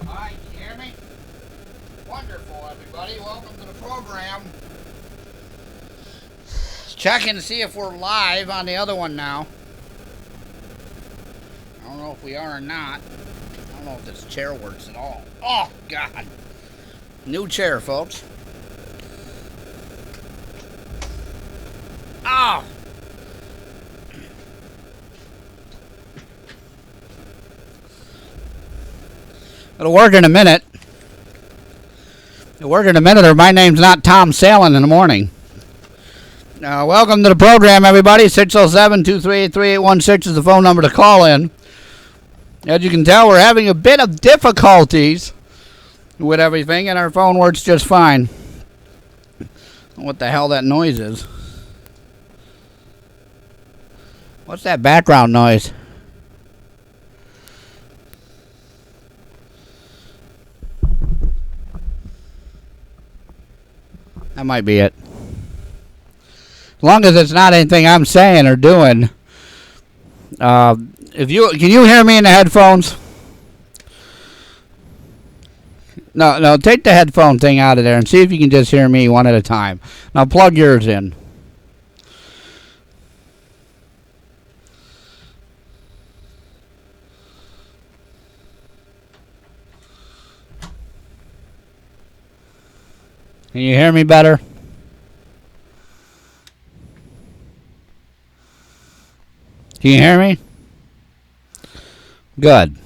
Hi, can you hear me? Wonderful, everybody. Welcome to the program. Checking to see if we're live on the other one now. I don't know if we are or not. I don't know if this chair works at all. Oh, God. New chair, folks. Oh! It'll work in a minute. It'll work in a minute, or my name's not Tom Salin in the morning. Welcome to the program, everybody. 607-238-3816 is the phone number to call in. As you can tell, we're having a bit of difficulties with everything, and our phone works just fine. What the hell that noise is? What's that background noise? That might be it. As long as it's not anything I'm saying or doing. Can you hear me in the headphones? No, take the headphone thing out of there and see if you can just hear me one at a time. Now plug yours in. Can you hear me better? Can you hear me? Good.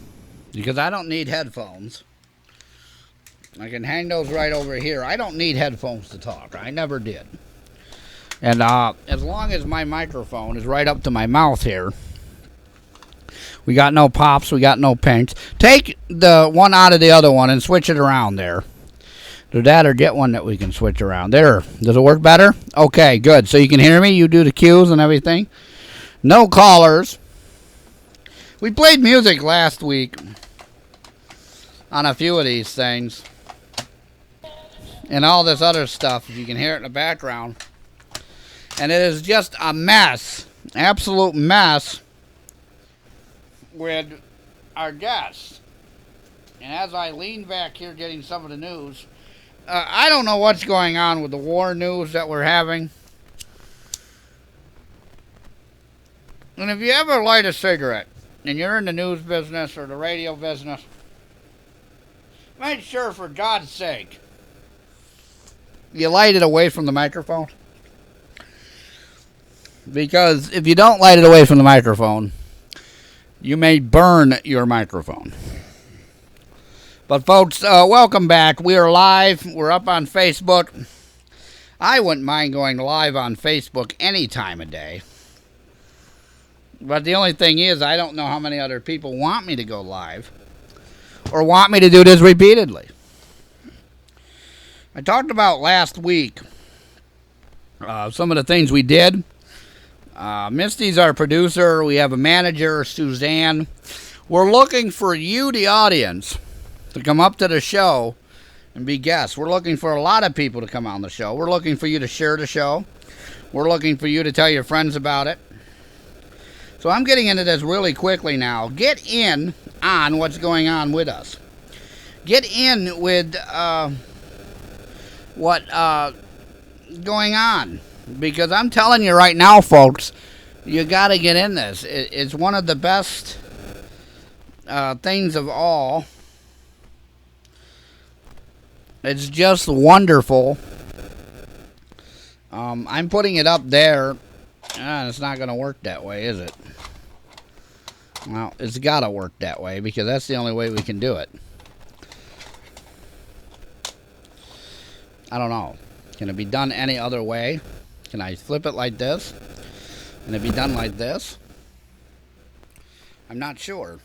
Because I don't need headphones. I can hang those right over here. I don't need headphones to talk. I never did. And as long as my microphone is right up to my mouth here, we got no pops, we got no pinks. Take the one out of the other one and switch it around there. Do that or get one that we can switch around. There. Does it work better? Okay, good. So you can hear me? You do the cues and everything? No callers. We played music last week on a few of these things. And all this other stuff, if you can hear it in the background. And it is just a mess. Absolute mess with our guests. And as I lean back here getting some of the news, I don't know what's going on with the war news that we're having. And if you ever light a cigarette and you're in the news business or the radio business, make sure, for God's sake, you light it away from the microphone. Because if you don't light it away from the microphone, you may burn your microphone. But folks, welcome back. We are live. We're up on Facebook. I wouldn't mind going live on Facebook any time of day. But the only thing is, I don't know how many other people want me to go live or want me to do this repeatedly. I talked about last week some of the things we did. Misty's our producer. We have a manager, Suzanne. We're looking for you, the audience, to come up to the show and be guests. We're looking for a lot of people to come on the show. We're looking for you to share the show. We're looking for you to tell your friends about it. So I'm getting into this really quickly now. Get in on what's going on with us. Get in with what's going on. Because I'm telling you right now, folks, you got to get in this. It's one of the best things of all. It's just wonderful. I'm putting it up there. It's not going to work that way, is it? Well, it's got to work that way because that's the only way we can do it. I don't know. Can it be done any other way? Can I flip it like this? Can it be done like this? I'm not sure.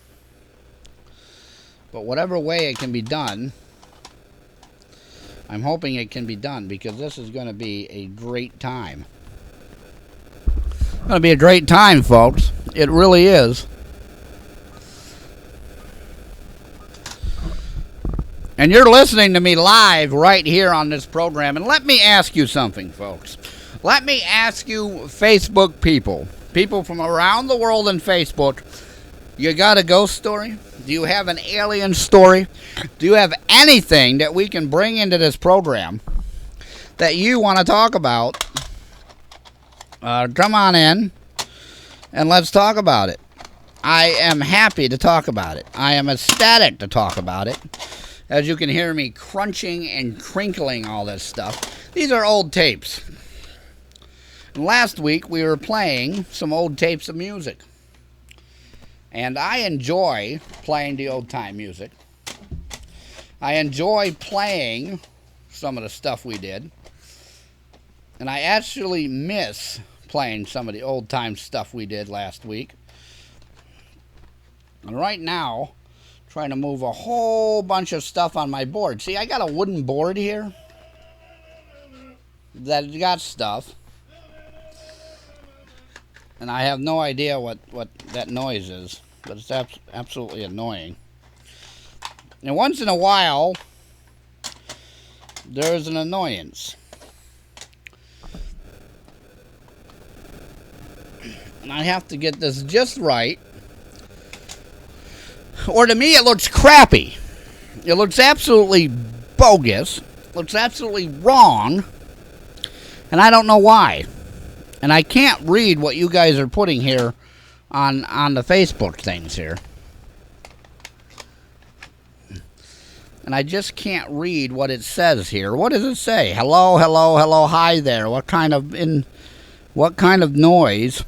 But whatever way it can be done, I'm hoping it can be done because this is going to be a great time. It's going to be a great time, folks. It really is. And you're listening to me live right here on this program. And let me ask you something, folks. Let me ask you, Facebook people from around the world in Facebook, you got a ghost story? Do you have an alien story? Do you have anything that we can bring into this program that you want to talk about? Come on in and let's talk about it. I am happy to talk about it. I am ecstatic to talk about it. As you can hear me crunching and crinkling all this stuff. These are old tapes. And last week we were playing some old tapes of music. And I enjoy playing the old time music. I enjoy playing some of the stuff we did. And I actually miss playing some of the old time stuff we did last week. And right now, trying to move a whole bunch of stuff on my board. See, I got a wooden board here that got stuff. And I have no idea what that noise is, but it's absolutely annoying. And once in a while, there's an annoyance. And I have to get this just right. Or to me, it looks crappy. It looks absolutely bogus. It looks absolutely wrong. And I don't know why. And I can't read what you guys are putting here on the Facebook things here. And I just can't read what it says here. What does it say? Hello, hello, hello, hi there. What kind of noise?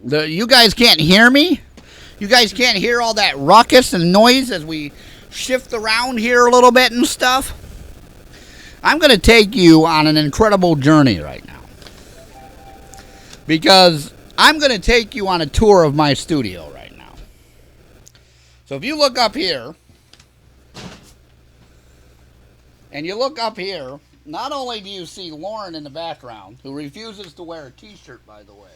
You guys can't hear me? You guys can't hear all that ruckus and noise as we shift around here a little bit and stuff? I'm going to take you on an incredible journey right now. Because I'm going to take you on a tour of my studio right now. So if you look up here, and you look up here, not only do you see Lauren in the background, who refuses to wear a t-shirt, by the way,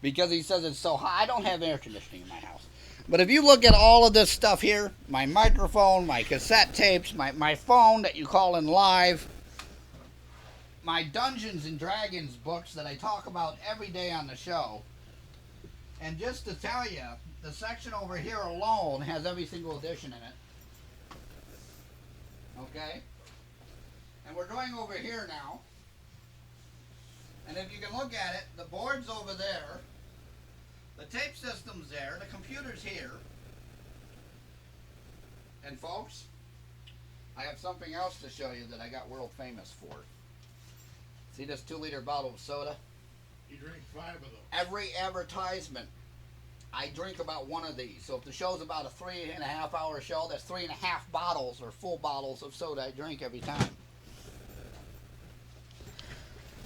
because he says it's so hot. I don't have air conditioning in my house. But if you look at all of this stuff here, my microphone, my cassette tapes, my phone that you call in live, my Dungeons and Dragons books that I talk about every day on the show. And just to tell you, the section over here alone has every single edition in it. Okay? And we're going over here now. And if you can look at it, the board's over there. The tape system's there. The computer's here. And folks, I have something else to show you that I got world famous for. See this 2-liter bottle of soda? You drink 5 of them. Every advertisement, I drink about one of these. So if the show's about a 3.5 hour show, that's 3.5 bottles or full bottles of soda I drink every time.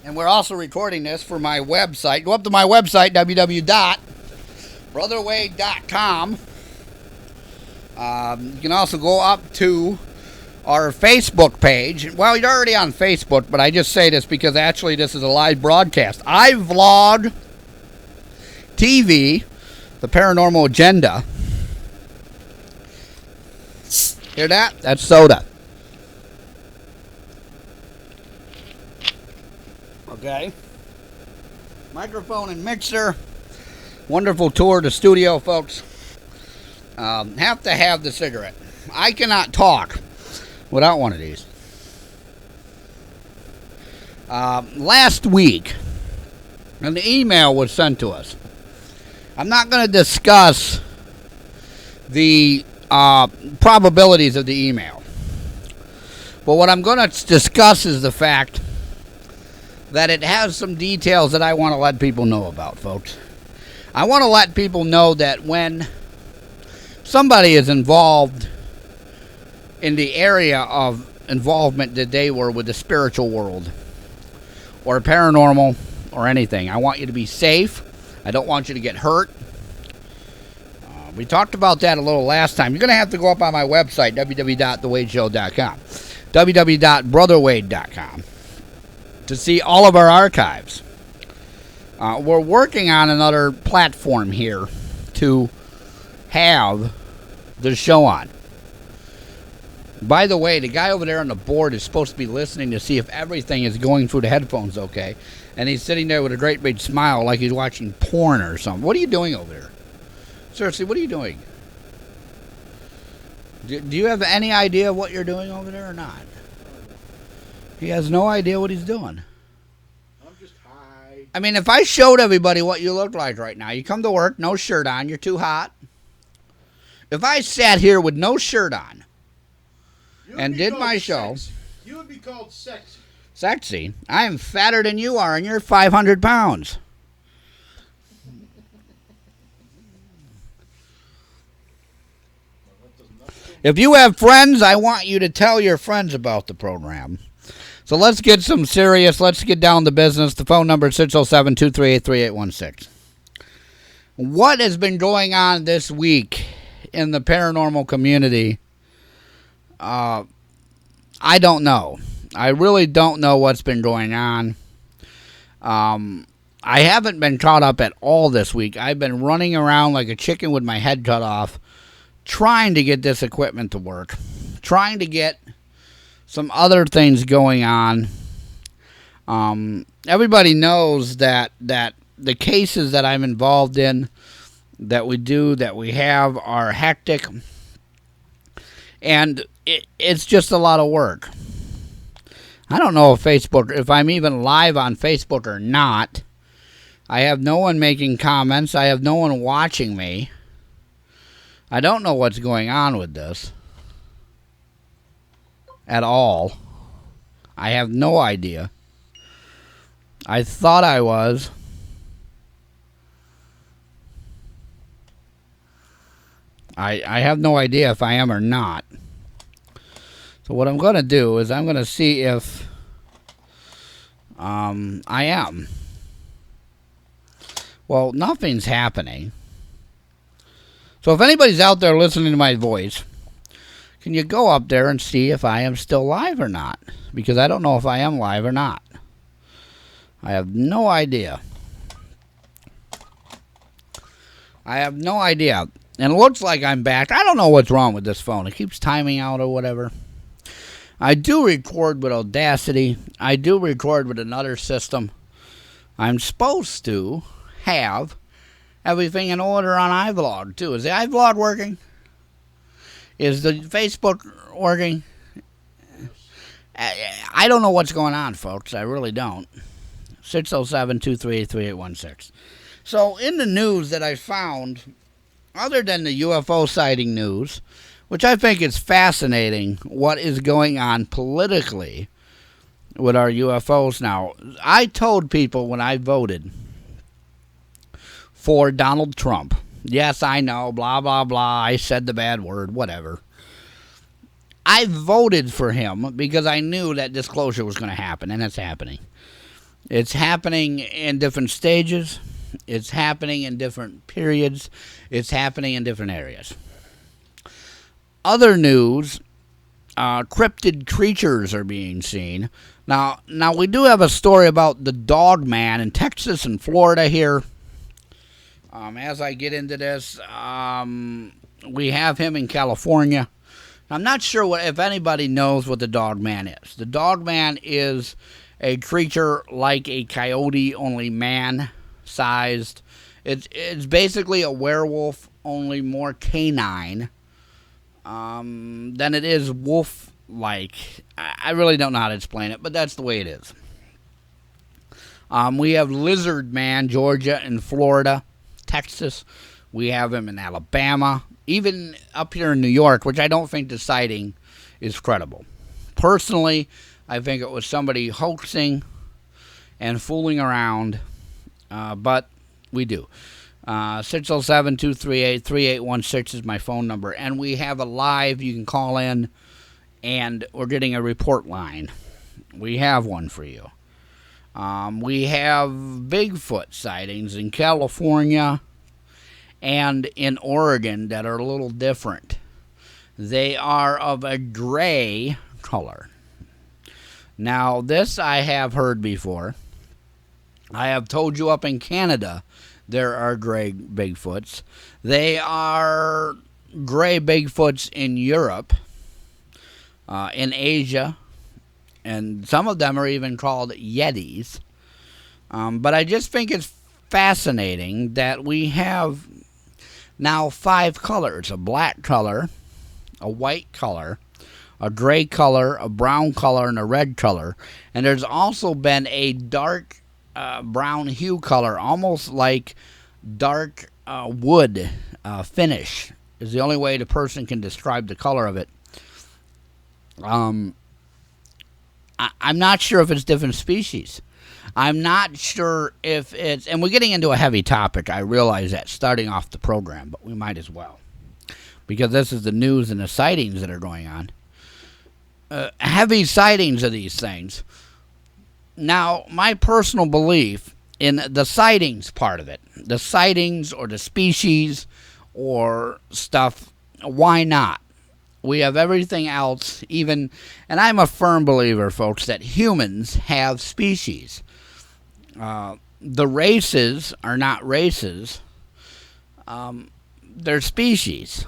And we're also recording this for my website. Go up to my website, www.brotherwade.com. You can also go up to our Facebook page. Well, you're already on Facebook, but I just say this because actually this is a live broadcast. I vlog TV, the Paranormal Agenda. Hear that? That's soda. Okay. Microphone and mixer. Wonderful tour of the studio, folks. Have to have the cigarette. I cannot talk without one of these. Last week, an email was sent to us. I'm not going to discuss the probabilities of the email. But what I'm going to discuss is the fact that it has some details that I want to let people know about, folks. I want to let people know that when somebody is involved in the area of involvement that they were with the spiritual world or paranormal or anything, I want you to be safe. I don't want you to get hurt. We talked about that a little last time. You're going to have to go up on my website, www.thewadeshow.com, www.brotherwade.com, to see all of our archives. We're working on another platform here to have the show on. By the way, the guy over there on the board is supposed to be listening to see if everything is going through the headphones okay. And he's sitting there with a great big smile like he's watching porn or something. What are you doing over there? Seriously, what are you doing? Do you have any idea what you're doing over there or not? He has no idea what he's doing. I'm just high. I mean, if I showed everybody what you look like right now, you come to work, no shirt on, you're too hot. If I sat here with no shirt on and did my show. Sexy. You would be called sexy. Sexy? I am fatter than you are, and you're 500 pounds. If you have friends, I want you to tell your friends about the program. So let's get some serious. Let's get down to business. The phone number is 607-238-3816. What has been going on this week in the paranormal community? I don't know. I really don't know what's been going on. I haven't been caught up at all this week. I've been running around like a chicken with my head cut off, trying to get this equipment to work, trying to get some other things going on. Everybody knows that the cases that I'm involved in, that we have, are hectic, and it's just a lot of work. I don't know if I'm even live on Facebook or not. I have no one making comments. I have no one watching me. I don't know what's going on with this at all. I have no idea. I thought I was. I have no idea if I am or not. So what I'm going to do is I'm going to see if I am. Well, nothing's happening. So if anybody's out there listening to my voice, can you go up there and see if I am still live or not? Because I don't know if I am live or not. I have no idea. I have no idea. And it looks like I'm back. I don't know what's wrong with this phone. It keeps timing out or whatever. I do record with Audacity. I do record with another system. I'm supposed to have everything in order on iVlog, too. Is the iVlog working? Is the Facebook working? I don't know what's going on, folks. I really don't. 607-238-3816. So, in the news that I found, other than the UFO sighting news, which I think is fascinating, what is going on politically with our UFOs now. I told people when I voted for Donald Trump, yes, I know, blah, blah, blah, I said the bad word, whatever. I voted for him because I knew that disclosure was going to happen, and it's happening. It's happening in different stages. It's happening in different periods. It's happening in different areas. Other news, cryptid creatures are being seen. Now we do have a story about the dog man in Texas and Florida here. As I get into this, we have him in California. I'm not sure if anybody knows what the dog man is. The dog man is a creature like a coyote, only man-sized. It's basically a werewolf, only more canine than it is wolf-like. I really don't know how to explain it, but that's the way it is. We have Lizard Man, Georgia and Florida, Texas. We have him in Alabama, even up here in New York, which I don't think the sighting is credible. Personally, I think it was somebody hoaxing and fooling around, but we do. 607-238-3816 is my phone number. And we have a live, you can call in, and we're getting a report line. We have one for you. We have Bigfoot sightings in California and in Oregon that are a little different. They are of a gray color. Now, this I have heard before. I have told you up in Canada there are gray Bigfoots. They are gray Bigfoots in Europe, in Asia, and some of them are even called Yetis. But I just think it's fascinating that we have now 5 colors: a black color, a white color, a gray color, a brown color, and a red color. And there's also been a dark brown hue color, almost like dark wood finish is the only way the person can describe the color of it. I'm not sure if it's different species. I'm not sure if it's, and we're getting into a heavy topic, I realize that, starting off the program, but we might as well, because this is the news and the sightings that are going on. Heavy sightings of these things. Now, my personal belief in the sightings part of it, the sightings or the species or stuff, why not? We have everything else, even, and I'm a firm believer, folks, that humans have species. The races are not races. They're species.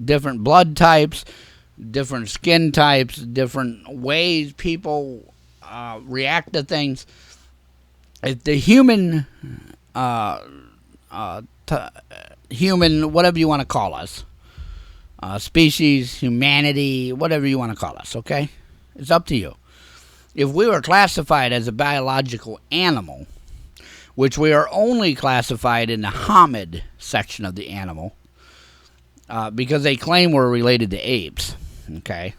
Different blood types, different skin types, different ways people react to things. If the human, human, whatever you want to call us, species, humanity, whatever you want to call us, okay? It's up to you. If we were classified as a biological animal, which we are only classified in the hominid section of the animal, because they claim we're related to apes, okay?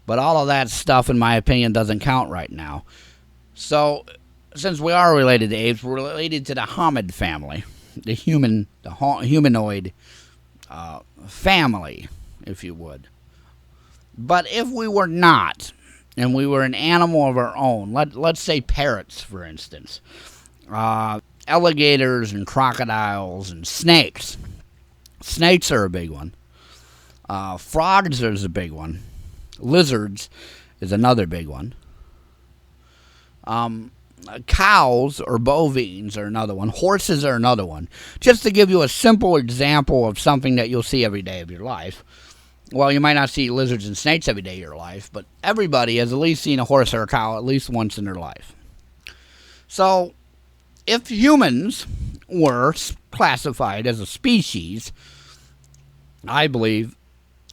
But all of that stuff, in my opinion, doesn't count right now. So, since we are related to apes, we're related to the hominid family, the humanoid family, if you would. But if we were not, and we were an animal of our own, let's say parrots, for instance, alligators and crocodiles and snakes. Snakes are a big one. Frogs is a big one. Lizards is another big one. Cows or bovines are another one. Horses are another one. Just to give you a simple example of something that you'll see every day of your life. Well, you might not see lizards and snakes every day of your life, but everybody has at least seen a horse or a cow at least once in their life. So, if humans were classified as a species, I believe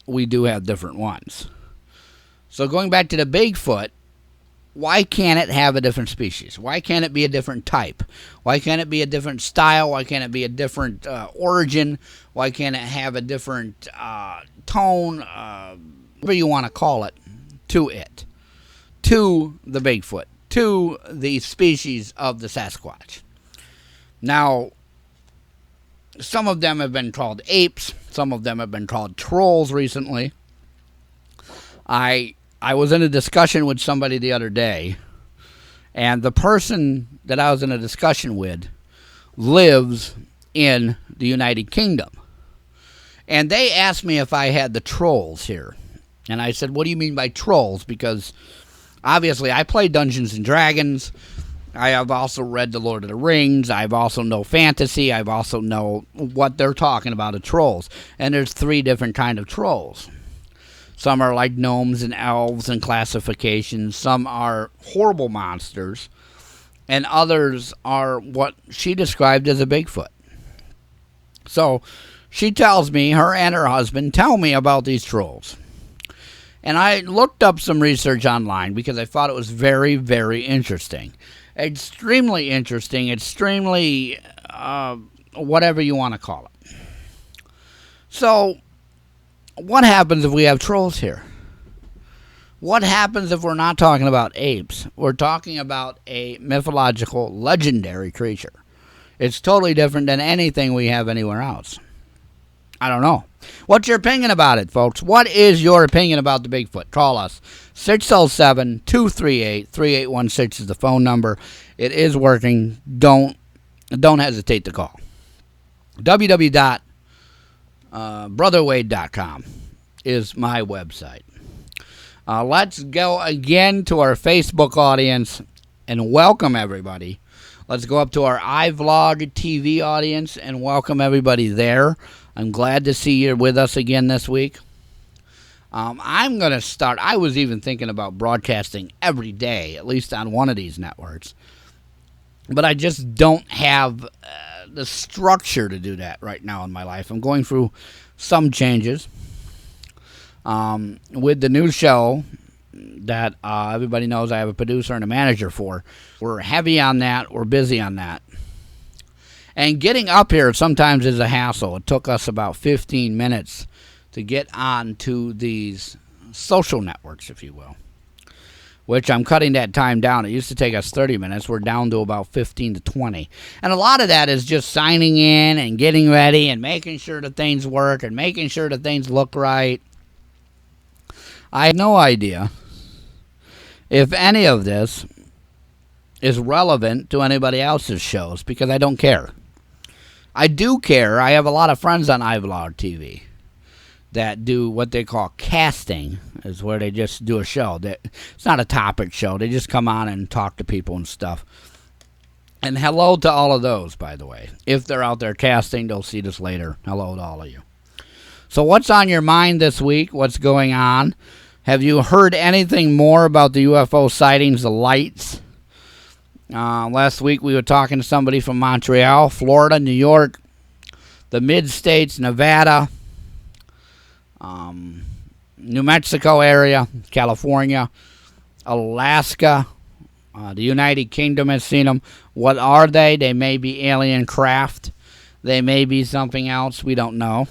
we do have different ones. So going back to the Bigfoot, why can't it have a different species? Why can't it be a different type? Why can't it be a different style? Why can't it be a different origin? Why can't it have a different tone, whatever you want to call it, to the Bigfoot, to the species of the Sasquatch? Now, some of them have been called apes. Some of them have been called trolls recently. I was in a discussion with somebody the other day, and the person that I was in a discussion with lives in the United Kingdom. And they asked me if I had the trolls here. And I said, what do you mean by trolls? Because obviously I play Dungeons and Dragons. I have also read The Lord of the Rings. I've also know fantasy. I've also know what they're talking about of trolls. And there's 3 different kind of trolls. Some are like gnomes and elves and classifications. Some are horrible monsters. And others are what she described as a Bigfoot. So she tells me, her and her husband tell me about these trolls. And I looked up some research online because I thought it was very, very interesting. Extremely interesting. Extremely, whatever you want to call it. So, what happens if we have trolls here? What happens if we're not talking about apes? We're talking about a mythological, legendary creature. It's totally different than anything we have anywhere else. I don't know. What's your opinion about it, folks? What is your opinion about the Bigfoot? Call us. 607-238-3816 is the phone number. It is working. Don't hesitate to call. www.brotherwade.com is my website. Let's go again to our Facebook audience and welcome everybody. Let's go up to our iVlog TV audience and welcome everybody there. I'm glad to see you with us again this week. I'm going to start. I was even thinking about broadcasting every day, at least on one of these networks. But I just don't have the structure to do that right now in my life. I'm going through some changes. with the new show that everybody knows I have a producer and a manager for. We're heavy on that. We're busy on that. And getting up here sometimes is a hassle. It took us about 15 minutes to get on to these social networks, if you will, which I'm cutting that time down. It used to take us 30 minutes. We're down to about 15 to 20. And a lot of that is just signing in and getting ready and making sure that things work and making sure that things look right. I have no idea if any of this is relevant to anybody else's shows because I don't care. I do care. I have a lot of friends on iVlog TV that do what they call casting, is where they just do a show. It's not a topic show. They just come on and talk to people and stuff. And hello to all of those, by the way. If they're out there casting, they'll see this later. Hello to all of you. So what's on your mind this week? What's going on? Have you heard anything more about the UFO sightings, the lights? Last week we were talking to somebody from Montreal, Florida, New York, the mid-states, Nevada, New Mexico area, California, Alaska, the United Kingdom has seen them. What are they? They may be alien craft. They may be something else. We don't know.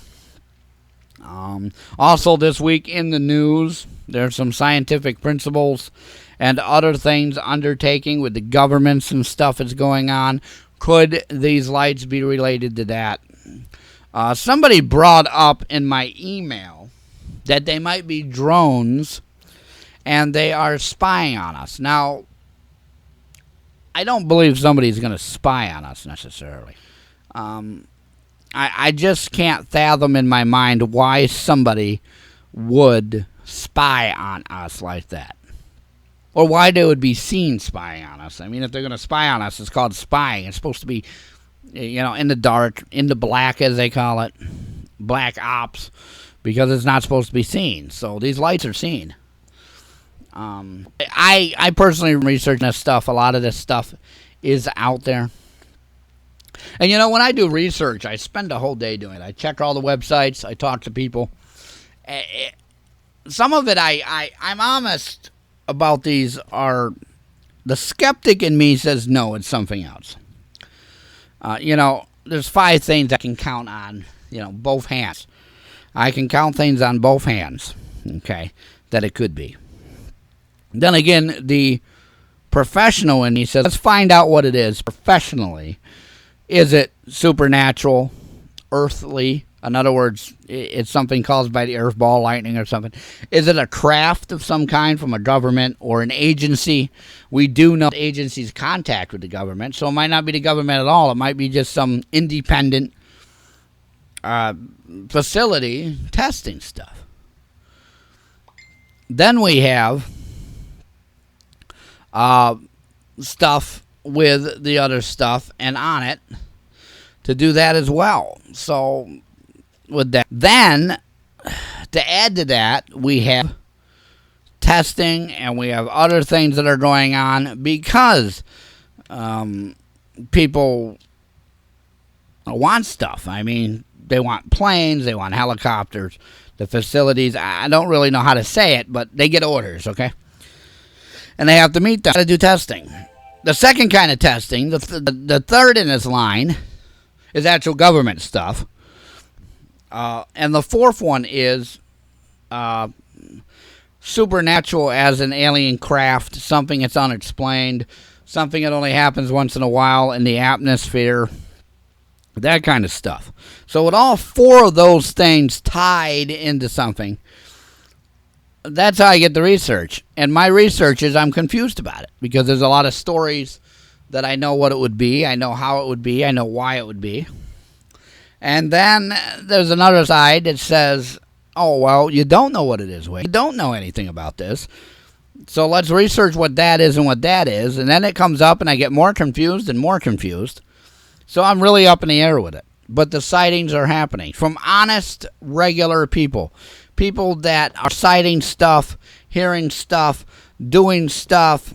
Also this week in the news, there's some scientific principles and other things undertaking with the governments and stuff that's going on. Could these lights be related to that? Somebody brought up in my email that they might be drones and they are spying on us. Now, I don't believe somebody's going to spy on us necessarily. I just can't fathom in my mind why somebody would spy on us like that. Or why they would be seen spying on us. I mean, if they're going to spy on us, it's called spying. It's supposed to be, in the dark, in the black, as they call it. Black ops. Because it's not supposed to be seen. So these lights are seen. I personally research this stuff. A lot of this stuff is out there. And when I do research, I spend a whole day doing it. I check all the websites. I talk to people. Some of it, I'm honest about these are, the skeptic in me says no, it's something else. There's 5 things I can count on, both hands. I can count things on both hands, okay, that it could be. Then again, the professional in me says, let's find out what it is professionally. Is it supernatural, earthly? In other words, it's something caused by the earth, ball lightning or something. Is it a craft of some kind from a government or an agency? We do know agencies contact with the government, so it might not be the government at all. It might be just some independent facility testing stuff. Then we have stuff with the other stuff and on it to do that as well. So with that, then to add to that, we have testing and we have other things that are going on because people want stuff. I mean, they want planes, they want helicopters, the facilities. I don't really know how to say it, but they get orders, okay? And they have to meet them to do testing. The second kind of testing, the third in this line, is actual government stuff. And the fourth one is supernatural as an alien craft, something that's unexplained, something that only happens once in a while in the atmosphere, that kind of stuff. So with all 4 of those things tied into something, that's how I get the research. And my research is I'm confused about it because there's a lot of stories that I know what it would be, I know how it would be, I know why it would be. And then there's another side that says, oh, well, you don't know what it is, Wade. You don't know anything about this. So let's research what that is and what that is. And then it comes up and I get more confused and more confused. So I'm really up in the air with it. But the sightings are happening from honest, regular people. People that are sighting stuff, hearing stuff, doing stuff,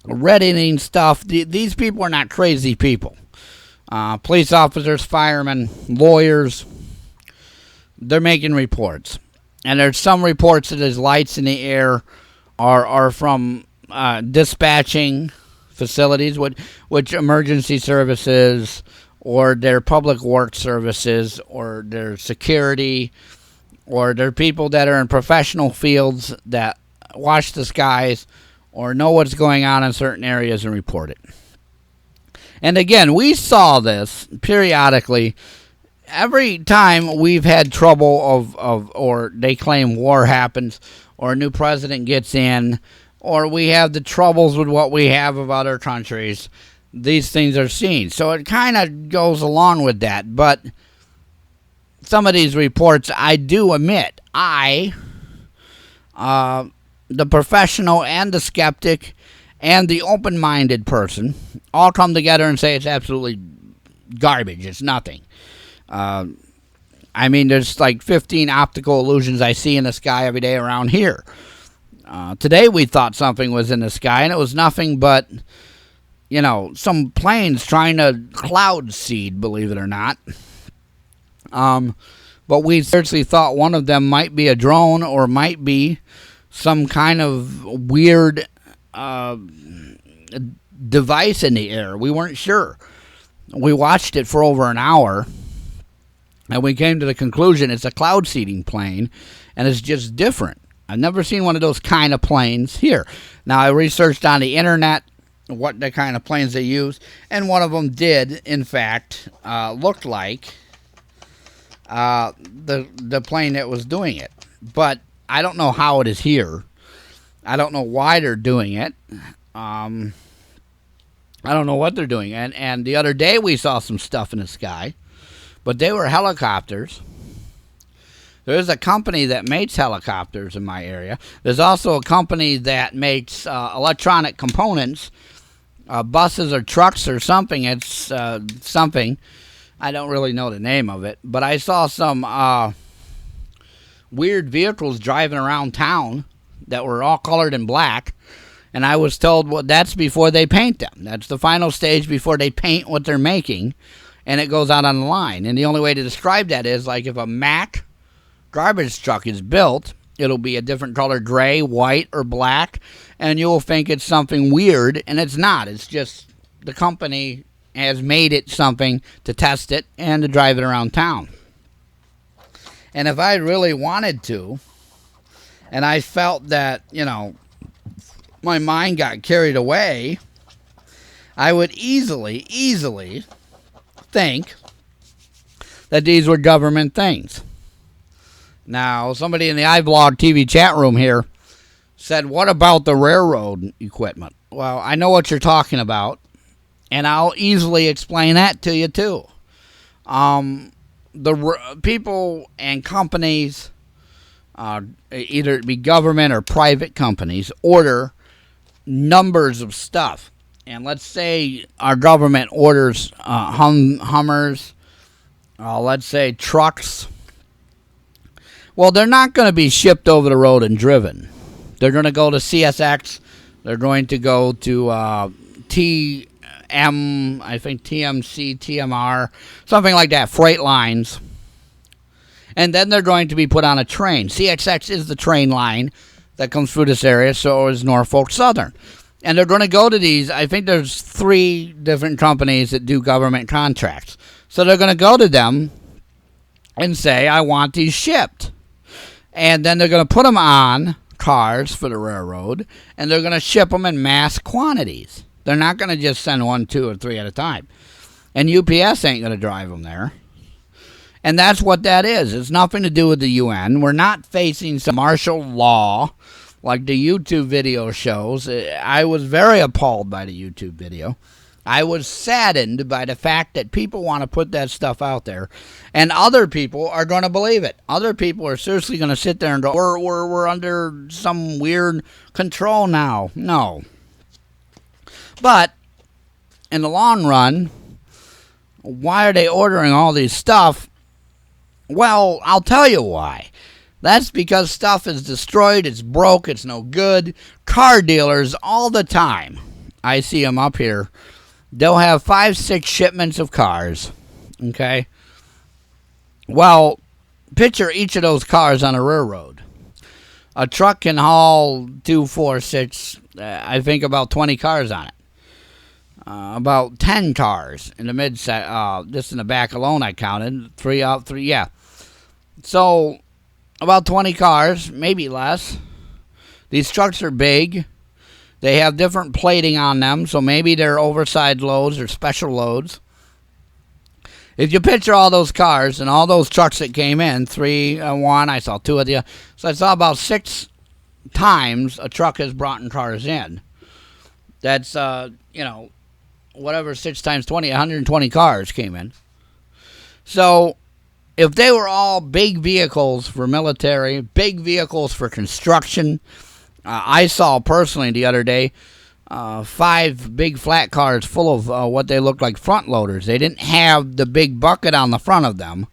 redditing stuff. These people are not crazy people. Police officers, firemen, lawyers, they're making reports. And there's some reports that there's lights in the air are from dispatching facilities, which emergency services, or their public works services, or their security, or they're people that are in professional fields that watch the skies or know what's going on in certain areas and report it. And again, we saw this periodically. Every time we've had trouble or they claim war happens, or a new president gets in, or we have the troubles with what we have of other countries, these things are seen. So it kind of goes along with that. But some of these reports, I do admit, the professional and the skeptic and the open-minded person all come together and say it's absolutely garbage. It's nothing. I mean, there's like 15 optical illusions I see in the sky every day around here. Today we thought something was in the sky, and it was nothing but, some planes trying to cloud seed, believe it or not. But we seriously thought one of them might be a drone or might be some kind of weird device in the air. We weren't sure. We watched it for over an hour, and we came to the conclusion it's a cloud seeding plane, and it's just different. I've never seen one of those kind of planes here. Now, I researched on the internet what the kind of planes they use, and one of them did, in fact, look like the plane that was doing it. But I don't know how it is here. I don't know why they're doing it. I don't know what they're doing. And the other day we saw some stuff in the sky, but they were helicopters. There's a company that makes helicopters in my area. There's also a company that makes electronic components, buses or trucks or something. It's something. I don't really know the name of it. But I saw some weird vehicles driving around town that were all colored in black. And I was told, well, that's before they paint them. That's the final stage before they paint what they're making. And it goes out on the line. And the only way to describe that is like if a Mack garbage truck is built, it'll be a different color, gray, white, or black, and you'll think it's something weird, and it's not. It's just the company has made it something to test it and to drive it around town. And if I really wanted to, and I felt that, my mind got carried away, I would easily think that these were government things. Now, somebody in the iVlog TV chat room here said, what about the railroad equipment? Well, I know what you're talking about, and I'll easily explain that to you, too. The people and companies, either it be government or private companies, order numbers of stuff. And let's say our government orders Hummers, let's say trucks. Well, they're not going to be shipped over the road and driven. They're going to go to CSX. They're going to go to TMC, TMR, something like that, freight lines. And then they're going to be put on a train. CSX is the train line that comes through this area, so is Norfolk Southern. And they're going to go to these, I think there's 3 different companies that do government contracts. So they're going to go to them and say, I want these shipped. And then they're going to put them on cars for the railroad, and they're going to ship them in mass quantities. They're not going to just send 1, 2, or 3 at a time. And UPS ain't going to drive them there. And that's what that is. It's nothing to do with the UN. We're not facing some martial law like the YouTube video shows. I was very appalled by the YouTube video. I was saddened by the fact that people want to put that stuff out there, and other people are going to believe it. Other people are seriously going to sit there and go, we're under some weird control now. No. But in the long run, why are they ordering all these stuff? Well, I'll tell you why. That's because stuff is destroyed, it's broke, it's no good. Car dealers all the time, I see them up here, they'll have 5, 6 shipments of cars, okay? Well, picture each of those cars on a railroad. A truck can haul 2, 4, 6, I think about 20 cars on it. About 10 cars in the just in the back alone I counted. 3 out, 3, yeah. So, about 20 cars, maybe less. These trucks are big. They have different plating on them, so maybe they're oversized loads or special loads. If you picture all those cars and all those trucks that came in, 3, 1, I saw 2 of the other. So I saw about 6 times a truck has brought in cars in. That's, whatever, 6 times 20, 120 cars came in. So if they were all big vehicles for military, big vehicles for construction, I saw personally the other day 5 big flat cars full of what they looked like front loaders. They didn't have the big bucket on the front of them,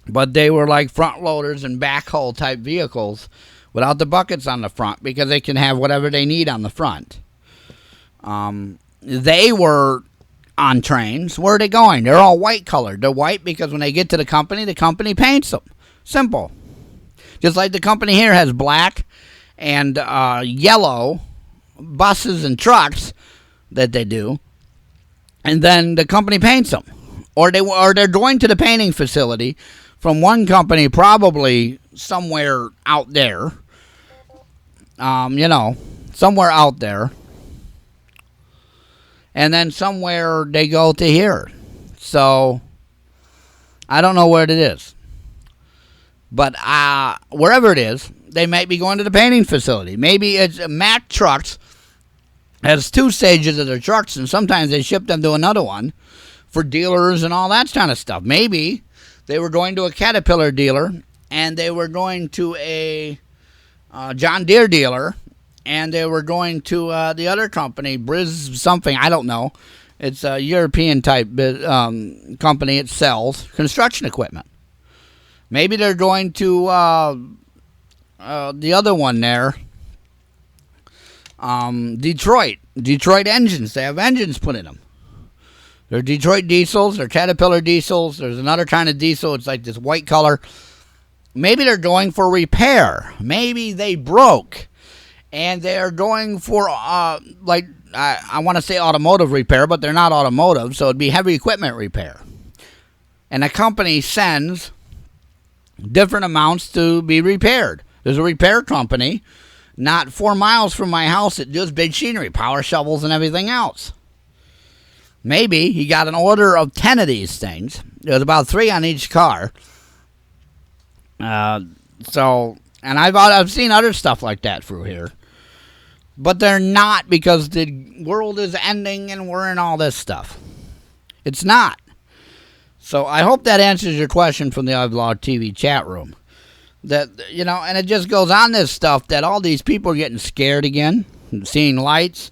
but they were like front loaders and backhoe type vehicles without the buckets on the front because they can have whatever they need on the front. They were on trains. Where are they going? They're all white colored. They're white because when they get to the company paints them. Simple. Just like the company here has black and yellow buses and trucks that they do, and then the company paints them. Or they're going to the painting facility from one company, probably somewhere out there. Somewhere out there. And then somewhere they go to here. So, I don't know where it is. But wherever it is, they might be going to the painting facility. Maybe it's Mack Trucks has 2 stages of their trucks, and sometimes they ship them to another one for dealers and all that kind of stuff. Maybe they were going to a Caterpillar dealer, and they were going to a John Deere dealer, and they were going to the other company, Briz something, I don't know. It's a European type company. It sells construction equipment. Maybe they're going to the other one there, Detroit engines. They have engines put in them. They're Detroit diesels. They're Caterpillar diesels. There's another kind of diesel. It's like this white color. Maybe they're going for repair. Maybe they broke. And they're going for, I want to say automotive repair, but they're not automotive, so it'd be heavy equipment repair. And a company sends different amounts to be repaired. There's a repair company not 4 miles from my house that does big machinery, power shovels and everything else. Maybe he got an order of 10 of these things. There's about 3 on each car. And I've seen other stuff like that through here. But they're not, because the world is ending and we're in all this stuff. It's not. So I hope that answers your question from the Outlaw TV chat room. That, and it just goes on this stuff that all these people are getting scared again, seeing lights.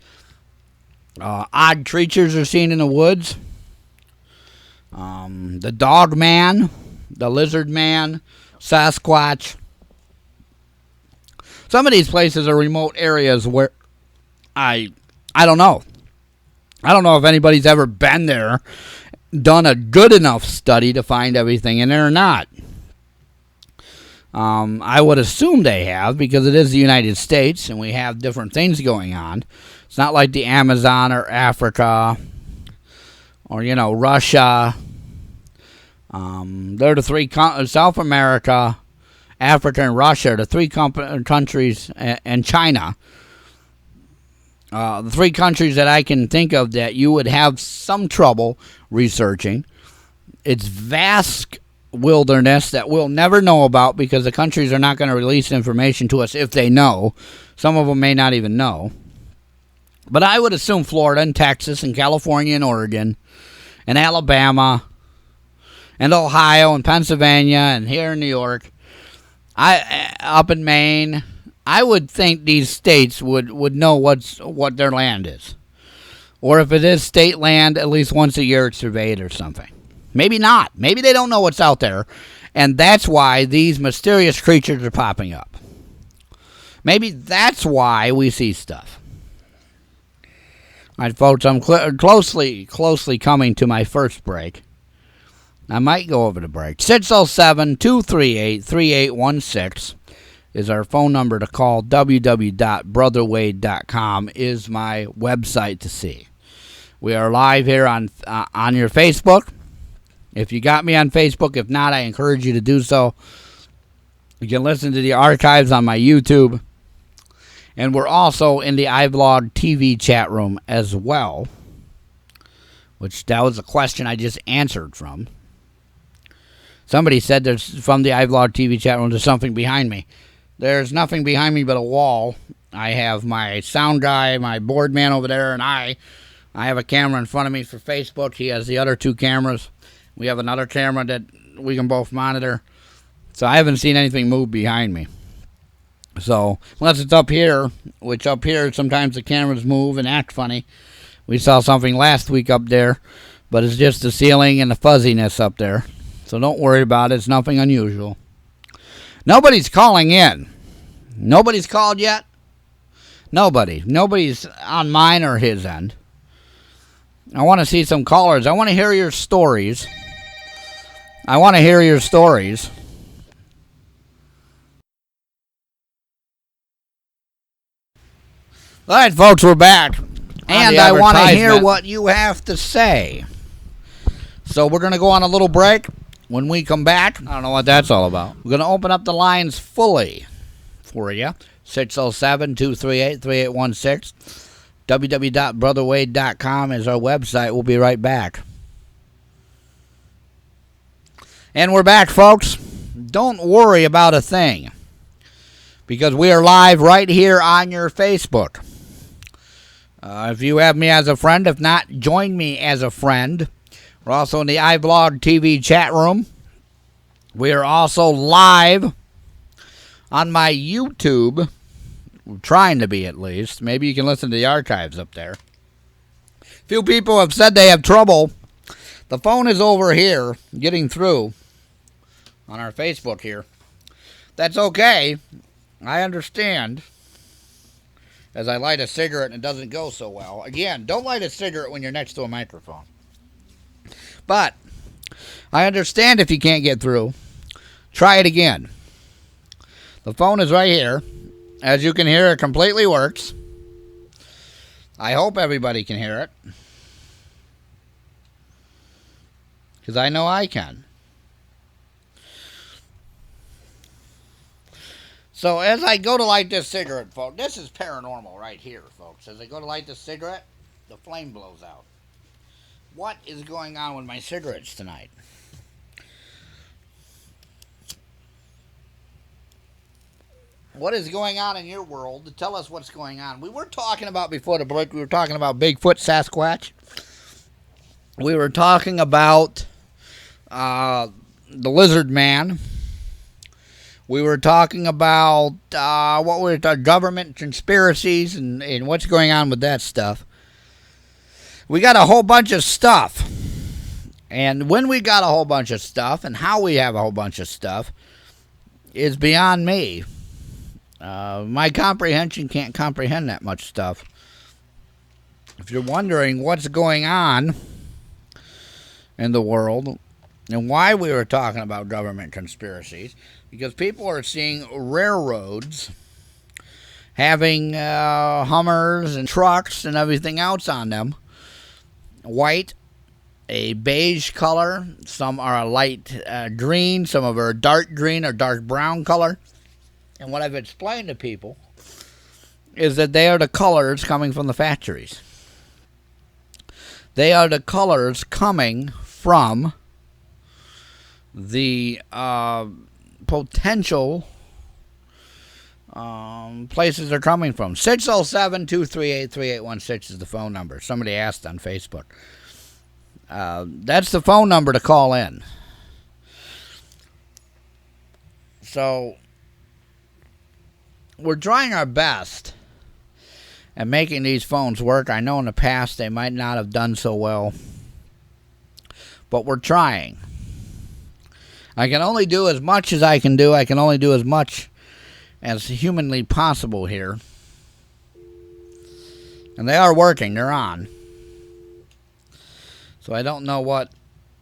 Odd creatures are seen in the woods. The dog man, the lizard man, Sasquatch. Some of these places are remote areas where I don't know. I don't know if anybody's ever been there, done a good enough study to find everything in there or not. I would assume they have, because it is the United States and we have different things going on. It's not like the Amazon or Africa or, Russia. They're the 3 South America, Africa, and Russia, the 3 countries, and China. The 3 countries that I can think of that you would have some trouble researching. It's vast wilderness that we'll never know about because the countries are not going to release information to us if they know. Some of them may not even know. But I would assume Florida and Texas and California and Oregon and Alabama and Ohio and Pennsylvania and here in New York, up in Maine, I would think these states would know what their land is. Or if it is state land, at least once a year it's surveyed or something. Maybe not. Maybe they don't know what's out there, and that's why these mysterious creatures are popping up. Maybe that's why we see stuff. All right, folks, I'm closely coming to my first break. I might go over the break. 607-238-3816 is our phone number to call. www.brotherwade.com is my website to see. We are live here on your Facebook. If you got me on Facebook, if not, I encourage you to do so. You can listen to the archives on my YouTube. And we're also in the iVlog TV chat room as well, which that was a question I just answered from. Somebody said there's from the iVlog TV chat room, there's something behind me. There's nothing behind me but a wall. I have my sound guy, my board man over there, and I have a camera in front of me for Facebook. He has the other two cameras. We have another camera that we can both monitor. So I haven't seen anything move behind me. So, unless it's up here, which up here sometimes the cameras move and act funny. We saw something last week up there, but it's just the ceiling and the fuzziness up there. So don't worry about it. It's nothing unusual. Nobody's calling in. Nobody's called yet? Nobody. Nobody's on mine or his end. I want to see some callers. I want to hear your stories. All right, folks, we're back. And I want to hear what you have to say. So we're going to go on a little break. When we come back, I don't know what that's all about. We're going to open up the lines fully for you. 607-238-3816. www.brotherwade.com is our website. We'll be right back. And we're back, folks. Don't worry about a thing, because we are live right here on your Facebook. If you have me as a friend, if not, join me as a friend. We're also in the iVlog TV chat room. We are also live on my YouTube. We're trying to be, at least. Maybe you can listen to the archives up there. Few people have said they have trouble. The phone is over here getting through on our Facebook here. That's okay. I understand. As I light a cigarette and it doesn't go so well. Again, don't light a cigarette when you're next to a microphone. But I understand if you can't get through. Try it again. The phone is right here. As you can hear, it completely works. I hope everybody can hear it, because I know I can. So as I go to light this cigarette, folks, this is paranormal right here, folks. As I go to light this cigarette, the flame blows out. What is going on with my cigarettes tonight? What is going on in your world? Tell us what's going on. We were talking about, before the break, we were talking about Bigfoot, Sasquatch. We were talking about the lizard man. We were talking about government conspiracies and what's going on with that stuff. We got a whole bunch of stuff. And when we got a whole bunch of stuff and how we have a whole bunch of stuff is beyond me. My comprehension can't comprehend that much stuff. If you're wondering what's going on in the world and why we were talking about government conspiracies, because people are seeing railroads having Hummers and trucks and everything else on them. White, a beige color. Some are a light green. Some of them are a dark green or dark brown color. And what I've explained to people is that they are the colors coming from the factories. They are the colors coming from the potential places they're coming from. 607-238-3816 is the phone number. Somebody asked on Facebook. That's the phone number to call in. So we're trying our best at making these phones work. I know in the past they might not have done so well, but we're trying. I can only do as much as I can do. I can only do as much as humanly possible here. And they are working. They're on. So I don't know what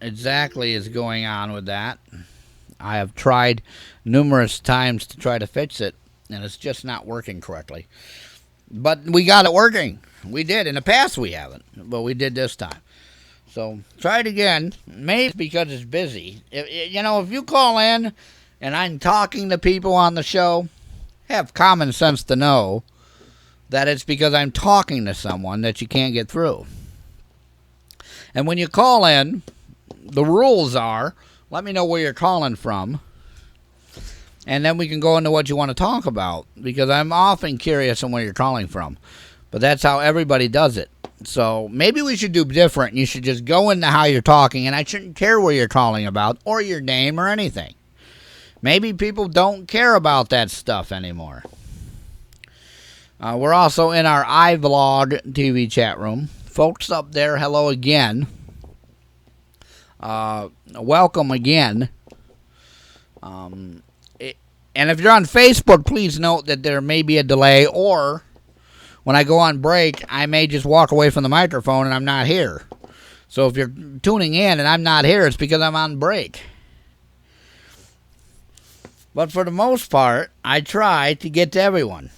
exactly is going on with that. I have tried numerous times to try to fix it, and it's just not working correctly. But we got it working. We did. In the past, we haven't, but we did this time. So try it again. Maybe it's because it's busy. If you call in and I'm talking to people on the show, have common sense to know that it's because I'm talking to someone that you can't get through. And when you call in, the rules are, let me know where you're calling from, and then we can go into what you want to talk about, because I'm often curious on where you're calling from. But that's how everybody does it. So maybe we should do different. You should just go into how you're talking, and I shouldn't care where you're calling about or your name or anything. Maybe people don't care about that stuff anymore. We're also in our iVlog TV chat room. Folks up there, hello again. Welcome again. And if you're on Facebook, please note that there may be a delay, or when I go on break, I may just walk away from the microphone and I'm not here. So if you're tuning in and I'm not here, it's because I'm on break. But for the most part, I try to get to everyone.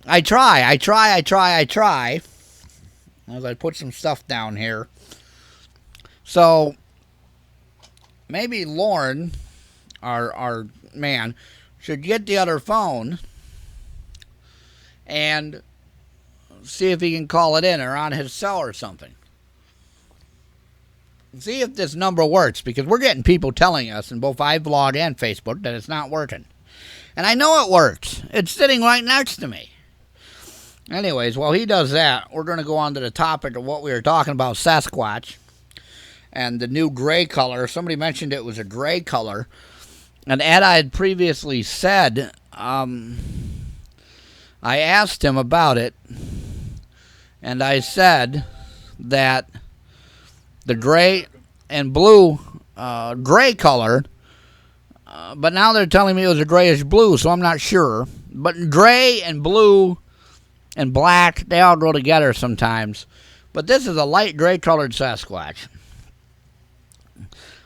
I try. As I put some stuff down here. So, maybe Lauren, our man, should get the other phone and see if he can call it in, or on his cell or something. See if this number works, because we're getting people telling us in both iVlog and Facebook that it's not working. And I know it works. It's sitting right next to me. Anyways, while he does that, we're going to go on to the topic of what we were talking about, Sasquatch, and the new gray color. Somebody mentioned it was a gray color. And as I had previously said, I asked him about it, and I said that the gray and blue, gray color, but now they're telling me it was a grayish blue, so I'm not sure. But gray and blue and black, they all go together sometimes. But this is a light gray colored Sasquatch.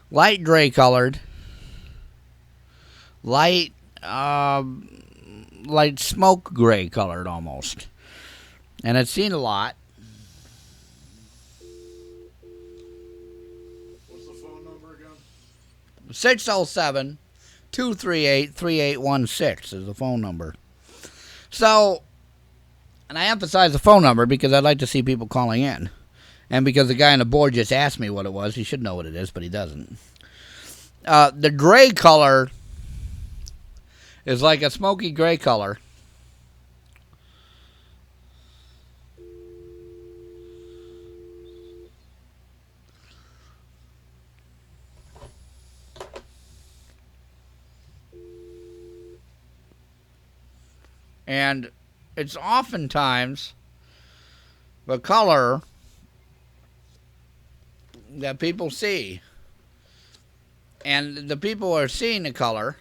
Light gray colored. Light smoke gray colored almost. And it's seen a lot. What's the phone number again? 607-238-3816 is the phone number. So, and I emphasize the phone number because I'd like to see people calling in. And because the guy on the board just asked me what it was, he should know what it is, but he doesn't. The gray color is like a smoky gray color. And it's oftentimes the color that people see. And the people are seeing the color.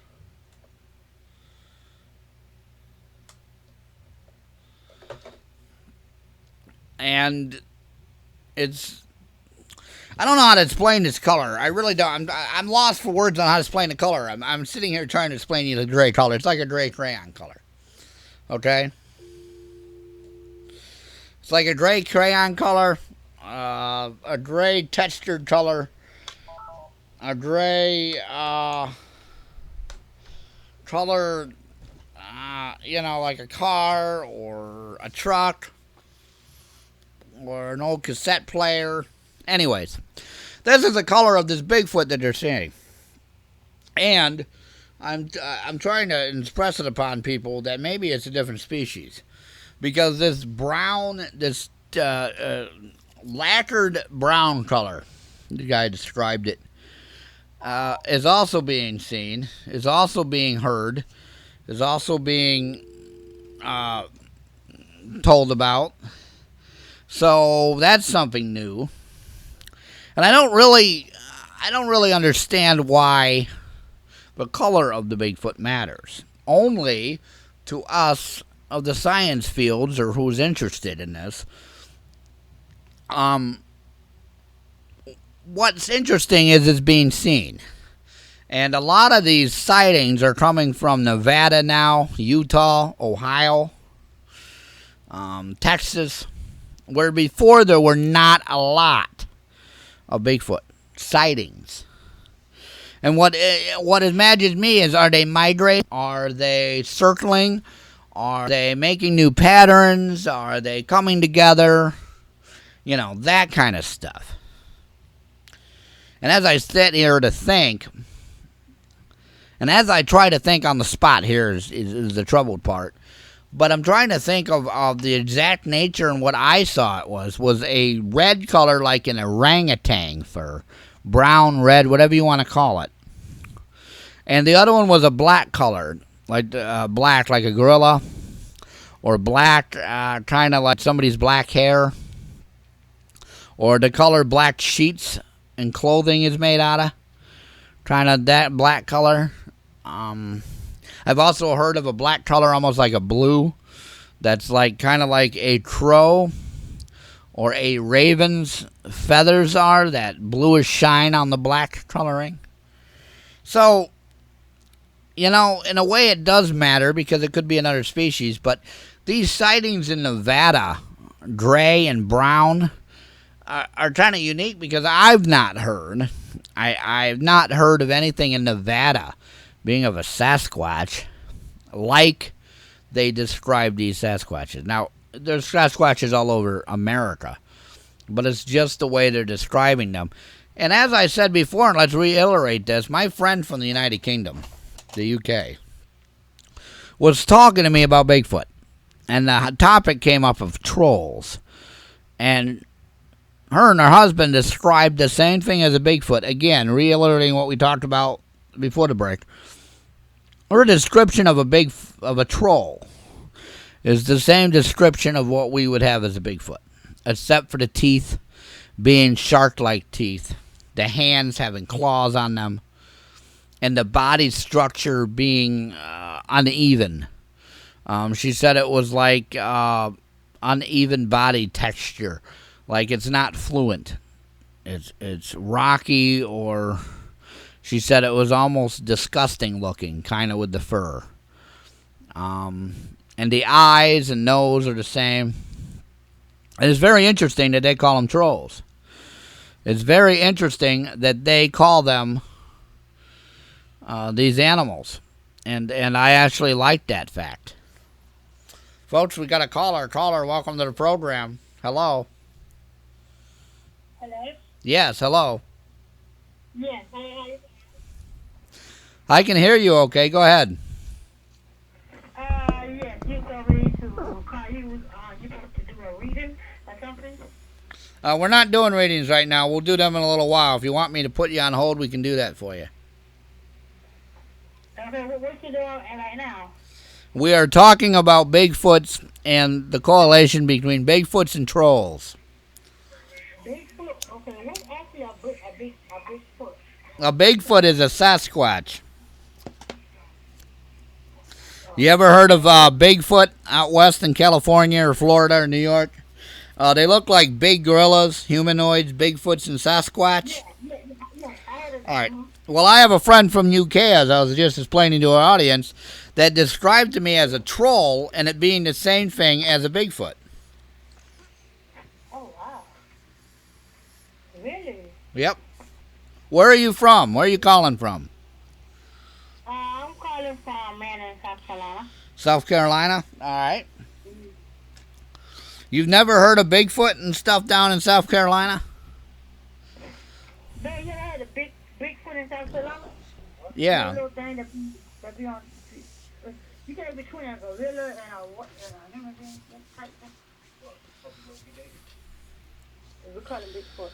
And it's, I don't know how to explain this color. I really don't. I'm lost for words on how to explain the color. I'm sitting here trying to explain to you the gray color. It's like a gray crayon color. Okay? It's like a gray crayon color, a gray textured color, a gray color, like a car or a truck or an old cassette player. Anyways, this is the color of this Bigfoot that they're seeing. And I'm trying to impress it upon people that maybe it's a different species, because this brown, this lacquered brown color, the guy described it, is also being seen, is also being heard, is also being told about. So that's something new, and I don't really understand why the color of the Bigfoot matters. Only to us of the science fields, or who's interested in this, Um, what's interesting is it's being seen. And a lot of these sightings are coming from Nevada now, Utah, Ohio, Texas, where before there were not a lot of Bigfoot sightings. And what imagines me is, are they migrating? Are they circling? Are they making new patterns? Are they coming together? You know, that kind of stuff. And as I sit here to think, and as I try to think on the spot here is the troubled part, but I'm trying to think of the exact nature, and what I saw it was a red color like an orangutan fur. Brown, red, whatever you want to call it. And the other one was a black color, like black, like a gorilla, or black, kind of like somebody's black hair, or the color black sheets and clothing is made out of, kind of that black color. I've also heard of a black color, almost like a blue, that's like kind of like a crow or a raven's feathers are, that bluish shine on the black coloring. So, you know, in a way it does matter because it could be another species, but these sightings in Nevada, gray and brown, are kind of unique because I've not heard. I've not heard of anything in Nevada being of a Sasquatch like they describe these Sasquatches. Now, there's Sasquatches all over America, but it's just the way they're describing them. And as I said before, and let's reiterate this, my friend from the United Kingdom, the UK, was talking to me about Bigfoot. And the topic came up of trolls. And her husband described the same thing as a Bigfoot. Again, reiterating what we talked about before the break. Her description of a troll is the same description of what we would have as a Bigfoot, except for the teeth being shark-like teeth, the hands having claws on them, and the body structure being uneven. She said it was like uneven body texture, like it's not fluent. It's rocky, or she said it was almost disgusting looking, kind of with the fur. And the eyes and nose are the same. And it's very interesting that they call them trolls. It's very interesting that they call them these animals. And I actually like that fact. Folks, we got a caller. Caller, welcome to the program. Hello. Hello? Yes, hello. Yes, hi. I can hear you okay. Go ahead. Yes, you got ready to call you. You want to do a reading or something? We're not doing readings right now. We'll do them in a little while. If you want me to put you on hold, we can do that for you. Okay, what you doing right now? We are talking about Bigfoots and the correlation between Bigfoots and trolls. Bigfoot? Okay, what's actually a Bigfoot? A Bigfoot is a Sasquatch. You ever heard of Bigfoot out west in California or Florida or New York? They look like big gorillas, humanoids, Bigfoots, and Sasquatch. Yeah, I heard of All right. Well, I have a friend from UK, as I was just explaining to our audience, that described to me as a troll and it being the same thing as a Bigfoot. Oh, wow. Really? Yep. Where are you from? Where are you calling from? I'm calling from Manor, South Carolina. South Carolina? All right. You've never heard of Bigfoot and stuff down in South Carolina? But you had a Bigfoot in South Carolina? Yeah. A little thing that be on. You get between a gorilla and a everything type thing. We call it Bigfoot.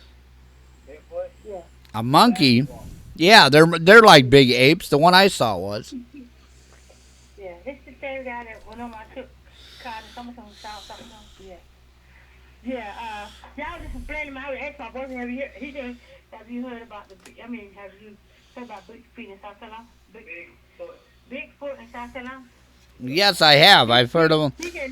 Bigfoot? Yeah. A monkey? Yeah, they're like big apes. The one I saw was. Yeah, this is the same guy that went on my trip. Something. Yeah. Yeah, y'all just explaining my ex my boyfriend. Have you heard about have you heard about Bigfoot in South Carolina? Bigfoot in South Carolina? Yes, I have. I've heard of them. TJ,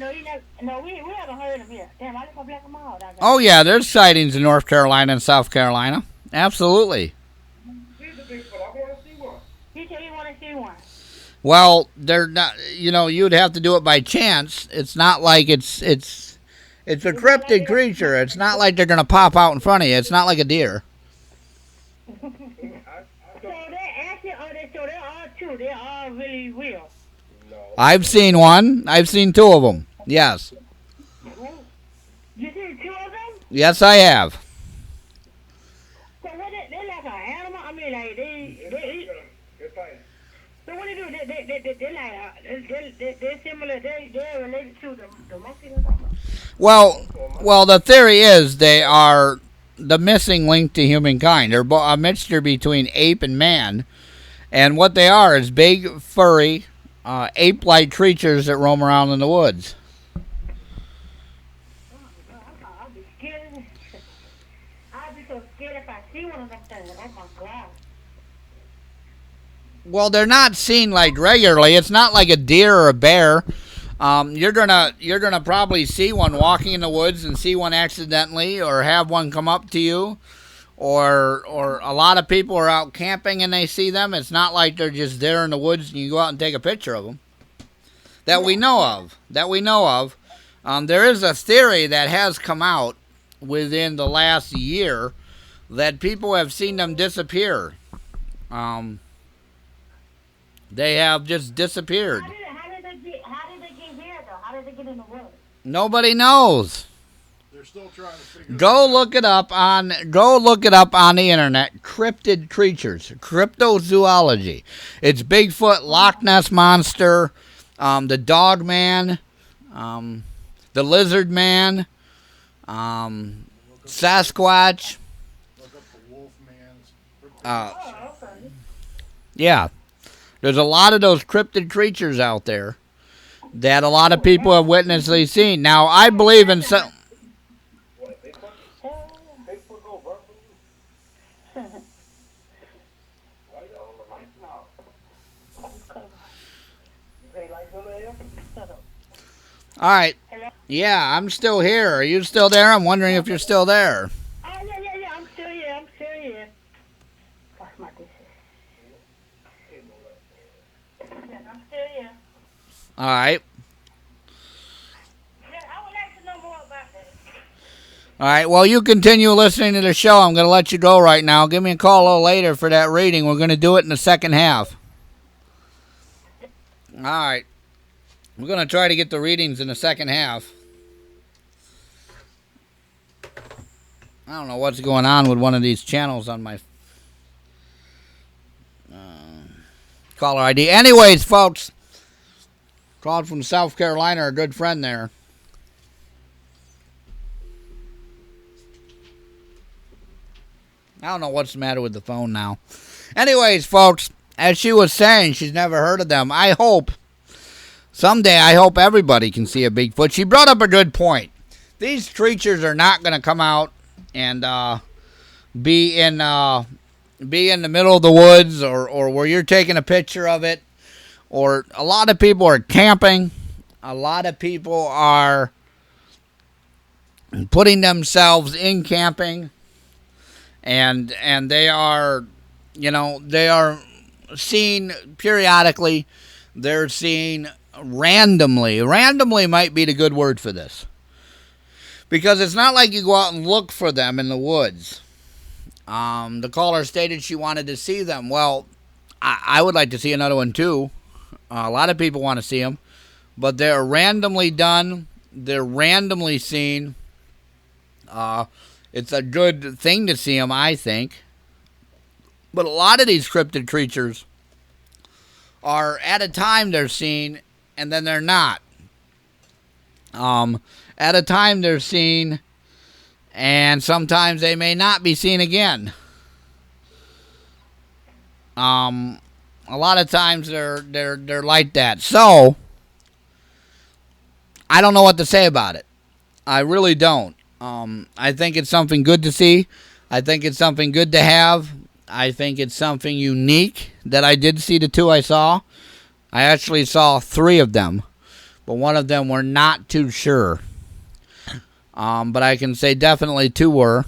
no, we haven't heard of him yet. Damn, I just want to black them out. Oh, yeah, there's sightings in North Carolina and South Carolina. Absolutely. See the Bigfoot. I want to see one. He said he want to see one. Well, they're not. You'd have to do it by chance. It's not like it's a cryptid creature. It's not like they're gonna pop out in front of you. It's not like a deer. So they're all true. They're all really real. I've seen one. I've seen two of them. Yes. You see two of them? Yes, I have. So what? They're like an animal. I mean, like they. So what do they do? They're like they're similar. They're related to the monkeys or something. Well, the theory is they are the missing link to humankind. They're a mixture between ape and man, and what they are is big, furry, ape-like creatures that roam around in the woods. I'll be scared. I'll be so scared if I see one of them things. Oh my God. Well, they're not seen like regularly. It's not like a deer or a bear. You're gonna probably see one walking in the woods and see one accidentally, or have one come up to you, or a lot of people are out camping and they see them. It's not like they're just there in the woods and you go out and take a picture of them. That we know of. There is a theory that has come out within the last year that people have seen them disappear. They have just disappeared. How did they get here though? How did they get in the woods? Nobody knows. They're still trying to figure. Go look it up on the internet. Cryptid creatures, cryptozoology. It's Bigfoot, Loch Ness monster, the dog man, the lizard man, Sasquatch. Look up the wolf man's. Oh, okay. Yeah. There's a lot of those cryptid creatures out there that a lot of people have witnessed seen. Now, I believe in some. All right. Yeah, I'm still here. Are you still there? I'm wondering if you're still there. Oh, yeah. I'm still here. Wash my dishes. Yeah, I'm still here. All right. Yeah, I would like to know more about that. All right. Well, you continue listening to the show. I'm going to let you go right now. Give me a call a little later for that reading. We're going to do it in the second half. All right. We're going to try to get the readings in the second half. I don't know what's going on with one of these channels on my caller ID. Anyways, folks, called from South Carolina, a good friend there. I don't know what's the matter with the phone now. Anyways, folks, as she was saying, she's never heard of them. Someday I hope everybody can see a Bigfoot. She brought up a good point. These creatures are not going to come out and be in the middle of the woods or where you're taking a picture of it. Or a lot of people are camping. A lot of people are putting themselves in camping. And they are, they are seen periodically. They're seen randomly. Randomly might be the good word for this. Because it's not like you go out and look for them in the woods. The caller stated she wanted to see them. Well, I would like to see another one too. A lot of people want to see them. But they're randomly done. They're randomly seen. It's a good thing to see them, I think. But a lot of these cryptid creatures are at a time they're seen and then they're not. At a time they're seen and sometimes they may not be seen again. A lot of times they're like that. So I don't know what to say about it. I really don't. I think it's something good to see. I think it's something good to have. I think it's something unique that I did see the two I saw. I actually saw 3 of them, but one of them we're not too sure. But I can say definitely 2 were.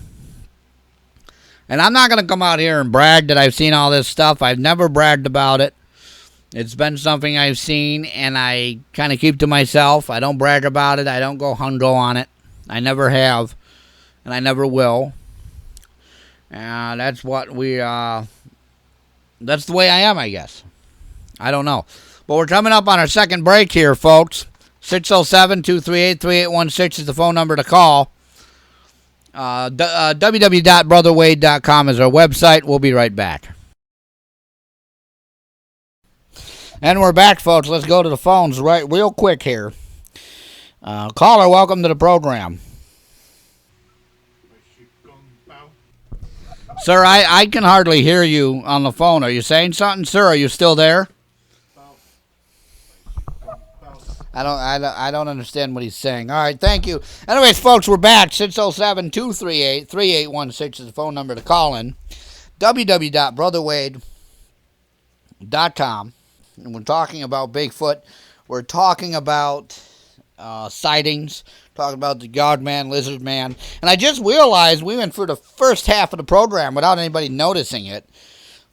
And I'm not going to come out here and brag that I've seen all this stuff. I've never bragged about it. It's been something I've seen, and I kind of keep to myself. I don't brag about it. I don't go hundo on it. I never have, and I never will. And that's what that's the way I am, I guess. I don't know. But we're coming up on our second break here, folks. 607-238-3816 is the phone number to call. www.brotherwade.com is our website. We'll be right back. And we're back, folks. Let's go to the phones real quick here. Caller, welcome to the program. Sir, I can hardly hear you on the phone. Are you saying something, sir? Are you still there? I don't understand what he's saying. All right, thank you. Anyways, folks, we're back. 607-238-3816 is the phone number to call in. www.brotherwade.com. And we're talking about Bigfoot. We're talking about sightings. Talking about the God-man, lizard man. And I just realized we went through the first half of the program without anybody noticing it.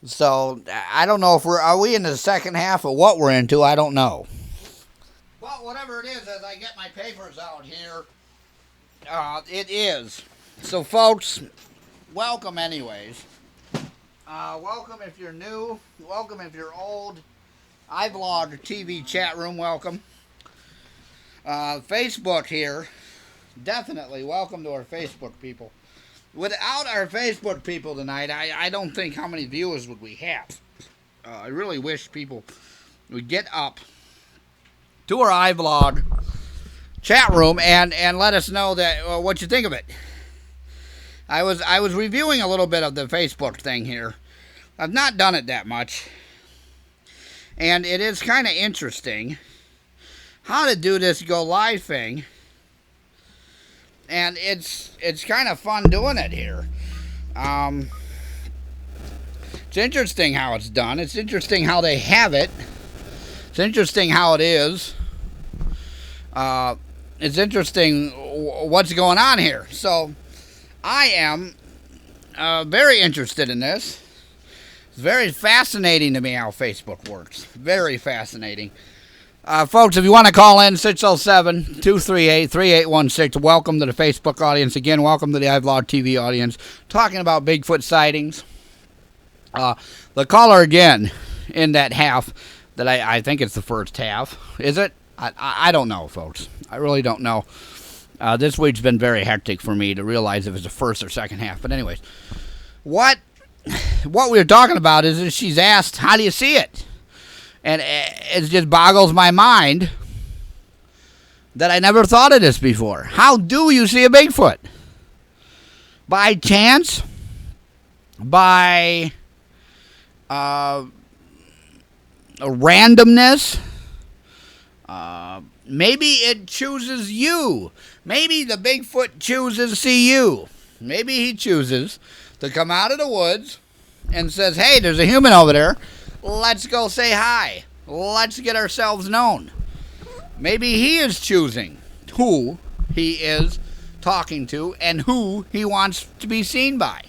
So I don't know if are we in the second half or what we're into. I don't know. Well, whatever it is, as I get my papers out here, it is. So, folks, welcome anyways. Welcome if you're new. Welcome if you're old. iVlog TV chat room, welcome. Facebook here, definitely welcome to our Facebook people. Without our Facebook people tonight, I don't think how many viewers would we have. I really wish people would get up to our iVlog chat room and let us know that what you think of it. I was reviewing a little bit of the Facebook thing here. I've not done it that much, and it is kind of interesting how to do this go live thing, and it's kind of fun doing it here. It's interesting how it's done. It's interesting how they have it. It's interesting how it is. It's interesting what's going on here. So I am very interested in this. It's very fascinating to me how Facebook works. Very fascinating. Folks, if you want to call in, 607-238-3816. Welcome to the Facebook audience. Again, welcome to the iVlog TV audience. Talking about Bigfoot sightings. The caller again in that half that I think it's the first half. Is it? I don't know, folks. I really don't know. This week's been very hectic for me to realize if it's the first or second half. But anyways, what we're talking about is she's asked, how do you see it? And it just boggles my mind that I never thought of this before. How do you see a Bigfoot? By chance? By a randomness? Maybe it chooses you. Maybe the Bigfoot chooses to see you. Maybe he chooses to come out of the woods and says, hey, there's a human over there. Let's go say hi. Let's get ourselves known. Maybe he is choosing who he is talking to and who he wants to be seen by.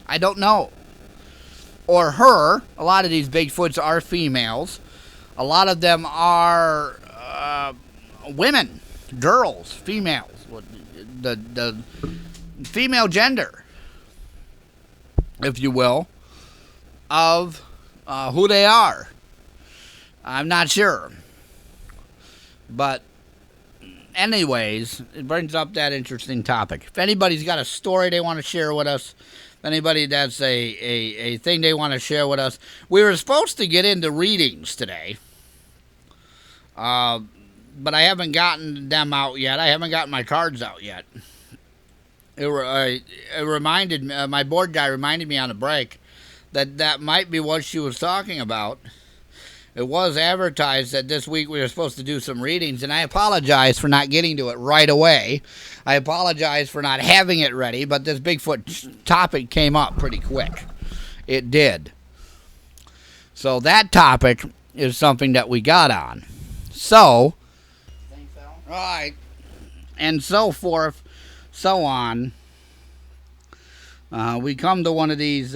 I don't know. Or her. A lot of these Bigfoots are females. A lot of them are women, girls, females, the female gender, if you will, of who they are. I'm not sure. But anyways, it brings up that interesting topic. If anybody's got a story they want to share with us, if anybody that's a thing they want to share with us, we were supposed to get into readings today. But I haven't gotten them out yet. I haven't gotten my cards out yet. It reminded my board guy reminded me on the break that might be what she was talking about. It was advertised that this week we were supposed to do some readings, and I apologize for not getting to it right away. I apologize for not having it ready, but this Bigfoot topic came up pretty quick. It did. So that topic is something that we got on. So, right, and so forth, so on. We come to one of these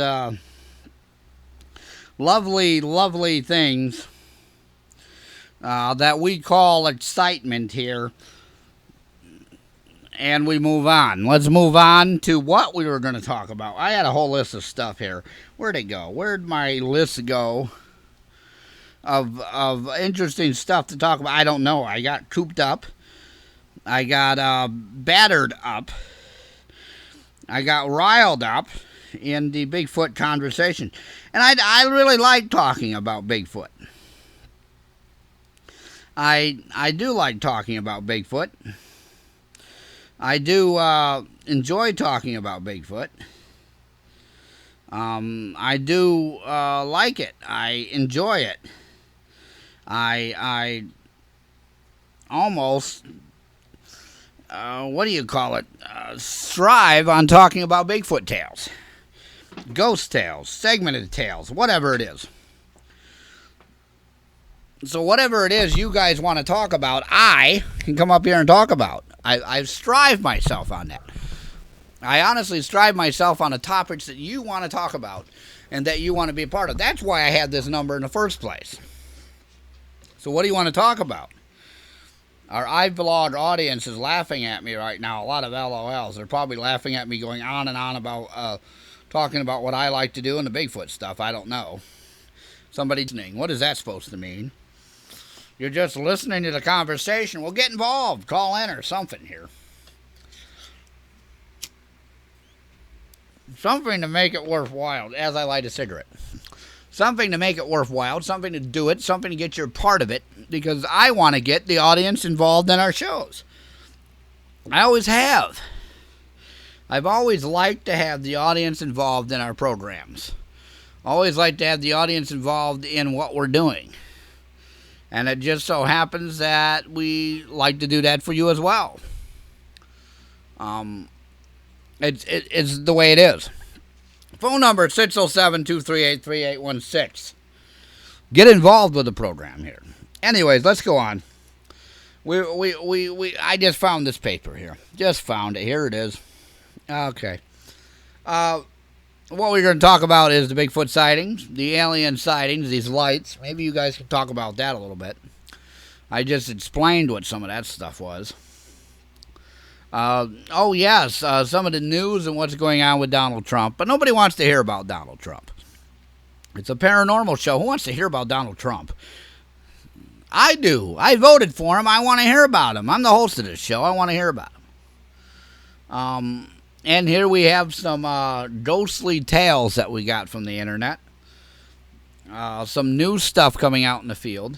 lovely, lovely things that we call excitement here. And we move on. Let's move on to what we were going to talk about. I had a whole list of stuff here. Where'd it go? Where'd my list go of interesting stuff to talk about? I don't know. I got cooped up. I got battered up. I got riled up in the Bigfoot conversation. And I really like talking about Bigfoot. I do like talking about Bigfoot. I do enjoy talking about Bigfoot. I do like it. I enjoy it. I almost, what do you call it? Strive on talking about Bigfoot tales, ghost tales, segmented tales, whatever it is. So whatever it is you guys want to talk about, I can come up here and talk about. I've strived myself on that. I honestly strive myself on the topics that you want to talk about and that you want to be a part of. That's why I had this number in the first place. So what do you want to talk about? Our iVlog audience is laughing at me right now. A lot of LOLs. They're probably laughing at me going on and on about talking about what I like to do and the Bigfoot stuff. I don't know. Somebody's listening. What is that supposed to mean? You're just listening to the conversation. Well, get involved. Call in or something here. Something to make it worthwhile, as I light a cigarette. Something to make it worthwhile, something to do it, something to get your part of it, because I want to get the audience involved in our shows. I always have. I've always liked to have the audience involved in our programs. Always like to have the audience involved in what we're doing. And it just so happens that we like to do that for you as well. It's the way it is. Phone number 607-238-3816. Get involved with the program here. Wenyways, let's go on. I just found this paper here. Just found it. Here it is. Okay. What we're going to talk about is the Bigfoot sightings, the alien sightings, these lights. Maybe you guys can talk about that a little bit. I just explained what some of that stuff was. Some of the news and what's going on with Donald Trump. But nobody wants to hear about Donald Trump. It's a paranormal show. Who wants to hear about Donald Trump? I do. I voted for him. I want to hear about him. I'm the host of this show. I want to hear about him. And here we have some ghostly tales that we got from the internet. Some new stuff coming out in the field.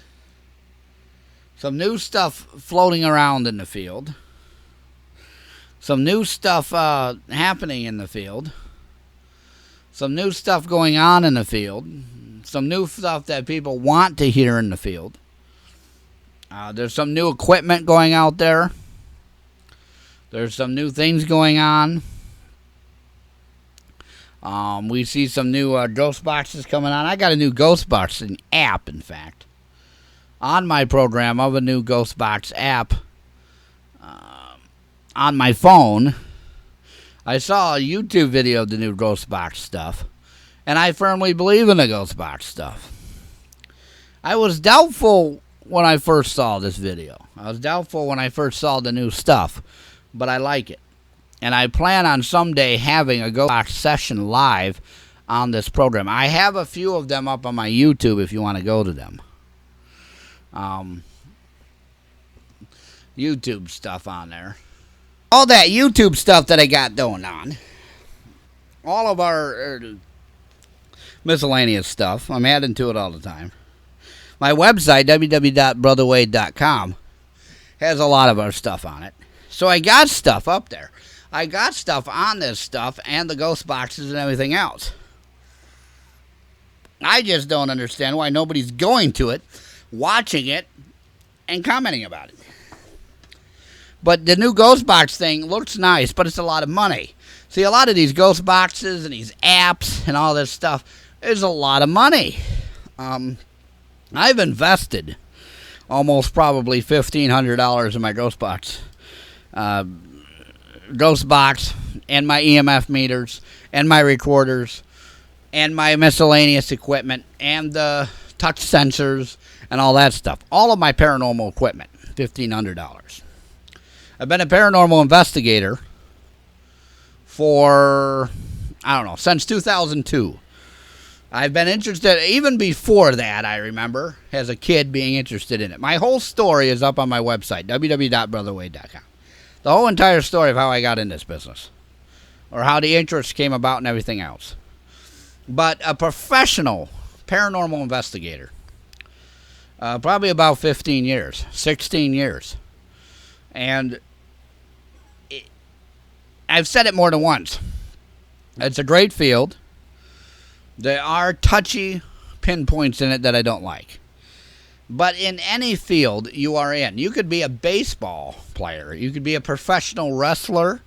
Some new stuff floating around in the field. Some new stuff happening in the field. Some new stuff going on in the field. Some new stuff that people want to hear in the field. There's some new equipment going out there. There's some new things going on. We see some new ghost boxes coming on. I got a new ghost boxing app, in fact, on my program of a new ghost box app on my phone. I saw a YouTube video of the new ghost box stuff, and I firmly believe in the ghost box stuff. I was doubtful when I first saw this video. I was doubtful when I first saw the new stuff, but I like it. And I plan on someday having a ghost box session live on this program. I have a few of them up on my YouTube if you want to go to them. YouTube stuff on there. All that YouTube stuff that I got going on. All of our miscellaneous stuff. I'm adding to it all the time. My website, www.brotherwade.com, has a lot of our stuff on it. So I got stuff up there. I got stuff on this stuff and the ghost boxes and everything else. I just don't understand why nobody's going to it, watching it, and commenting about it. But the new ghost box thing looks nice, but it's a lot of money. See, a lot of these ghost boxes and these apps and all this stuff is a lot of money. I've invested almost probably $1,500 in my ghost box. Ghost box and my EMF meters and my recorders and my miscellaneous equipment and the touch sensors and all that stuff. All of my paranormal equipment, $1,500. I've been a paranormal investigator for, I don't know, since 2002. I've been interested, even before that, I remember, as a kid being interested in it. My whole story is up on my website, www.brotherwade.com. The whole entire story of how I got in this business, or how the interest came about and everything else. But a professional paranormal investigator, probably about 15 years, 16 years. And I've said it more than once. It's a great field. There are touchy pinpoints in it that I don't like. But in any field you are in, you could be a baseball player. You could be a professional wrestler.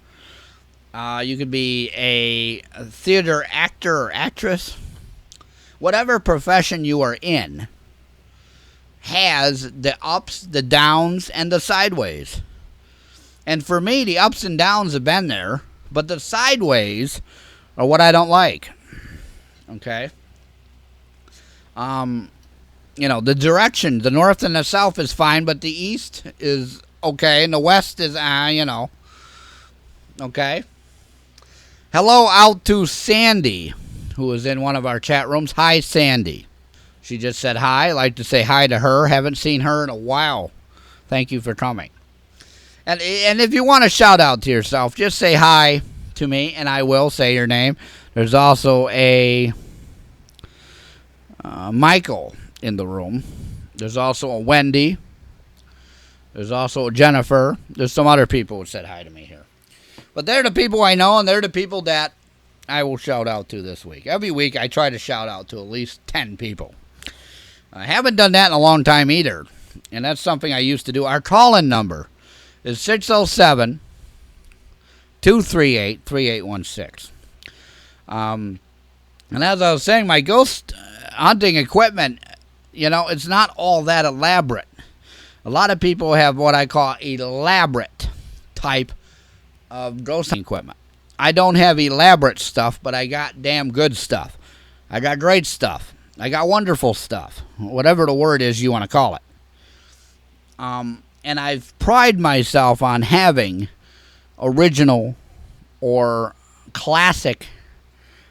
You could be a theater actor or actress. Whatever profession you are in has the ups, the downs, and the sideways. And for me, the ups and downs have been there, but the sideways are what I don't like. Okay? The direction, the north and the south is fine, but the east is okay, and the west is, okay? Hello out to Sandy, who is in one of our chat rooms. Hi, Sandy. She just said hi. I'd like to say hi to her. Haven't seen her in a while. Thank you for coming. And if you want to shout out to yourself, just say hi to me, and I will say your name. There's also a Michael in the room. There's also a Wendy. There's also a Jennifer. There's some other people who said hi to me here. But they're the people I know, and they're the people that I will shout out to this week. Every week I try to shout out to at least 10 people. I haven't done that in a long time either, and that's something I used to do. Our call-in number is 607-238-3816. And as I was saying, my ghost hunting equipment, it's not all that elaborate. A lot of people have what I call elaborate type of ghost hunting equipment. I don't have elaborate stuff, but I got damn good stuff. I got great stuff. I got wonderful stuff. Whatever the word is you want to call it. And I've prided myself on having original or classic,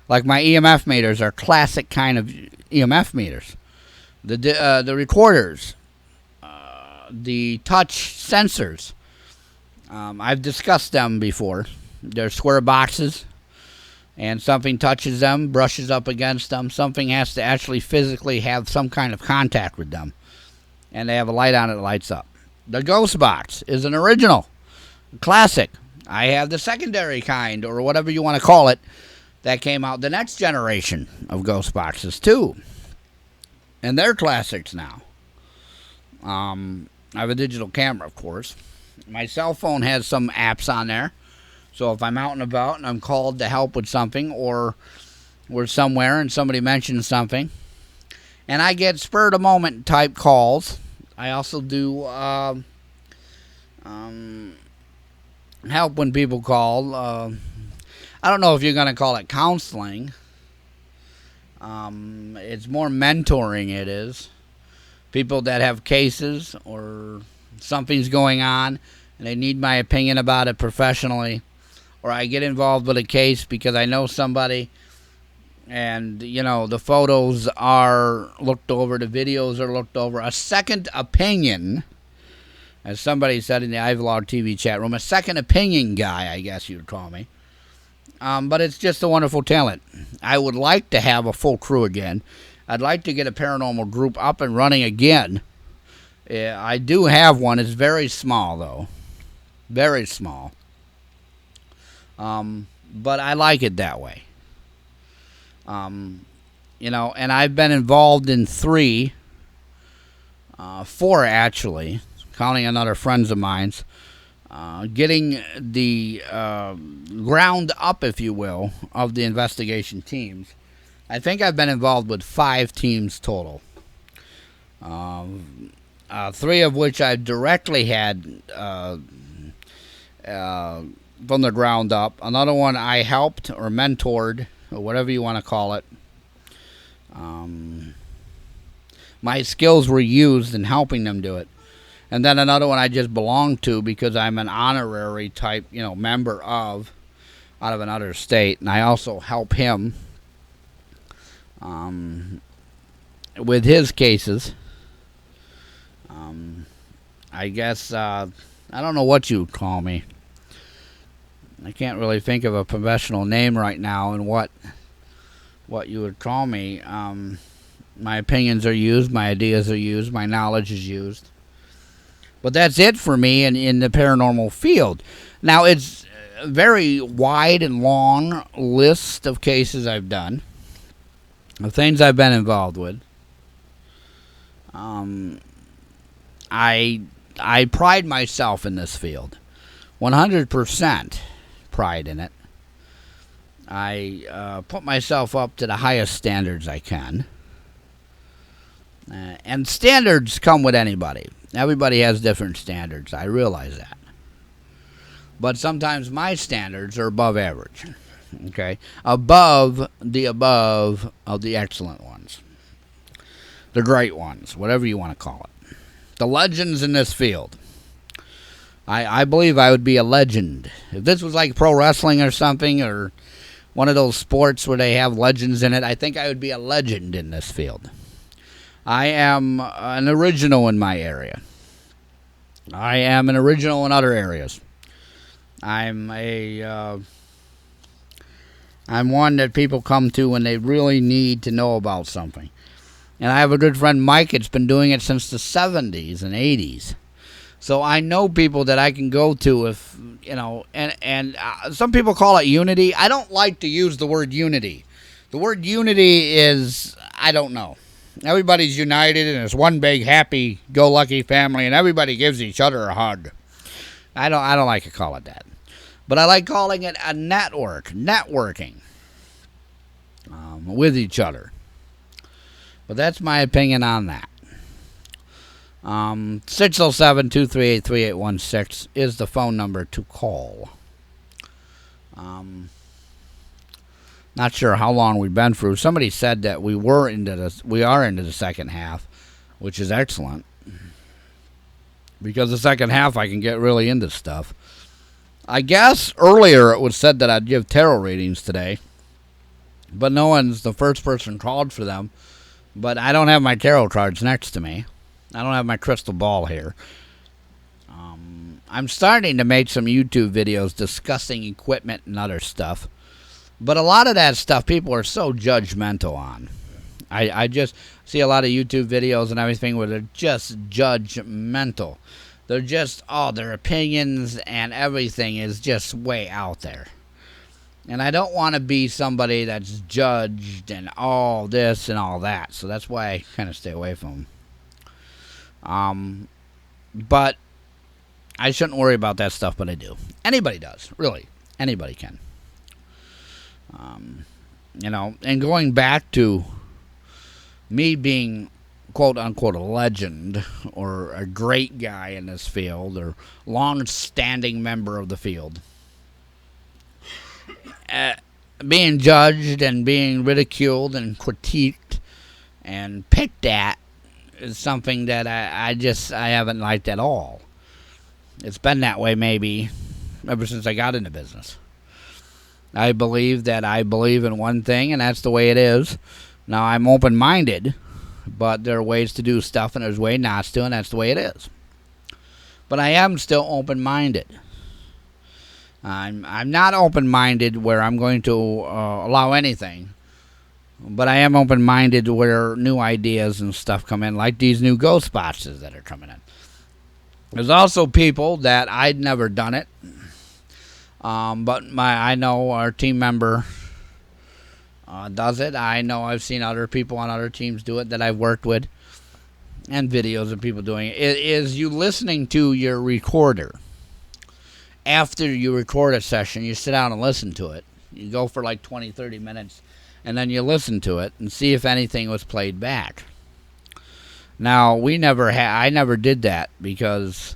like my EMF meters are classic kind of EMF meters. The recorders, the touch sensors, I've discussed them before. They're square boxes, and something touches them, brushes up against them. Something has to actually physically have some kind of contact with them, and they have a light on it that lights up. The ghost box is an original, classic. I have the secondary kind, or whatever you want to call it, that came out the next generation of ghost boxes too. And they're classics now. I have a digital camera, of course. My cell phone has some apps on there. So if I'm out and about and I'm called to help with something, or we're somewhere and somebody mentions something, and I get spur-of-the-moment type calls. I also do help when people call. I don't know if you're going to call it counseling. It's more mentoring, it is. People that have cases or something's going on and they need my opinion about it professionally. Or I get involved with a case because I know somebody and, the photos are looked over, the videos are looked over. A second opinion, as somebody said in the iVlog TV chat room, a second opinion guy, I guess you'd call me. But it's just a wonderful talent. I would like to have a full crew again. I'd like to get a paranormal group up and running again. I do have one. It's very small, though. Very small. But I like it that way. And I've been involved in 4 actually, counting another friends of mine's. Getting the ground up, if you will, of the investigation teams. I think I've been involved with 5 teams total. Three of which I directly had from the ground up. Another one I helped or mentored, or whatever you want to call it. My skills were used in helping them do it. And then another one I just belonged to because I'm an honorary type, member of, out of another state. And I also help him with his cases. I guess, I don't know what you would call me. I can't really think of a professional name right now and what you would call me. My opinions are used, my ideas are used, my knowledge is used. But that's it for me in the paranormal field. Now, it's a very wide and long list of cases I've done, of things I've been involved with. I pride myself in this field. 100% pride in it. I put myself up to the highest standards I can. And standards come with anybody. Everybody has different standards. I realize that. But sometimes my standards are above average. Okay? Above of the excellent ones. The great ones. Whatever you want to call it. The legends in this field. I believe I would be a legend. If this was like pro wrestling or something, or one of those sports where they have legends in it, I think I would be a legend in this field. I am an original in my area. I am an original in other areas. I'm one that people come to when they really need to know about something. And I have a good friend, Mike, that's been doing it since the 70s and 80s. So I know people that I can go to if, and some people call it unity. I don't like to use the word unity. The word unity is, I don't know. Everybody's united and it's one big happy-go-lucky family, and everybody gives each other a hug. I don't like to call it that, but I like calling it a networking with each other. But that's my opinion on that. 607-238-3816 is the phone number to call. Not sure how long we've been through. Somebody said that we are into the second half, which is excellent. Because the second half I can get really into stuff. I guess earlier it was said that I'd give tarot readings today. But no one's the first person called for them. But I don't have my tarot cards next to me. I don't have my crystal ball here. I'm starting to make some YouTube videos discussing equipment and other stuff. But a lot of that stuff people are so judgmental on. I just see a lot of YouTube videos and everything where they're just judgmental. They're just, their opinions and everything is just way out there. And I don't want to be somebody that's judged and all this and all that. So that's why I kind of stay away from them. But I shouldn't worry about that stuff, but I do. Anybody does, really. Anybody can. And going back to me being, quote unquote, a legend or a great guy in this field or long-standing member of the field, being judged and being ridiculed and critiqued and picked at is something that I haven't liked at all. It's been that way maybe ever since I got into business. I believe in one thing, and that's the way it is. Now, I'm open-minded, but there are ways to do stuff, and there's ways not to, and that's the way it is. But I am still open-minded. I'm not open-minded where I'm going to allow anything, but I am open-minded where new ideas and stuff come in, like these new ghost boxes that are coming in. There's also people that I'd never done it. But I know our team member does it. I know I've seen other people on other teams do it that I've worked with, and videos of people doing it. It is you listening to your recorder. After you record a session, you sit down and listen to it. You go for like 20, 30 minutes, and then you listen to it and see if anything was played back. Now I never did that because,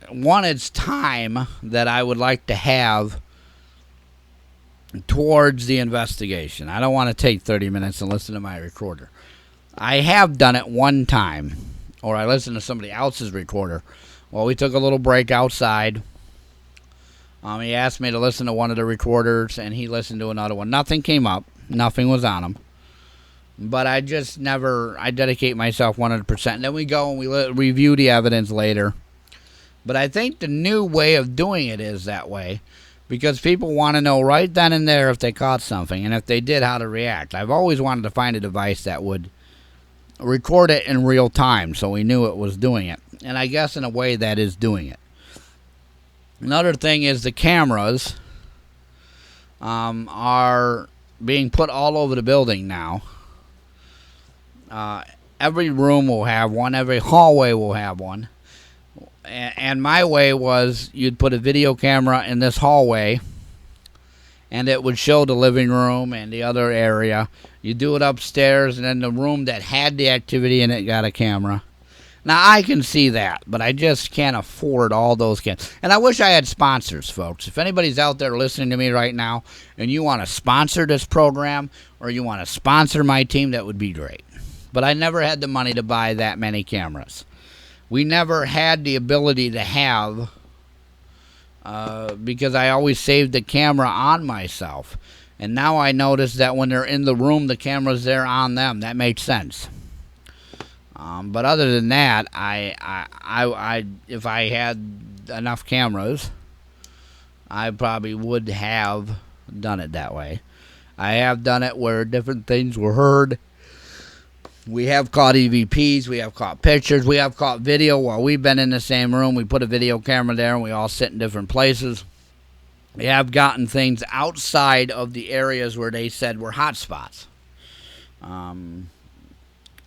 it's time that I would like to have towards the investigation. I don't want to take 30 minutes and listen to my recorder. I have done it one time, or I listened to somebody else's recorder. Well, we took a little break outside. He asked me to listen to one of the recorders, and he listened to another one. Nothing came up. Nothing was on them. But I dedicate myself 100%. And then we go and we review the evidence later. But I think the new way of doing it is that way, because people want to know right then and there if they caught something, and if they did, how to react. I've always wanted to find a device that would record it in real time so we knew it was doing it. And I guess in a way that is doing it. Another thing is the cameras are being put all over the building now. Every room will have one. Every hallway will have one. And my way was you'd put a video camera in this hallway, and it would show the living room and the other area. You do it upstairs, and then the room that had the activity in it got a camera. Now, I can see that, but I just can't afford all those cameras. And I wish I had sponsors, folks. If anybody's out there listening to me right now, and you want to sponsor this program, or you want to sponsor my team, that would be great. But I never had the money to buy that many cameras. We never had the ability to have, because I always saved the camera on myself. And now I notice that when they're in the room, the camera's there on them. That makes sense. But other than that, I if I had enough cameras, I probably would have done it that way. I have done it where different things were heard. We have caught EVPs, we have caught pictures, we have caught video while we've been in the same room. We put a video camera there and we all sit in different places. We have gotten things outside of the areas where they said were hot spots.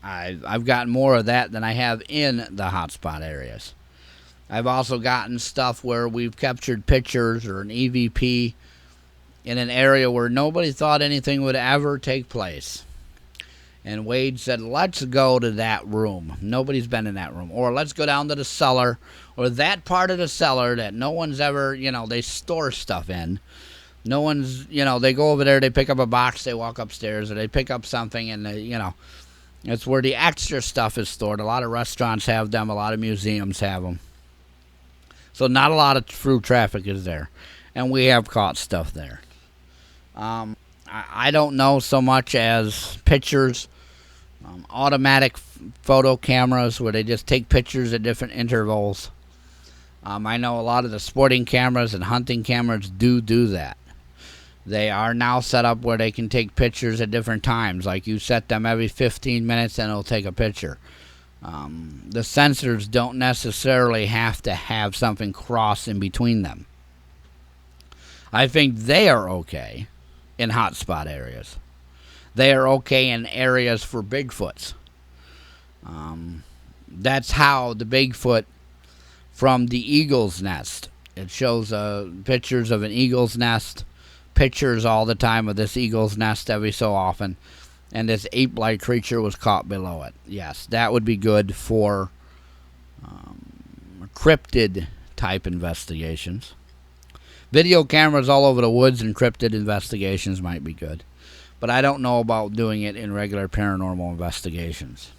I've gotten more of that than I have in the hotspot areas. I've also gotten stuff where we've captured pictures or an EVP in an area where nobody thought anything would ever take place. And Wade said, let's go to that room. Nobody's been in that room. Or let's go down to the cellar, or that part of the cellar that no one's ever, they store stuff in. No one's, they go over there, they pick up a box, they walk upstairs, or they pick up something, and it's where the extra stuff is stored. A lot of restaurants have them. A lot of museums have them. So not a lot of through traffic is there. And we have caught stuff there. I don't know so much as pictures, automatic photo cameras where they just take pictures at different intervals. I know a lot of the sporting cameras and hunting cameras do that. They are now set up where they can take pictures at different times. Like you set them every 15 minutes and it'll take a picture. The sensors don't necessarily have to have something cross in between them. I think they are okay in hotspot areas. They are okay in areas for Bigfoots. That's how the Bigfoot from the eagle's nest. It shows pictures of an eagle's nest, pictures all the time of this eagle's nest every so often, and this ape-like creature was caught below it. Yes, that would be good for cryptid-type investigations. Video cameras all over the woods and cryptid investigations might be good. But I don't know about doing it in regular paranormal investigations.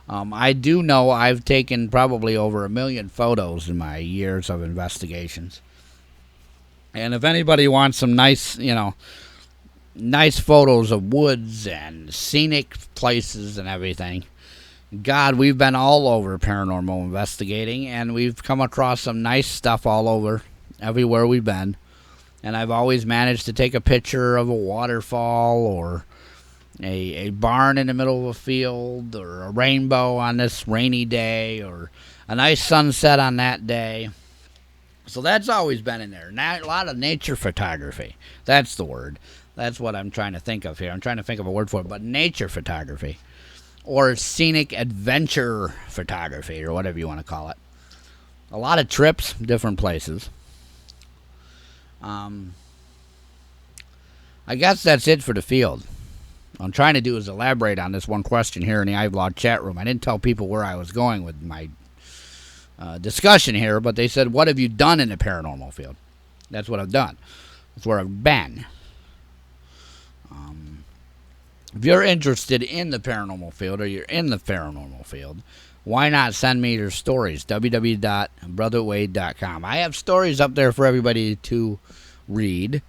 I do know I've taken probably over 1 million photos in my years of investigations. And if anybody wants some nice, nice photos of woods and scenic places and everything, God, we've been all over paranormal investigating, and we've come across some nice stuff all over, everywhere we've been. And I've always managed to take a picture of a waterfall or a barn in the middle of a field or a rainbow on this rainy day or a nice sunset on that day. So that's always been in there. Now, a lot of nature photography. That's the word. That's what I'm trying to think of here. I'm trying to think of a word for it, but nature photography or scenic adventure photography or whatever you want to call it. A lot of trips, different places. I guess that's it for the field. I'm trying to do is elaborate on this one question here in the iVlog chat room. I didn't tell people where I was going with my discussion here, but they said, what have you done in the paranormal field? That's what I've done. That's where I've been. If you're interested in the paranormal field or you're in the paranormal field, why not send me your stories? www.brotherwade.com. I have stories up there for everybody to read.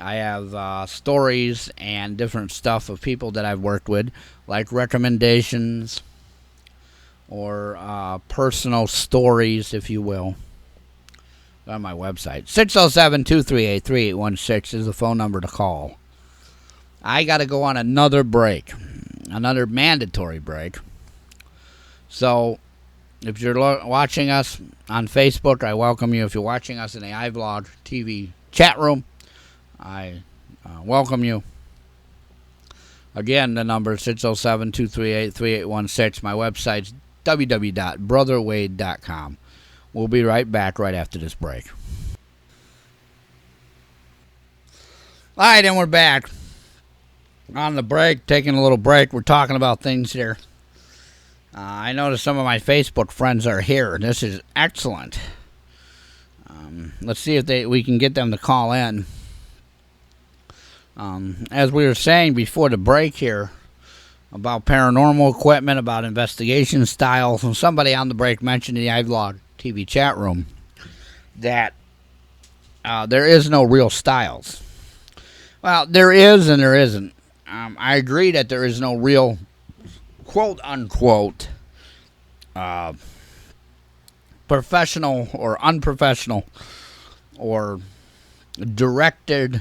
I have stories and different stuff of people that I've worked with, like recommendations or personal stories, if you will, on my website. 607-238-3816 is the phone number to call. I got to go on another break, another mandatory break. So if you're watching us on Facebook, I welcome you. If you're watching us in the iVlog TV chat room, I welcome you. Again, the number is 607-238-3816. My website's www.brotherwade.com. We'll be right back right after this break. All right, and we're back. On the break, taking a little break. We're talking about things here. I noticed some of my Facebook friends are here. This is excellent. Let's see if we can get them to call in. As we were saying before the break here about paranormal equipment, about investigation styles, and somebody on the break mentioned in the iVlog TV chat room that there is no real styles. Well, there is and there isn't. I agree that there is no real quote-unquote professional or unprofessional or directed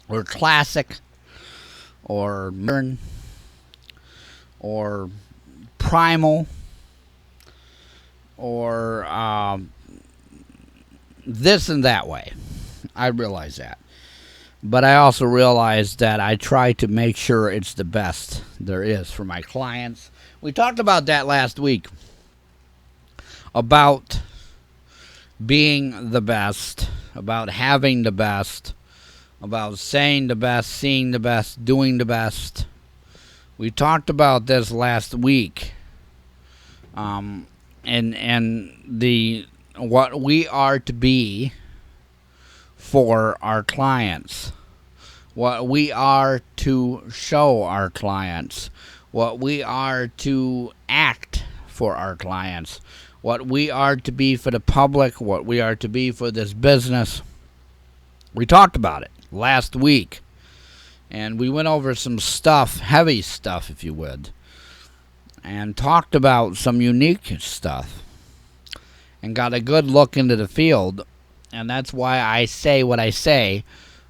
or classic or modern or primal or this and that way. I realize that. But I also realize that I try to make sure it's the best there is for my clients. We talked about that last week, about being the best, about having the best, about saying the best, seeing the best, doing the best. We talked about this last week, and the what we are to be for our clients, what we are to show our clients, what we are to act for our clients, what we are to be for the public, what we are to be for this business. We talked about it last week, and we went over some stuff, heavy stuff if you would, and talked about some unique stuff and got a good look into the field. And that's why I say what I say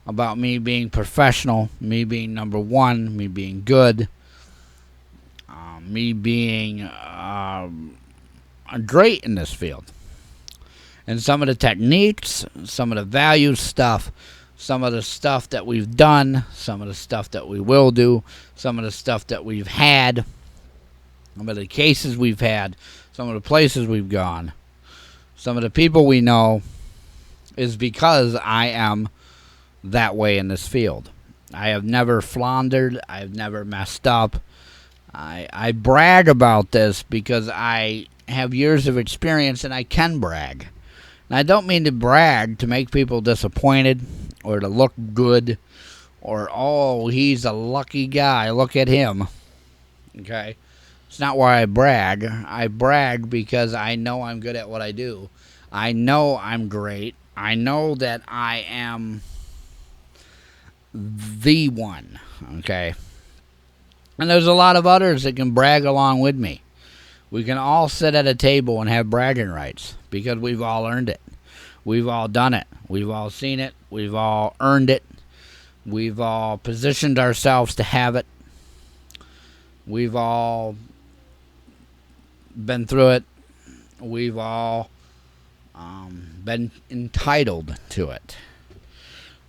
about me being professional, me being number one, me being good, me being great in this field. And some of the techniques, some of the value stuff, some of the stuff that we've done, some of the stuff that we will do, some of the stuff that we've had, some of the cases we've had, some of the places we've gone, some of the people we know, is because I am that way in this field. I have never floundered. I have never messed up. I brag about this because I have years of experience and I can brag. And I don't mean to brag to make people disappointed or to look good or, oh, he's a lucky guy. Look at him. Okay? It's not why I brag. I brag because I know I'm good at what I do. I know I'm great. I know that I am the one, okay? And there's a lot of others that can brag along with me. We can all sit at a table and have bragging rights because we've all earned it. We've all done it. We've all seen it. We've all earned it. We've all positioned ourselves to have it. We've all been through it. We've all been entitled to it.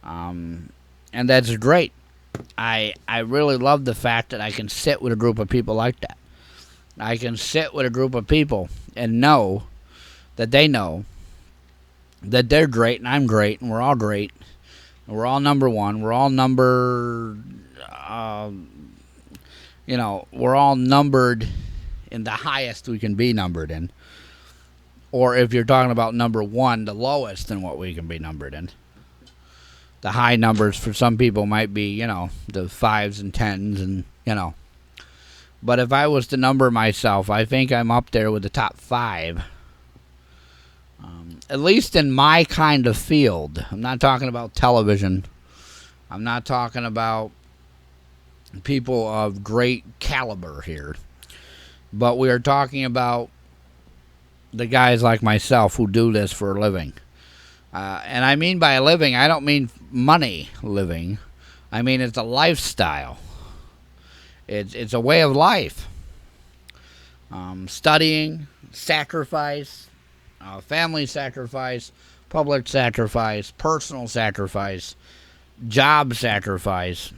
And that's great. I really love the fact that I can sit with a group of people like that. I can sit with a group of people and know that they know that they're great and I'm great and we're all great. And we're all number one. We're all number we're all numbered in the highest we can be numbered in. Or if you're talking about number one, the lowest in what we can be numbered in. The high numbers for some people might be, the 5s and 10s and, But if I was to number myself, I think I'm up there with the top 5. At least in my kind of field. I'm not talking about television. I'm not talking about people of great caliber here. But we are talking about the guys like myself who do this for a living. And I mean by a living, I don't mean money living. I mean it's a lifestyle. It's a way of life. Studying, sacrifice, family sacrifice, public sacrifice, personal sacrifice, job sacrifice,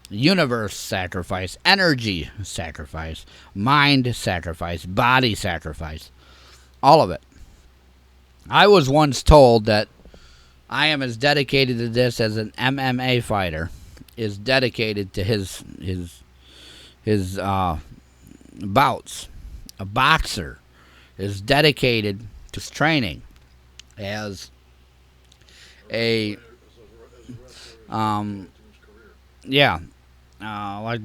universe sacrifice, energy sacrifice, mind sacrifice, body sacrifice. All of it. I was once told that I am as dedicated to this as an MMA fighter is dedicated to his bouts. A boxer is dedicated to his training. As a like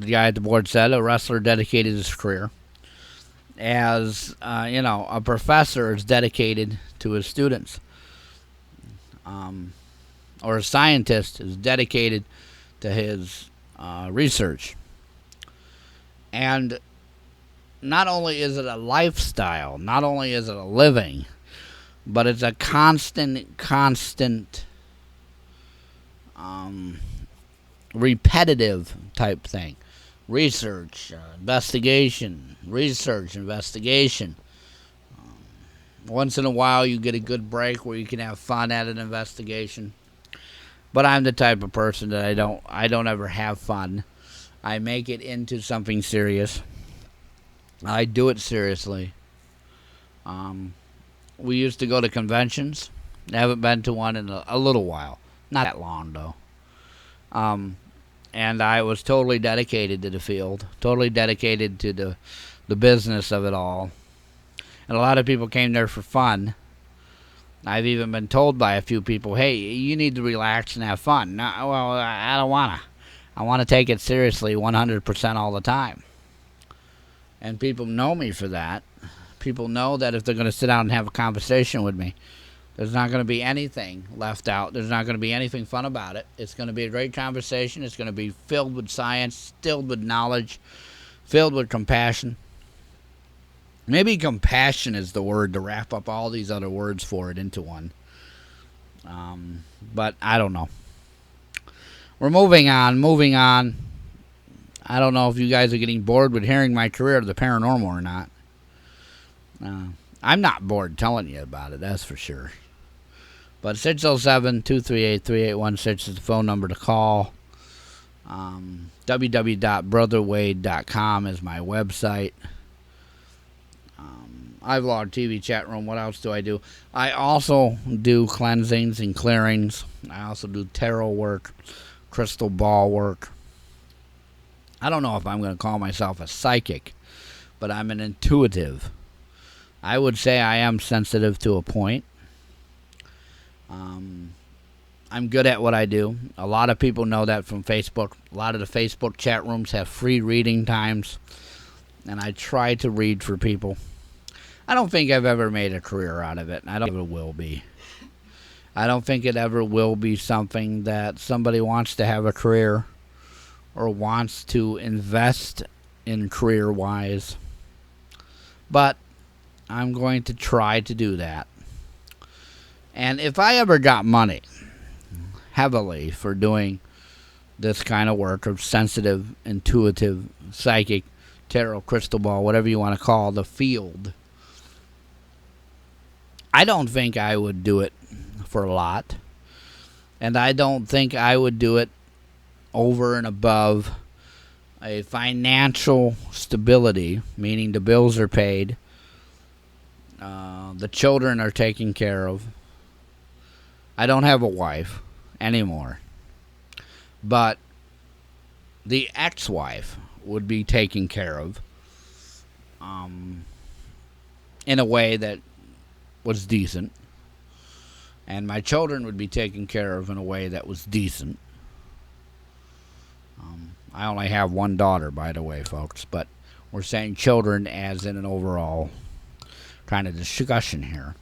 the guy at the board said, a wrestler dedicated his career. As a professor is dedicated to his students, or a scientist is dedicated to his research. And not only is it a lifestyle, not only is it a living, but it's a constant, repetitive type thing. Research, investigation. Once in a while you get a good break where you can have fun at an investigation. But I'm the type of person that I don't ever have fun. I make it into something serious. I do it seriously. We used to go to conventions. I haven't been to one in a little while. Not that long, though. And I was totally dedicated to the field. Totally dedicated to the business of it all. And a lot of people came there for fun. I've even been told by a few people, hey, you need to relax and have fun. No, well, I don't want to. I want to take it seriously 100% all the time. And people know me for that. People know that if they're going to sit down and have a conversation with me, there's not going to be anything left out. There's not going to be anything fun about it. It's going to be a great conversation. It's going to be filled with science, filled with knowledge, filled with compassion. Maybe compassion is the word to wrap up all these other words for it into one. But I don't know. We're moving on. I don't know if you guys are getting bored with hearing my career of the paranormal or not. I'm not bored telling you about it, that's for sure. But 607-238-3816 is the phone number to call. www.brotherwade.com is my website. iVlog TV chat room. What else do I do? I also do cleansings and clearings. I also do tarot work, crystal ball work. I don't know if I'm going to call myself a psychic, but I'm an intuitive. I would say I am sensitive to a point. I'm good at what I do. A lot of people know that from Facebook. A lot of the Facebook chat rooms have free reading times, and I try to read for people. I don't think I've ever made a career out of it, and I don't think it will be. I don't think it ever will be something that somebody wants to have a career or wants to invest in career-wise. But I'm going to try to do that. And if I ever got money heavily for doing this kind of work of sensitive, intuitive, psychic, tarot, crystal ball, whatever you want to call the field, I don't think I would do it for a lot. And I don't think I would do it over and above a financial stability, meaning the bills are paid, the children are taken care of. I don't have a wife anymore. But the ex-wife would be taken care of in a way that was decent, and my children would be taken care of in a way that was decent. I only have one daughter, by the way, folks, but we're saying children as in an overall kind of discussion here.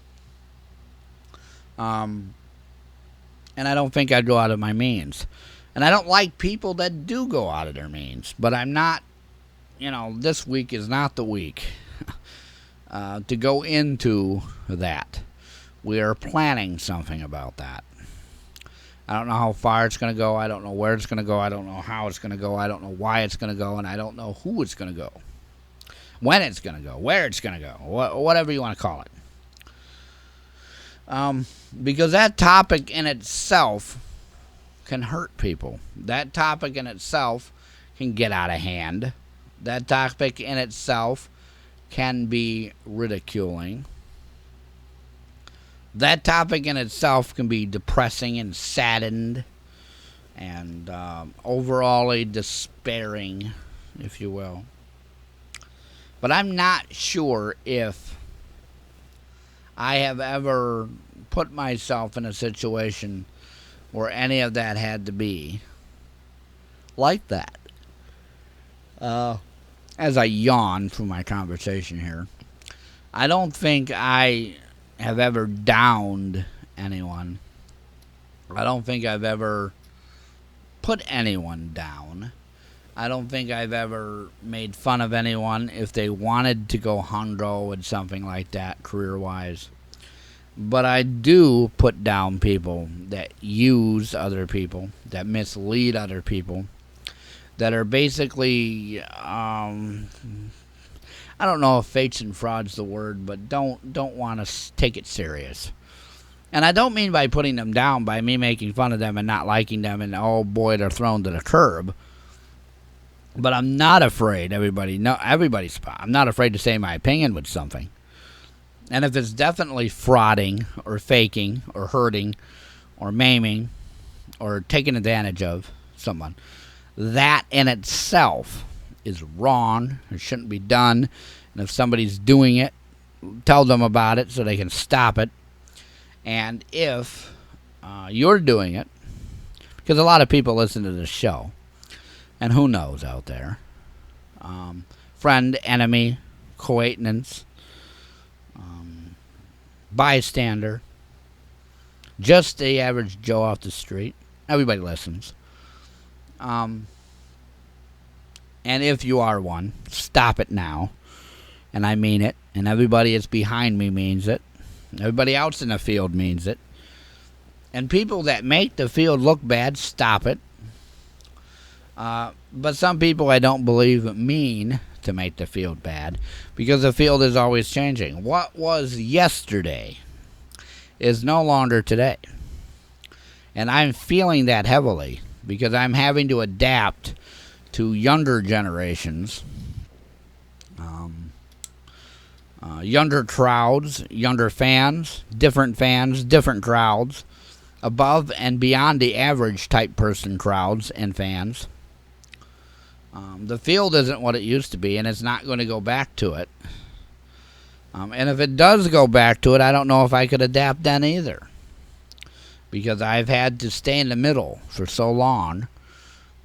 And I don't think I'd go out of my means. And I don't like people that do go out of their means. But I'm not, this week is not the week to go into that. We are planning something about that. I don't know how far it's going to go. I don't know where it's going to go. I don't know how it's going to go. I don't know why it's going to go. And I don't know who it's going to go. When it's going to go. Where it's going to go. Whatever you want to call it. Because that topic in itself can hurt people. That topic in itself can get out of hand. That topic in itself can be ridiculing. That topic in itself can be depressing and saddened and overall despairing, if you will. But I'm not sure if I have ever put myself in a situation where any of that had to be like that. As I yawn through my conversation here, I don't think I have ever downed anyone. I don't think I've ever put anyone down. I don't think I've ever made fun of anyone if they wanted to go hundo with something like that career-wise. But I do put down people that use other people, that mislead other people, that are basically, I don't know if fakes and fraud's the word, but don't want to take it serious. And I don't mean by putting them down, by me making fun of them and not liking them and, oh boy, they're thrown to the curb. But I'm not afraid, I'm not afraid to say my opinion with something. And if it's definitely frauding or faking or hurting or maiming or taking advantage of someone, that in itself is wrong. It shouldn't be done. And if somebody's doing it, tell them about it so they can stop it. And if you're doing it, because a lot of people listen to this show, and who knows out there, friend, enemy, coacquaintance, bystander, just the average Joe off the street, everybody listens. And if you are one, stop it now. And I mean it. And everybody that's behind me means it. Everybody else in the field means it. And people that make the field look bad, stop it. But some people I don't believe mean to make the field bad, because the field is always changing. What was yesterday is no longer today. And I'm feeling that heavily, because I'm having to adapt to younger generations, younger crowds, younger fans, different crowds, above and beyond the average type person crowds and fans. The field isn't what it used to be, and it's not going to go back to it. And if it does go back to it, I don't know if I could adapt then either, because I've had to stay in the middle for so long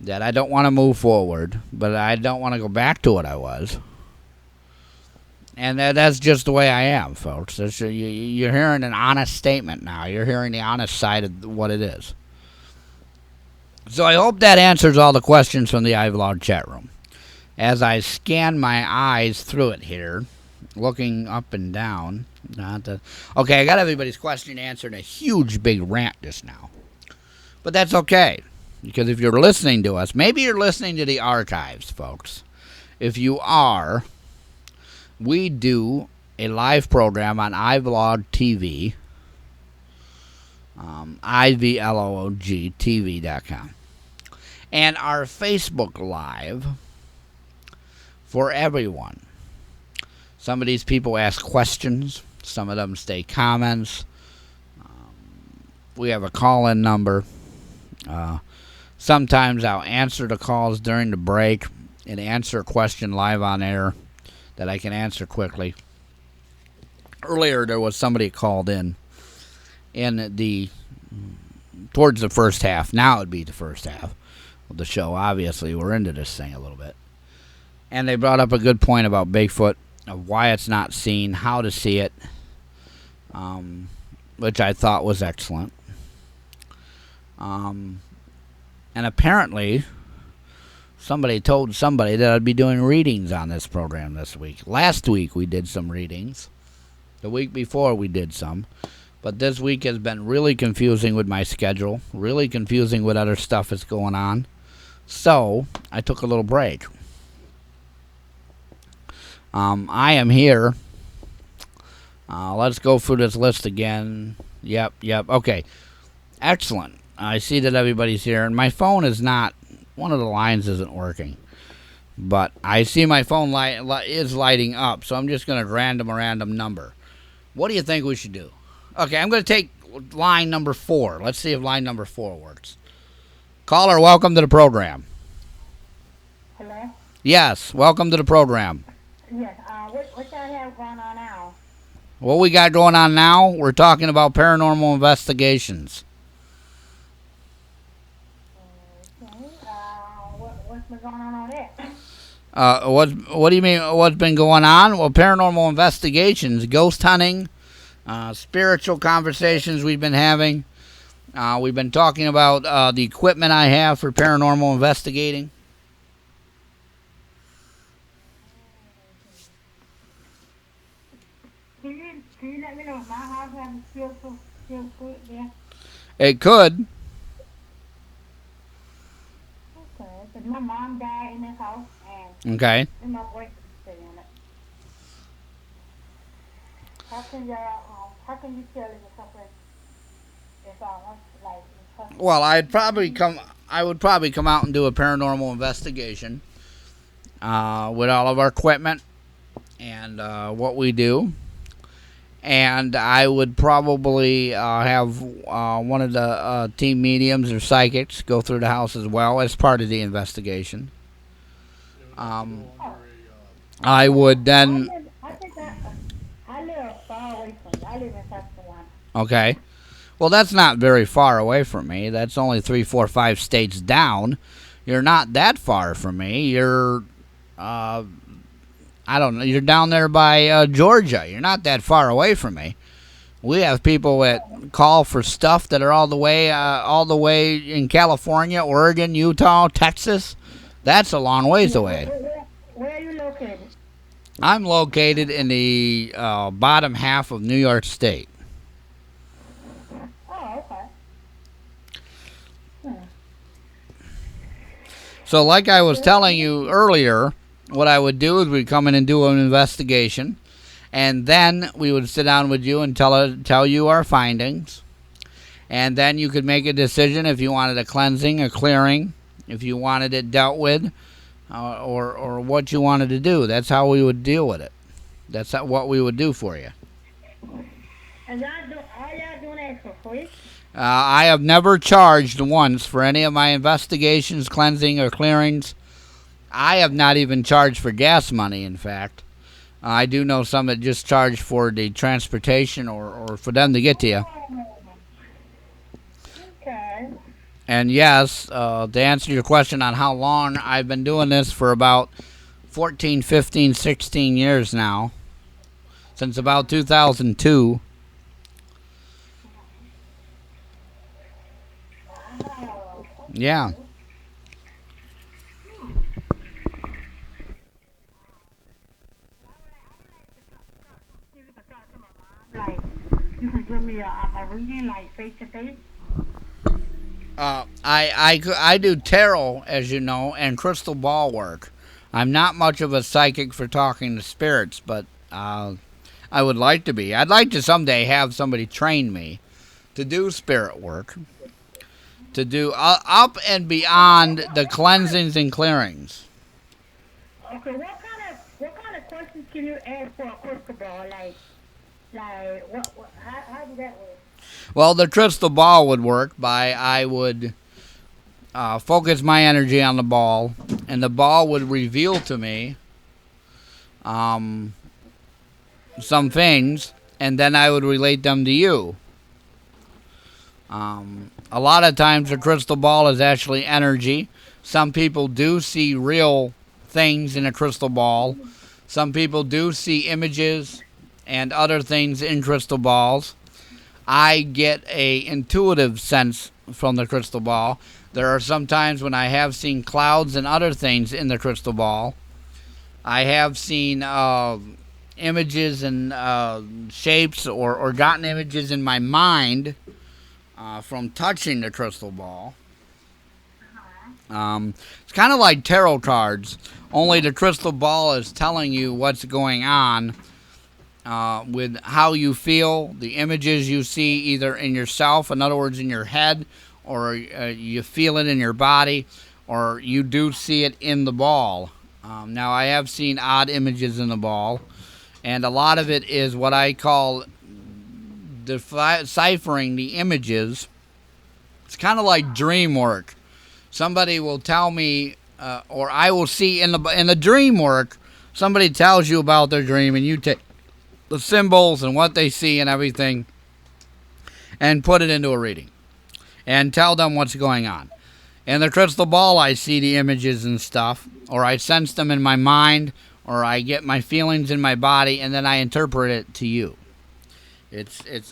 that I don't want to move forward, but I don't want to go back to what I was. And that's just the way I am, folks. You're hearing an honest statement now. You're hearing the honest side of what it is. So I hope that answers all the questions from the iVlog chat room. As I scan my eyes through it here, looking up and down. Okay, I got everybody's question answered in a huge big rant just now. But that's okay, because if you're listening to us, maybe you're listening to the archives, folks. If you are, we do a live program on iVlog TV, IVLOG TV.com, and our Facebook Live for everyone. Some of these people ask questions. Some of them stay comments. We have a call-in number. Sometimes I'll answer the calls during the break. and answer a question live on air that I can answer quickly. Earlier, there was somebody called in towards the first half. Now it'd be the first half of the show. Obviously, we're into this thing a little bit. And they brought up a good point about Bigfoot, of why it's not seen, how to see it, which I thought was excellent. And apparently, somebody told somebody that I'd be doing readings on this program this week. Last week we did some readings. The week before we did some. But this week has been really confusing with my schedule. Really confusing with other stuff that's going on. So, I took a little break. I am here. Let's go through this list again. Yep. Okay. Excellent. I see that everybody's here. And my phone is not... One of the lines isn't working. But I see my phone is lighting up. So I'm just going to random a random number. What do you think we should do? Okay, I'm going to take line number 4. Let's see if line number 4 works. Caller, welcome to the program. Hello? Yes, welcome to the program. Yes, what y'all have going on now? What we got going on now, we're talking about paranormal investigations. Okay, what's been going on that? What do you mean, what's been going on? Well, paranormal investigations, ghost hunting, spiritual conversations we've been having. We've been talking about the equipment I have for paranormal investigating. Can you let me know if my house has a spiritual there? It could. Okay, because my mom died in this house, and Okay. my boyfriend stayed in it. How can you tell if something is like? Well, I would probably come out and do a paranormal investigation with all of our equipment and what we do. And I would probably have one of the team mediums or psychics go through the house as well as part of the investigation. I would then... I live far away from you. I live in South Carolina. Okay. Well, that's not very far away from me. That's only 3, 4, 5 states down. You're not that far from me. You're... I don't know. You're down there by Georgia. You're not that far away from me. We have people that call for stuff that are all the way in California, Oregon, Utah, Texas. That's a long ways away. Where are you located? I'm located in the bottom half of New York State. Oh, okay. So like I was telling you earlier, what I would do is we'd come in and do an investigation, and then we would sit down with you and tell you our findings, and then you could make a decision if you wanted a cleansing, a clearing, if you wanted it dealt with, or what you wanted to do. That's how we would deal with it. That's what we would do for you. And all y'all doing that for free? I have never charged once for any of my investigations, cleansing, or clearings. I have not even charged for gas money, in fact. I do know some that just charge for the transportation or for them to get to you. Okay. And yes, to answer your question on how long, I've been doing this for about 14, 15, 16 years now. Since about 2002. Yeah. Like, you can give me a reading, like, face-to-face? I do tarot, as you know, and crystal ball work. I'm not much of a psychic for talking to spirits, but I would like to be. I'd like to someday have somebody train me to do spirit work, to do up and beyond the cleansings and clearings. Okay, what kind of questions can you ask for a crystal ball? How does that work? Well, the crystal ball would work by I would focus my energy on the ball, and the ball would reveal to me some things, and then I would relate them to you. A lot of times the crystal ball is actually energy. Some people do see real things in a crystal ball. Some people do see images and other things in crystal balls. I get a intuitive sense from the crystal ball. There are some times when I have seen clouds and other things in the crystal ball. I have seen images and shapes or gotten images in my mind from touching the crystal ball. It's kind of like tarot cards, only the crystal ball is telling you what's going on with how you feel, the images you see either in yourself, in other words, in your head, or you feel it in your body, or you do see it in the ball. Now, I have seen odd images in the ball, and a lot of it is what I call deciphering the images. It's kind of like dream work. Somebody will tell me, or I will see in the dream work, somebody tells you about their dream, and you take the symbols and what they see and everything and put it into a reading and tell them what's going on. In the crystal ball, I see the images and stuff, or I sense them in my mind, or I get my feelings in my body, and then I interpret it to you.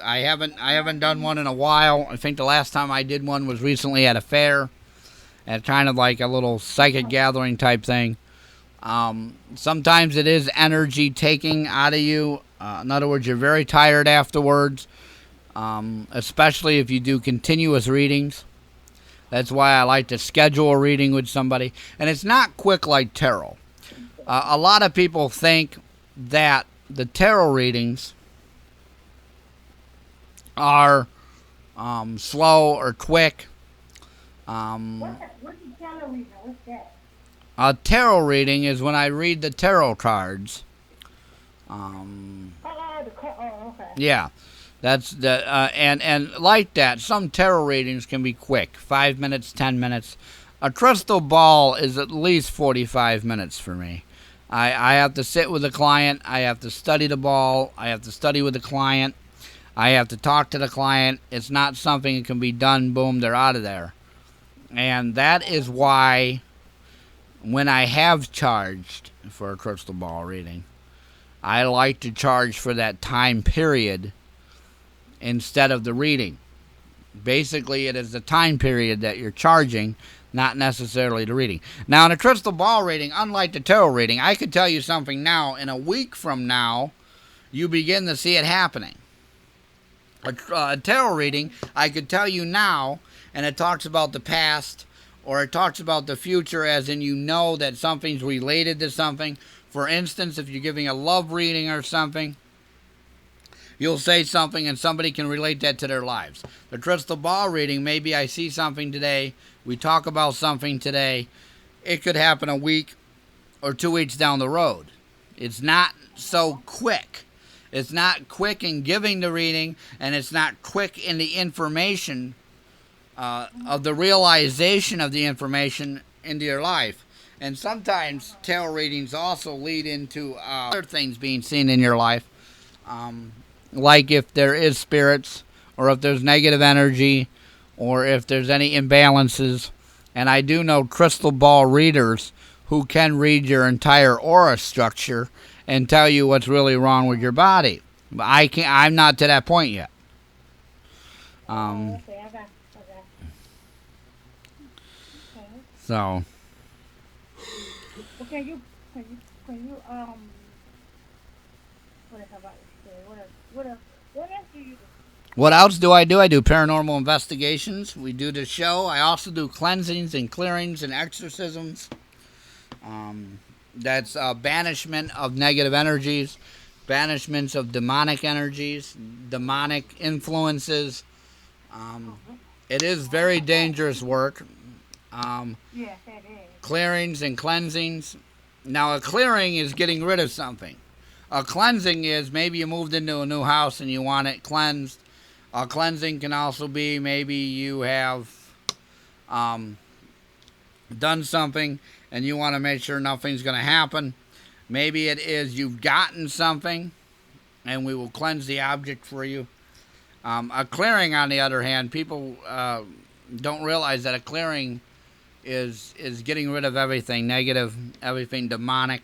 I haven't done one in a while. I think the last time I did one was recently at a fair, at kind of like a little psychic gathering type thing. Sometimes it is energy taking out of you. In other words, you're very tired afterwards, especially if you do continuous readings. That's why I like to schedule a reading with somebody. And it's not quick like tarot. A lot of people think that the tarot readings are slow or quick. What's the tarot reading? What's that? A tarot reading is when I read the tarot cards. Okay. Yeah, that's the and like that. Some tarot readings can be quick, 5 minutes, 10 minutes. A crystal ball is at least 45 minutes for me. I have to sit with the client. I have to study the ball. I have to study with the client. I have to talk to the client. It's not something that can be done, boom, they're out of there. And that is why when I have charged for a crystal ball reading, I like to charge for that time period instead of the reading. Basically, it is the time period that you're charging, not necessarily the reading. Now, in a crystal ball reading, unlike the tarot reading, I could tell you something now. In a week from now, you begin to see it happening. A tarot reading, I could tell you now, and it talks about the past, or it talks about the future, as in you know that something's related to something. For instance, if you're giving a love reading or something, you'll say something and somebody can relate that to their lives. The crystal ball reading, maybe I see something today, we talk about something today, it could happen a week or 2 weeks down the road. It's not so quick. It's not quick in giving the reading, and it's not quick in the information of the realization of the information into your life. And sometimes tarot readings also lead into other things being seen in your life, like if there is spirits, or if there's negative energy, or if there's any imbalances. And I do know crystal ball readers who can read your entire aura structure and tell you what's really wrong with your body. But I'm not to that point yet. Okay. So. Well, can you what else about to say? What else do you do? What else do? I do paranormal investigations. We do the show. I also do cleansings and clearings and exorcisms. That's banishment of negative energies, banishments of demonic energies, demonic influences. It is very dangerous work. Yes, that is. Clearings and cleansings. Now, a clearing is getting rid of something. A cleansing is maybe you moved into a new house and you want it cleansed. A cleansing can also be maybe you have done something and you want to make sure nothing's going to happen. Maybe it is you've gotten something, and we will cleanse the object for you. A clearing, on the other hand, people don't realize that a clearing is getting rid of everything negative, everything demonic.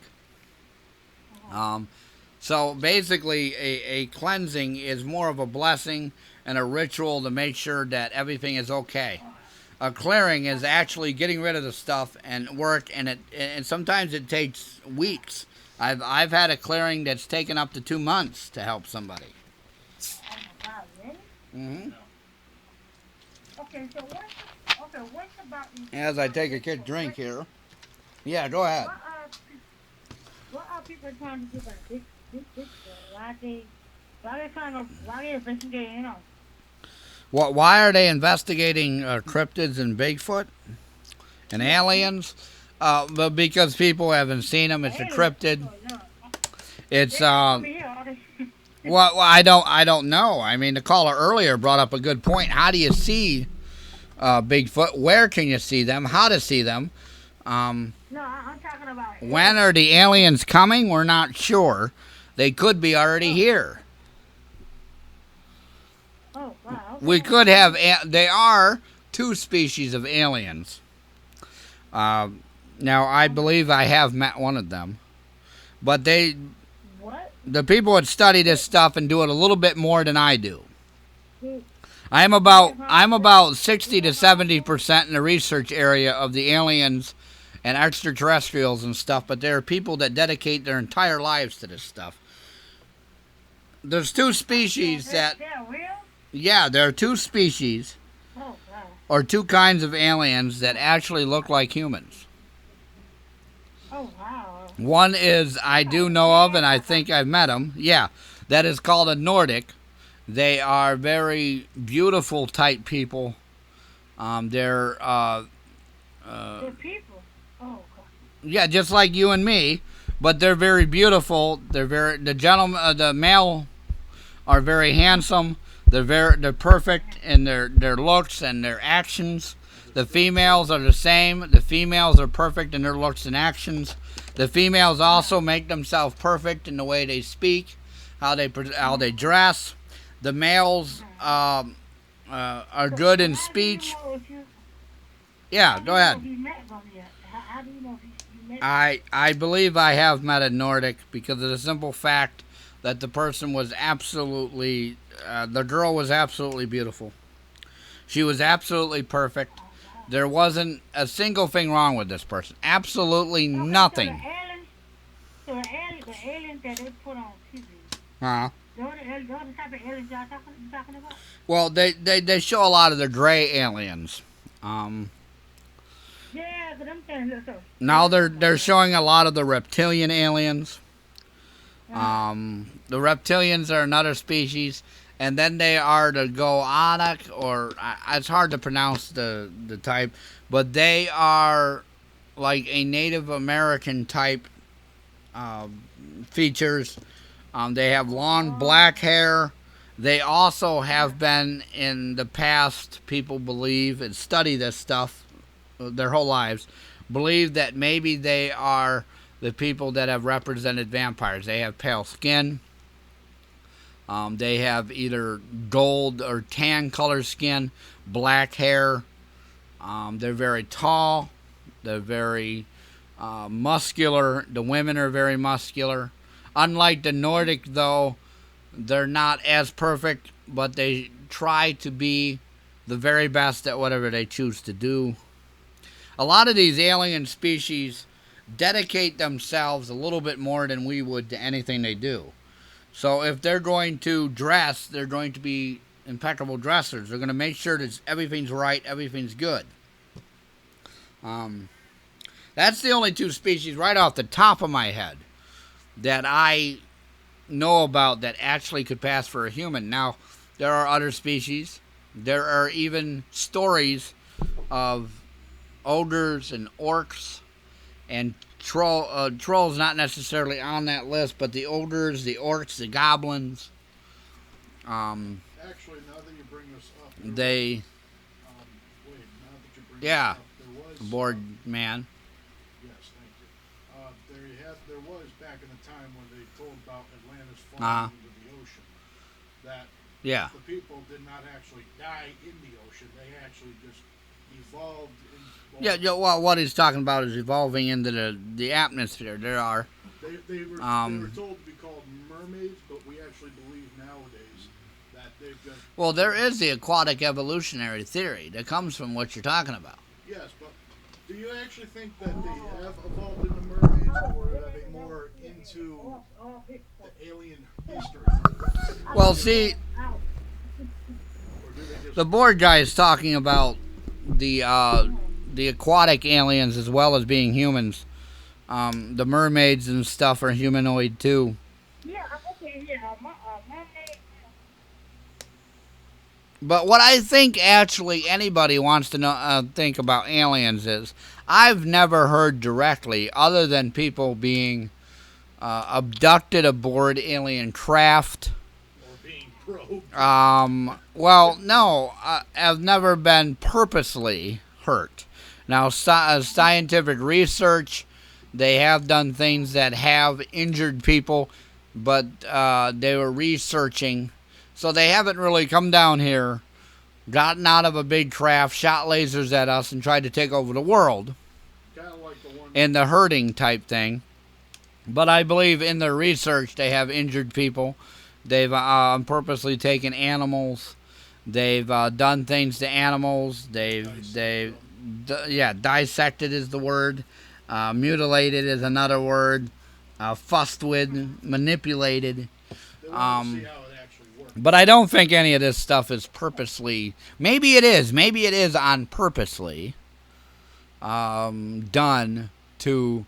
So basically, a cleansing is more of a blessing and a ritual to make sure that everything is okay. A clearing is actually getting rid of the stuff and work, and sometimes it takes weeks. I've had a clearing that's taken up to 2 months to help somebody. Oh my God, really? Mm-hmm. Okay, so what's about these? As I take a quick drink here. Yeah, go ahead. What are people trying to do about this? Why they investigating on? Why are they investigating cryptids and Bigfoot and aliens? But because people haven't seen them. It's a cryptid. It's well, I don't know. I mean, the caller earlier brought up a good point. How do you see Bigfoot? Where can you see them? How to see them? No, I'm talking about. When are the aliens coming? We're not sure. They could be already here. Oh, wow. Okay. We could have. They are 2 species of aliens. Now, I believe I have met one of them, but What? the people that study this stuff and do it a little bit more than I do. I'm about 60 to 70% in the research area of the aliens and extraterrestrials and stuff, but there are people that dedicate their entire lives to this stuff. There's 2 species that... They're real? Yeah, there are 2 species, Oh, wow. or 2 kinds of aliens that actually look like humans. Oh, wow. One is I do know of, and I think I've met them. Yeah, that is called a Nordic. They are very beautiful type people. They're They're people. Oh, God. yeah, just like you and me, but they're very beautiful. The male are very handsome. They're perfect in their looks and their actions. The females are the same. The females are perfect in their looks and actions. The females also make themselves perfect in the way they speak, how they dress. The males are good in speech. Yeah, go ahead. How do you know if you met I believe I have met a Nordic because of the simple fact that the person was absolutely, the girl was absolutely beautiful. She was absolutely perfect. There wasn't a single thing wrong with this person. Absolutely nothing. So the aliens that they put on TV, Huh? those the type of aliens y'all talking about? Well, they show a lot of the gray aliens. Yeah, but them things look so. Now they're showing a lot of the reptilian aliens. The reptilians are another species, and then they are the Goanic, or it's hard to pronounce the type, but they are like a Native American type features. They have long black hair. They also have been in the past, people believe and study this stuff their whole lives, believe that maybe they are the people that have represented vampires. They have pale skin. They have either gold or tan color skin, black hair. They're very tall. They're very muscular. The women are very muscular. Unlike the Nordic, though, they're not as perfect, but they try to be the very best at whatever they choose to do. A lot of these alien species dedicate themselves a little bit more than we would to anything they do. So if they're going to dress, they're going to be impeccable dressers. They're going to make sure that everything's right, everything's good. That's the only 2 species right off the top of my head that I know about that actually could pass for a human. Now, there are other species. There are even stories of ogres and orcs and trolls, not necessarily on that list, but the ogres, the orcs, the goblins. Actually, now that you bring this up, now that you bring yeah, this up, there was board man. yes, there was back in the time when they told about Atlantis Uh-huh. falling into the ocean, that Yeah. the people did not actually die in the ocean. They actually just evolved in. Yeah, well, what he's talking about is evolving into the atmosphere. There are. They were told to be called mermaids, but we actually believe nowadays that they've just. Well, there is the aquatic evolutionary theory that comes from what you're talking about. Yes, but do you actually think that they have evolved into mermaids, or are they more into the alien history? Well, see, Or do they just. the board guy is talking about the aquatic aliens as well as being humans. The mermaids and stuff are humanoid too. Yeah, okay, yeah. My name. But what I think actually anybody wants to know, think about aliens is, I've never heard directly, other than people being abducted aboard alien craft. Or being probed. Well, no, I've never been purposely hurt. Now, scientific research, they have done things that have injured people, but they were researching. So they haven't really come down here, gotten out of a big craft, shot lasers at us, and tried to take over the world Kind of like the one. in the herding type thing. But I believe in their research they have injured people. They've purposely taken animals. They've done things to animals. Dissected is the word. Mutilated is another word. Fussed with, manipulated. They want to see how it actually works. But I don't think any of this stuff is purposely. Maybe it is. Maybe it is on purposely done to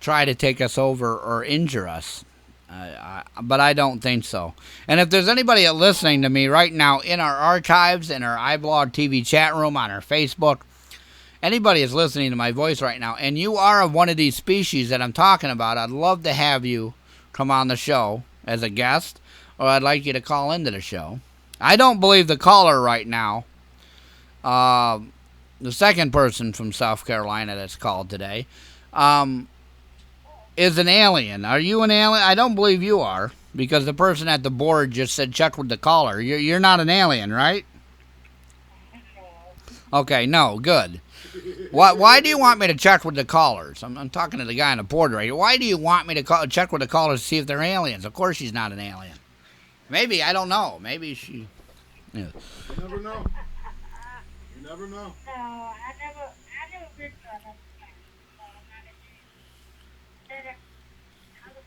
try to take us over or injure us. But I don't think so. And if there's anybody listening to me right now in our archives, in our iBlog TV chat room, on our Facebook, anybody is listening to my voice right now, and you are of one of these species that I'm talking about, I'd love to have you come on the show as a guest, or I'd like you to call into the show. I don't believe the caller right now, the second person from South Carolina that's called today, is an alien. Are you an alien? I don't believe you are, because the person at the board just said check with the caller. You're not an alien, right? Okay, no, good. Why do you want me to check with the callers? I'm talking to the guy on the board right here. Why do you want me to check with the callers to see if they're aliens? Of course she's not an alien. Maybe, I don't know. Maybe she... Yeah. You never know. You never know. No, I never been to another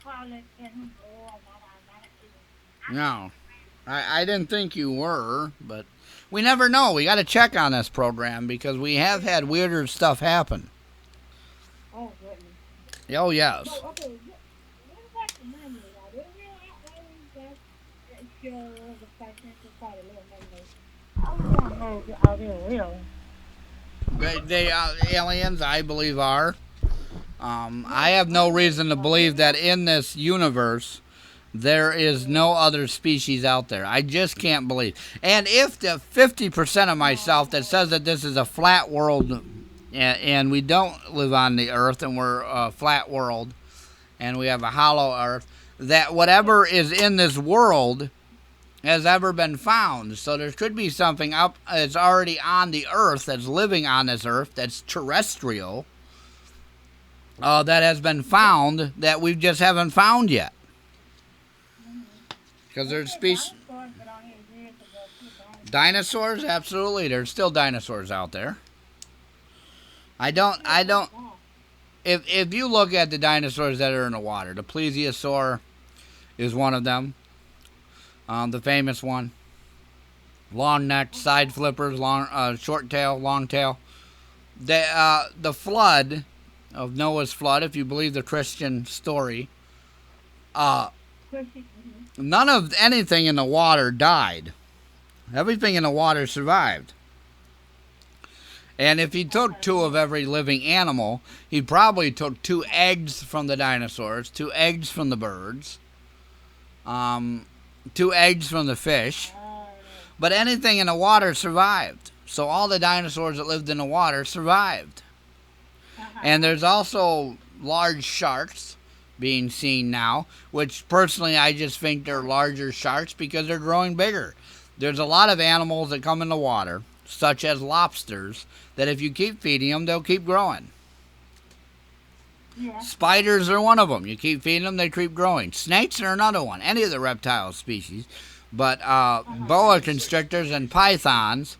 planet. No. I didn't think you were, but we never know. We got to check on this program because we have had weirder stuff happen. Oh, goodness. Oh, yes. So, okay, what about the money? Now, they really that show the financial part of little money. I don't know how they're real. They aliens, I believe, are. I have no reason to believe that in this universe there is no other species out there. I just can't believe. And if the 50% of myself that says that this is a flat world and we don't live on the earth and we're a flat world and we have a hollow earth, that whatever is in this world has ever been found. So there could be something up that's already on the earth, that's living on this earth, that's terrestrial, that has been found that we just haven't found yet. Because there's species. Dinosaurs, absolutely. There's still dinosaurs out there. I don't. If you look at the dinosaurs that are in the water, the plesiosaur is one of them. The famous one. Long neck, side flippers, long, short tail, long tail. The flood of Noah's flood, if you believe the Christian story, none of anything in the water died. Everything in the water survived. And if he took 2 of every living animal, he probably took 2 eggs from the dinosaurs, 2 eggs from the birds, 2 eggs from the fish. But anything in the water survived. So all the dinosaurs that lived in the water survived. And there's also large sharks being seen now, which personally I just think they're larger sharks because they're growing bigger. There's a lot of animals that come in the water, such as lobsters, that if you keep feeding them, they'll keep growing. Yeah. Spiders are one of them. You keep feeding them, they keep growing. Snakes are another one, any of the reptile species. But boa constrictors and pythons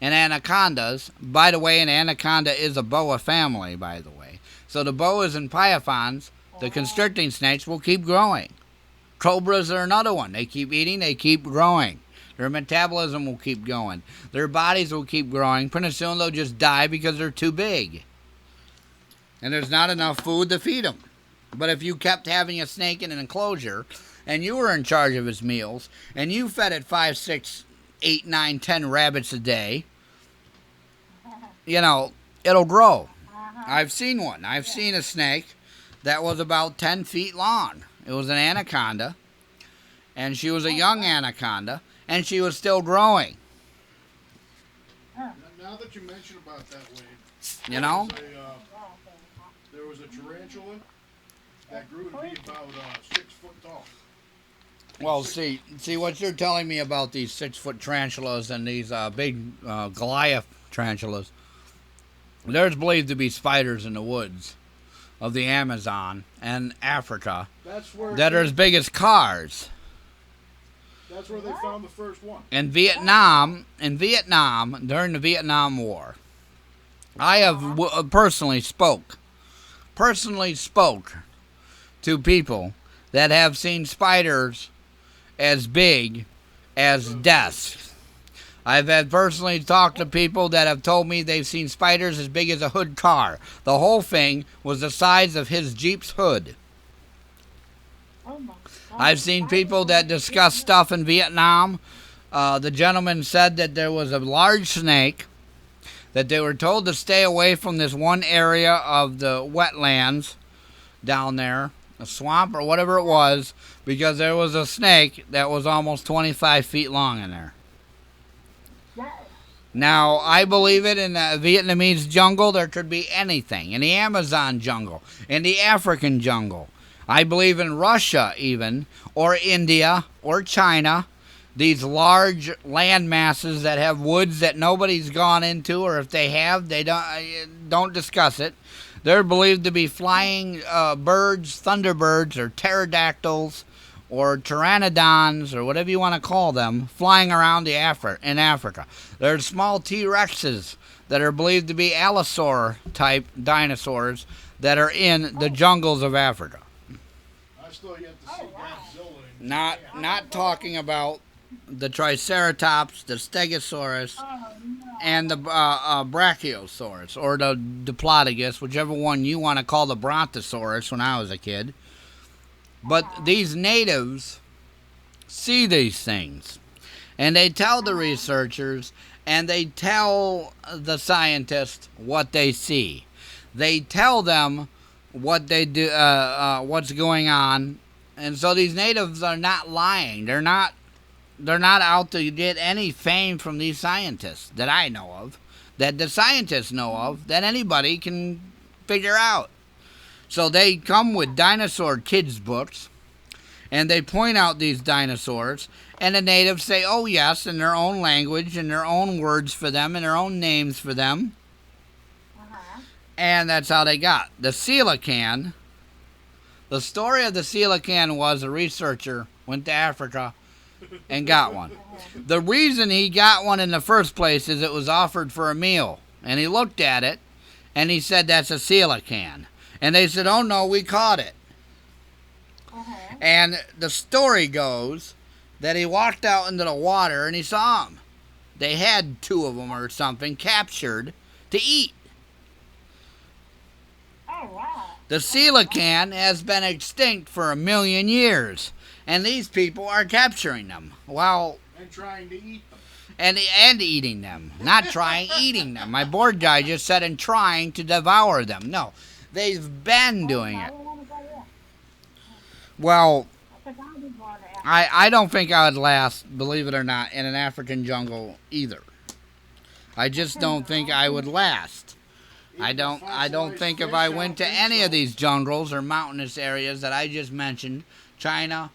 and anacondas, by the way, an anaconda is a boa family, by the way. So the boas and pythons, the constricting snakes, will keep growing. Cobras are another one. They keep eating, they keep growing. Their metabolism will keep going. Their bodies will keep growing. Pretty soon they'll just die because they're too big. And there's not enough food to feed them. But if you kept having a snake in an enclosure, and you were in charge of its meals, and you fed it 5, 6, 8, 9, 10 rabbits a day, you know, it'll grow. I've seen one. I've seen a snake that was about 10 feet long. It was an anaconda, and she was a young anaconda, and she was still growing. Now that you mention about that, Wade, You know? there was a tarantula that grew to be about 6 foot tall. Well, see what you're telling me about these 6-foot tarantulas and these big Goliath tarantulas. There's believed to be spiders in the woods of the Amazon and Africa that are as big as cars. That's where they found the first one. In Vietnam, during the Vietnam War, I have personally spoke to people that have seen spiders as big as desks. I've had personally talked to people that have told me they've seen spiders as big as a hood car. The whole thing was the size of his Jeep's hood. Oh my God. I've seen people that discuss stuff in Vietnam. The gentleman said that there was a large snake, that they were told to stay away from this one area of the wetlands down there, a swamp or whatever it was, because there was a snake that was almost 25 feet long in there. Now, I believe it in the Vietnamese jungle, there could be anything. In the Amazon jungle, in the African jungle. I believe in Russia even, or India, or China. These large land masses that have woods that nobody's gone into, or if they have, they don't discuss it. They're believed to be flying birds, thunderbirds, or pterodactyls, or pteranodons, or whatever you want to call them, flying around in Africa. There's small T-Rexes that are believed to be allosaur-type dinosaurs that are in the jungles of Africa. I still yet to see Godzilla. Not talking about the Triceratops, the Stegosaurus, and the Brachiosaurus, or the Diplodocus, whichever one you want to call the Brontosaurus when I was a kid. But these natives see these things, and they tell the researchers, and they tell the scientists what they see. They tell them what they do, what's going on, and so these natives are not lying. They're not out to get any fame from these scientists that I know of, that the scientists know of, that anybody can figure out. So they come with dinosaur kids books, and they point out these dinosaurs, and the natives say, oh yes, in their own language, and their own words for them, and their own names for them. And that's how they got. The coelacanth, the story of the coelacanth was a researcher went to Africa and got one. The reason he got one in the first place is it was offered for a meal. And he looked at it, and he said, that's a coelacanth. And they said, oh no, we caught it. And the story goes that he walked out into the water and he saw them. They had 2 of them or something captured to eat. Oh, wow. The coelacanth has been extinct for 1 million years, and these people are capturing them. Well, And trying to eat them. and eating them. Not trying, eating them. My board guy just said and trying to devour them. No, they've been doing it. Well, I don't think I would last, believe it or not, in an African jungle either. I just don't think I would last. I don't think if I went to any of these jungles or mountainous areas that I just mentioned, China,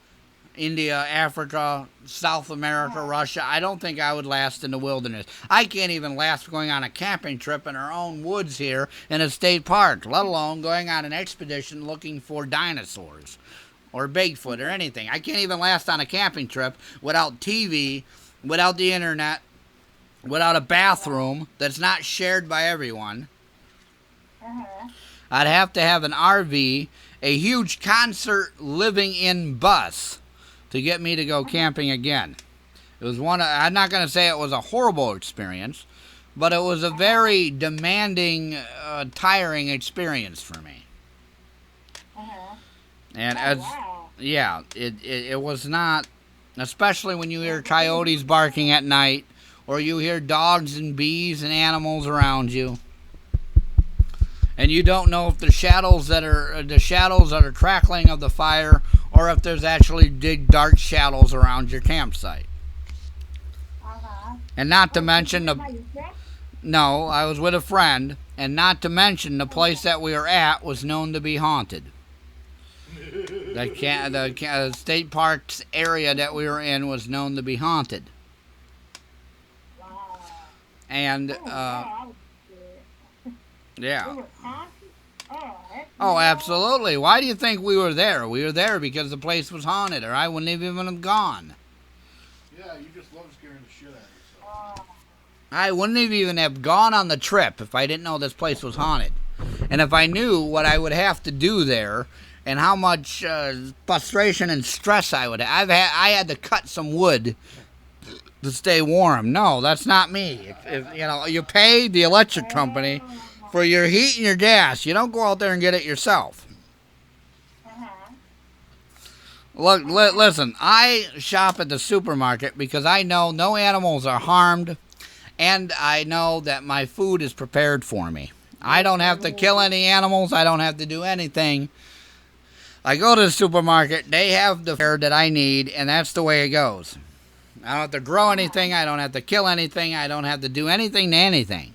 India, Africa, South America, Russia, I don't think I would last in the wilderness. I can't even last going on a camping trip in our own woods here in a state park, let alone going on an expedition looking for dinosaurs or Bigfoot or anything. I can't even last on a camping trip without TV, without the internet, without a bathroom that's not shared by everyone. I'd have to have an RV, a huge concert living in bus to get me to go camping again. It was I'm not going to say it was a horrible experience, but it was a very demanding, tiring experience for me. And it was not, especially when you hear coyotes barking at night, or you hear dogs and bees and animals around you, and you don't know if the shadows that are crackling of the fire, or if there's actually big dark shadows around your campsite. And not to mention no, I was with a friend, and not to mention the place that we were at was known to be haunted. The state parks area that we were in was known to be haunted. And yeah. Oh, absolutely. Why do you think we were there? We were there because the place was haunted, or I wouldn't have even have gone. Yeah, you just love scaring the shit out of yourself. I wouldn't have even have gone on the trip if I didn't know this place was haunted. And if I knew what I would have to do there and how much frustration and stress I would have. I had to cut some wood to stay warm. No, that's not me. If you pay the electric company for your heat and your gas. You don't go out there and get it yourself. Look, listen, I shop at the supermarket because I know no animals are harmed, and I know that my food is prepared for me. I don't have to kill any animals. I don't have to do anything. I go to the supermarket. They have the fare that I need, and that's the way it goes. I don't have to grow anything. I don't have to kill anything. I don't have to do anything to anything.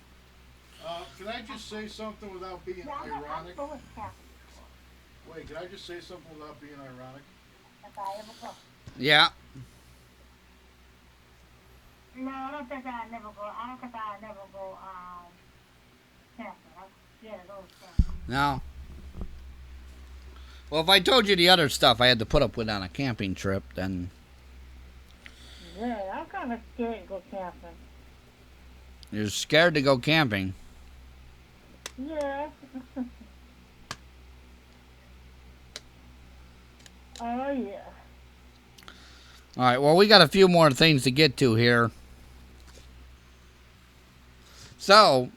Can I just say something without being ironic? Wait, can I just say something without being ironic? Yeah. No, I don't think I'd never go. I don't think I'd never go camping. I'm scared of those things. No. Well, if I told you the other stuff I had to put up with on a camping trip, then... Yeah, I'm kind of scared to go camping. You're scared to go camping? Yeah. Oh, yeah. All right, well, we got a few more things to get to here. So,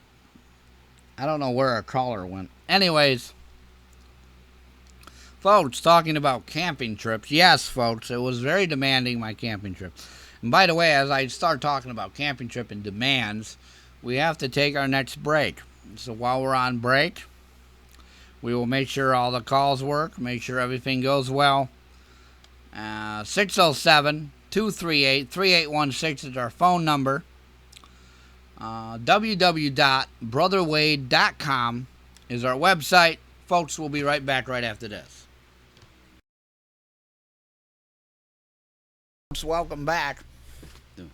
I don't know where our caller went. Anyways, folks, talking about camping trips. Yes, folks, it was very demanding, my camping trip. And by the way, as I start talking about camping trip and demands, we have to take our next break. So while we're on break, we will make sure all the calls work, make sure everything goes well. 607-238-3816 is our phone number. www.brotherwade.com is our website. Folks, we'll be right back right after this. Welcome back. All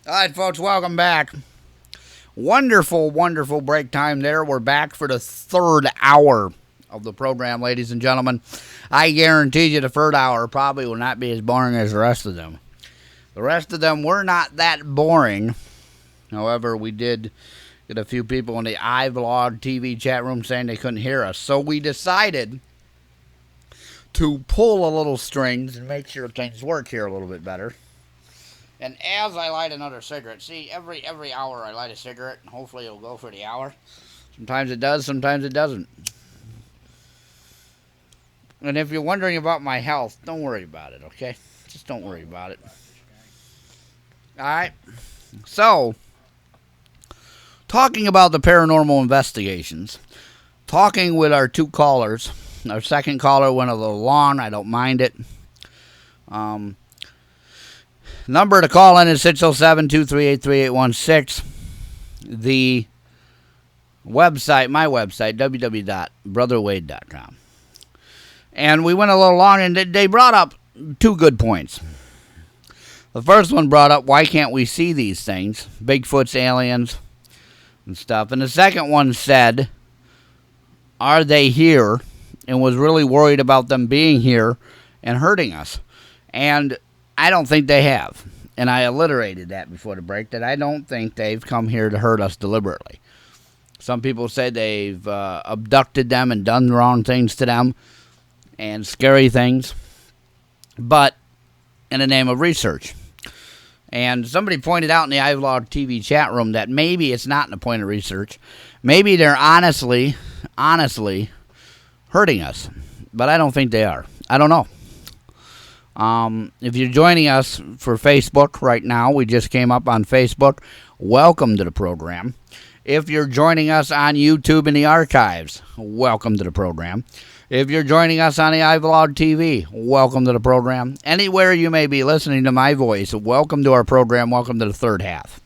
right, folks, welcome back. Wonderful, wonderful break time there. We're back for the third hour of the program, ladies and gentlemen. I guarantee you the third hour probably will not be as boring as the rest of them. The rest of them were not that boring. However, we did get a few people in the iVlog TV chat room saying they couldn't hear us. So we decided to pull a little strings and make sure things work here a little bit better. And as I light another cigarette, see, every hour I light a cigarette, and hopefully it'll go for the hour. Sometimes it does, sometimes it doesn't. And if you're wondering about my health, don't worry about it, okay? Just don't worry about it. All right? So, talking about the paranormal investigations, talking with our two callers. Our second caller went a little long. I don't mind it. Number to call in is 607-238-3816. The website, my website, www.brotherwade.com. And we went a little long, and they brought up two good points. The first one brought up, why can't we see these things? Bigfoot's, aliens, and stuff. And the second one said, are they here? And was really worried about them being here and hurting us. And I don't think they have. And I alliterated that before the break, that I don't think they've come here to hurt us deliberately. Some people say they've abducted them and done wrong things to them and scary things, but in the name of research. And somebody pointed out in the iVlog TV chat room that maybe it's not in the point of research. Maybe they're honestly hurting us, but I don't think they are. I don't know. If you're joining us for Facebook right now, we just came up on Facebook. Welcome to the program. If you're joining us on YouTube in the archives, welcome to the program. If you're joining us on the iVlog TV, welcome to the program. Anywhere you may be listening to my voice, welcome to our program. Welcome to the third half.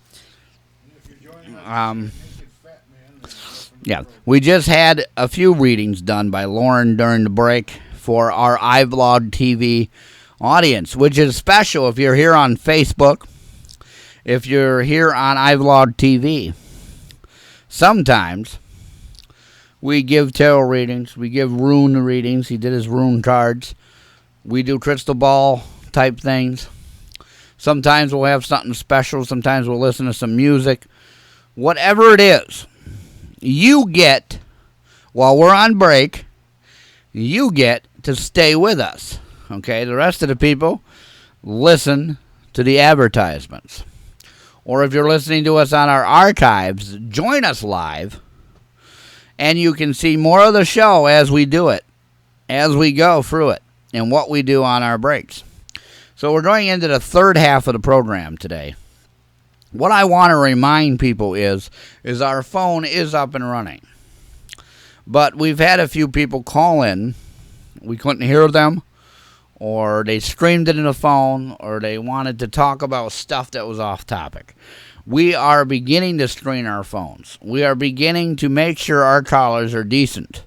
Yeah, we just had a few readings done by Lauren during the break for our iVlog TV audience, which is special if you're here on Facebook, if you're here on iVlog TV. Sometimes we give tarot readings, we give rune readings. He did his rune cards. We do crystal ball type things. Sometimes we'll have something special. Sometimes we'll listen to some music. Whatever it is, you get, while we're on break, you get to stay with us. Okay, the rest of the people listen to the advertisements. Or if you're listening to us on our archives, join us live, and you can see more of the show as we do it, as we go through it, and what we do on our breaks. So we're going into the third half of the program today. What I want to remind people is our phone is up and running. But we've had a few people call in. We couldn't hear them, or they screamed it in the phone, or they wanted to talk about stuff that was off topic. We are beginning to screen our phones. We are beginning to make sure our callers are decent.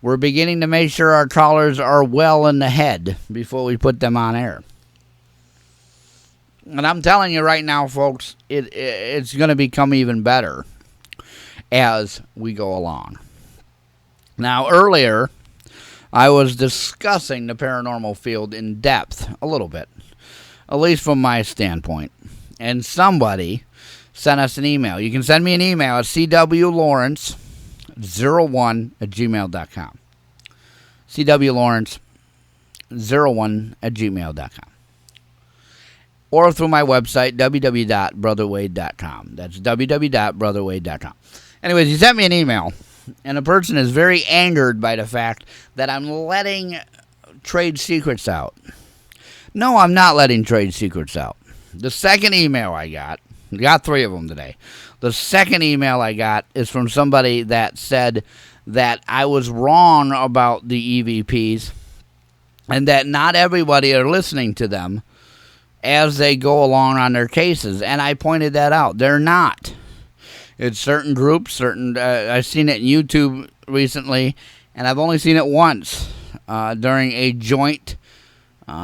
We're beginning to make sure our callers are well in the head before we put them on air. And I'm telling you right now, folks, it's going to become even better as we go along. Now, earlier, I was discussing the paranormal field in depth, a little bit, at least from my standpoint. And somebody sent us an email. You can send me an email at cwlawrence01@gmail.com. cwlawrence01@gmail.com. Or through my website, www.brotherwade.com. That's www.brotherwade.com. Anyways, he sent me an email, and the person is very angered by the fact that I'm letting trade secrets out. No, I'm not letting trade secrets out. The second email I got 3 of them today. The second email I got is from somebody that said that I was wrong about the EVPs and that not everybody are listening to them as they go along on their cases. And I pointed that out. They're not. It's certain groups, I've seen it in YouTube recently, and I've only seen it once during a joint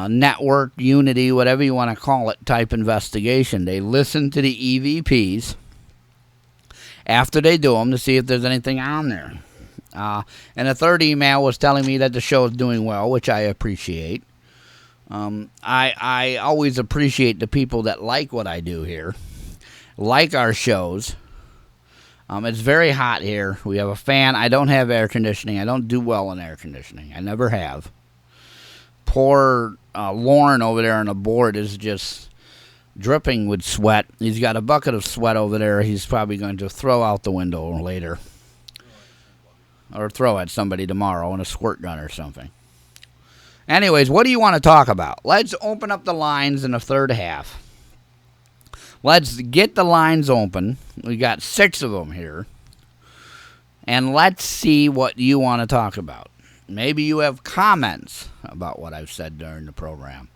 network, unity, whatever you want to call it, type investigation. They listen to the EVPs after they do them to see if there's anything on there. And the third email was telling me that the show is doing well, which I appreciate. I always appreciate the people that like what I do here, like our shows. It's very hot here. We have a fan. I don't have air conditioning. I don't do well in air conditioning. I never have. Poor Lauren over there on the board is just dripping with sweat. He's got a bucket of sweat over there he's probably going to throw out the window later. Or throw at somebody tomorrow in a squirt gun or something. Anyways, what do you want to talk about? Let's open up the lines in the third half. Let's get the lines open. We got 6 of them here. And let's see what you want to talk about. Maybe you have comments about what I've said during the program.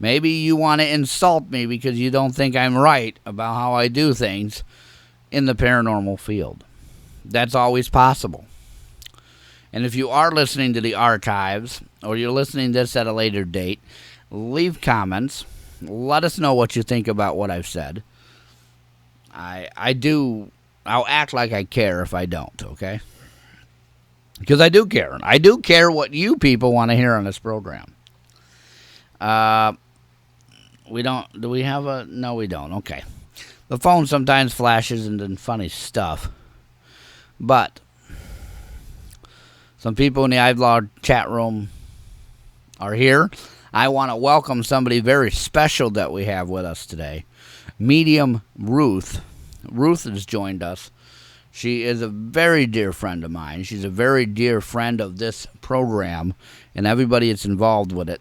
Maybe you want to insult me because you don't think I'm right about how I do things in the paranormal field. That's always possible. And if you are listening to the archives, or you're listening to this at a later date, leave comments. Let us know what you think about what I've said. I'll act like I care if I don't, okay? Because I do care. I do care what you people want to hear on this program. We don't. Do we have a? No, we don't. Okay. The phone sometimes flashes into funny stuff. But some people in the iVlog chat room are here. I want to welcome somebody very special that we have with us today. Medium Ruth. Ruth has joined us. She is a very dear friend of mine. She's a very dear friend of this program and everybody that's involved with it.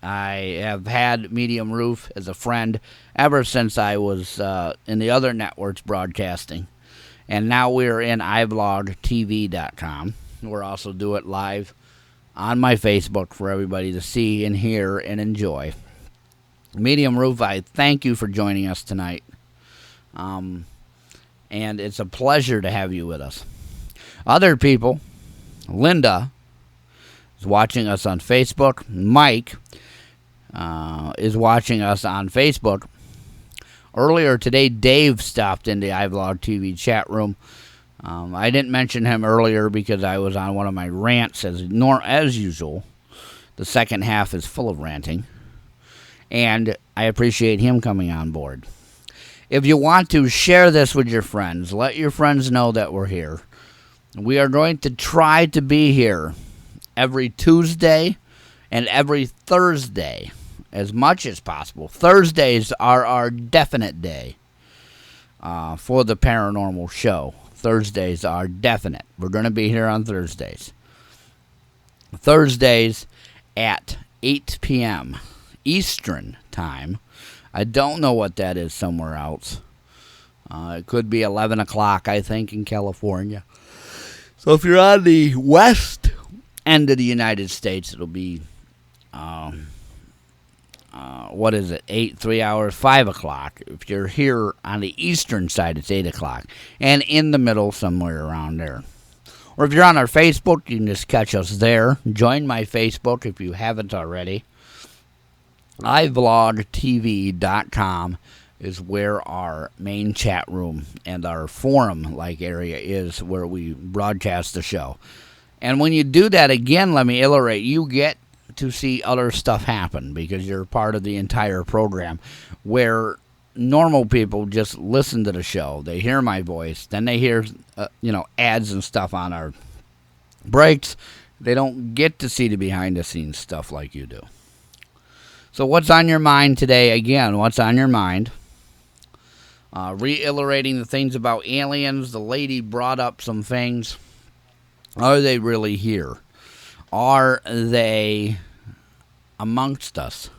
I have had Medium Ruth as a friend ever since I was in the other networks broadcasting. And now we're in iVlogTV.com. We'll also do it live on my Facebook for everybody to see and hear and enjoy. Medium Ruth, I thank you for joining us tonight. And it's a pleasure to have you with us. Other people, Linda is watching us on Facebook. Mike is watching us on Facebook. Earlier today, Dave stopped in the iVlog TV chat room. I didn't mention him earlier because I was on one of my rants as usual. The second half is full of ranting. And I appreciate him coming on board. If you want to share this with your friends, let your friends know that we're here. We are going to try to be here every Tuesday and every Thursday as much as possible. Thursdays are our definite day for the Paranormal Show. Thursdays are definite. We're going to be here on Thursdays. Thursdays at 8 p.m. Eastern Time. I don't know what that is somewhere else. It could be 11 o'clock, I think, in California. So if you're on the west end of the United States, it'll be, 3 hours, 5 o'clock. If you're here on the eastern side, it's 8 o'clock. And in the middle, somewhere around there. Or if you're on our Facebook, you can just catch us there. Join my Facebook if you haven't already. iVlogTV.com is where our main chat room and our forum-like area is, where we broadcast the show. And when you do that, again, let me iterate, you get to see other stuff happen because you're part of the entire program, where normal people just listen to the show. They hear my voice. Then they hear ads and stuff on our breaks. They don't get to see the behind-the-scenes stuff like you do. So what's on your mind today? Again, what's on your mind? Reiterating the things about aliens. The lady brought up some things. Are they really here? Are they amongst us?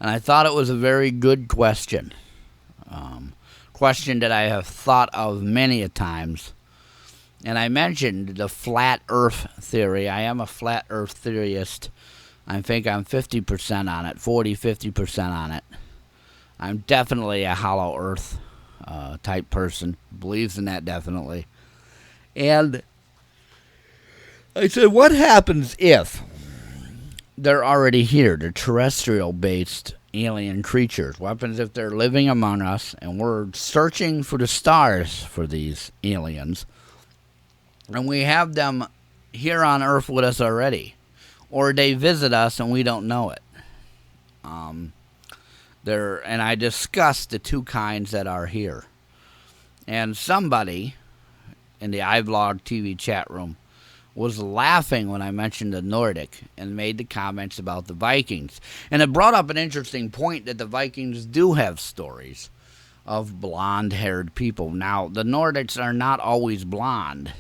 And I thought it was a very good question. Question that I have thought of many a times. And I mentioned the flat earth theory. I am a flat earth theorist. I think I'm 50% on it, 50% on it. I'm definitely a hollow earth type person. Believes in that definitely. And I said, what happens if they're already here? They're terrestrial-based alien creatures. What happens if they're living among us and we're searching for the stars for these aliens? And we have them here on Earth with us already. Or they visit us and we don't know it. And I discussed the two kinds that are here. And somebody in the iVlog TV chat room was laughing when I mentioned the Nordic and made the comments about the Vikings. And it brought up an interesting point that the Vikings do have stories of blonde-haired people. Now, the Nordics are not always blonde.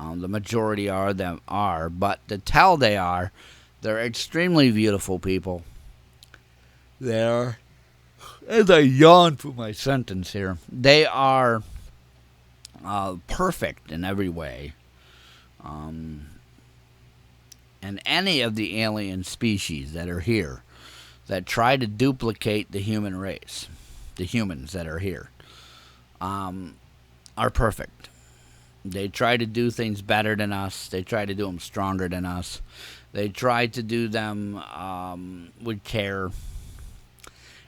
The majority of them are, but to tell they are, they're extremely beautiful people. They're, as I yawn through my sentence here, they are perfect in every way. And any of the alien species that are here that try to duplicate the human race, the humans that are here, are perfect. They try to do things better than us. They try to do them stronger than us. They try to do them with care.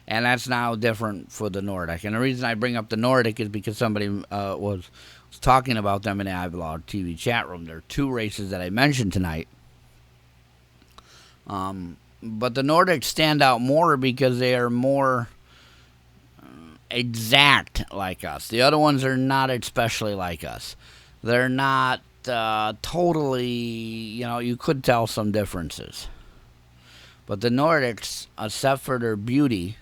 And that's now different for the Nordic. And the reason I bring up the Nordic is because somebody was talking about them in the iVlog TV chat room. There are two races that I mentioned tonight. But the Nordics stand out more because they are more exact like us. The other ones are not especially like us. They're not totally, you could tell some differences. But the Nordics, except for their beauty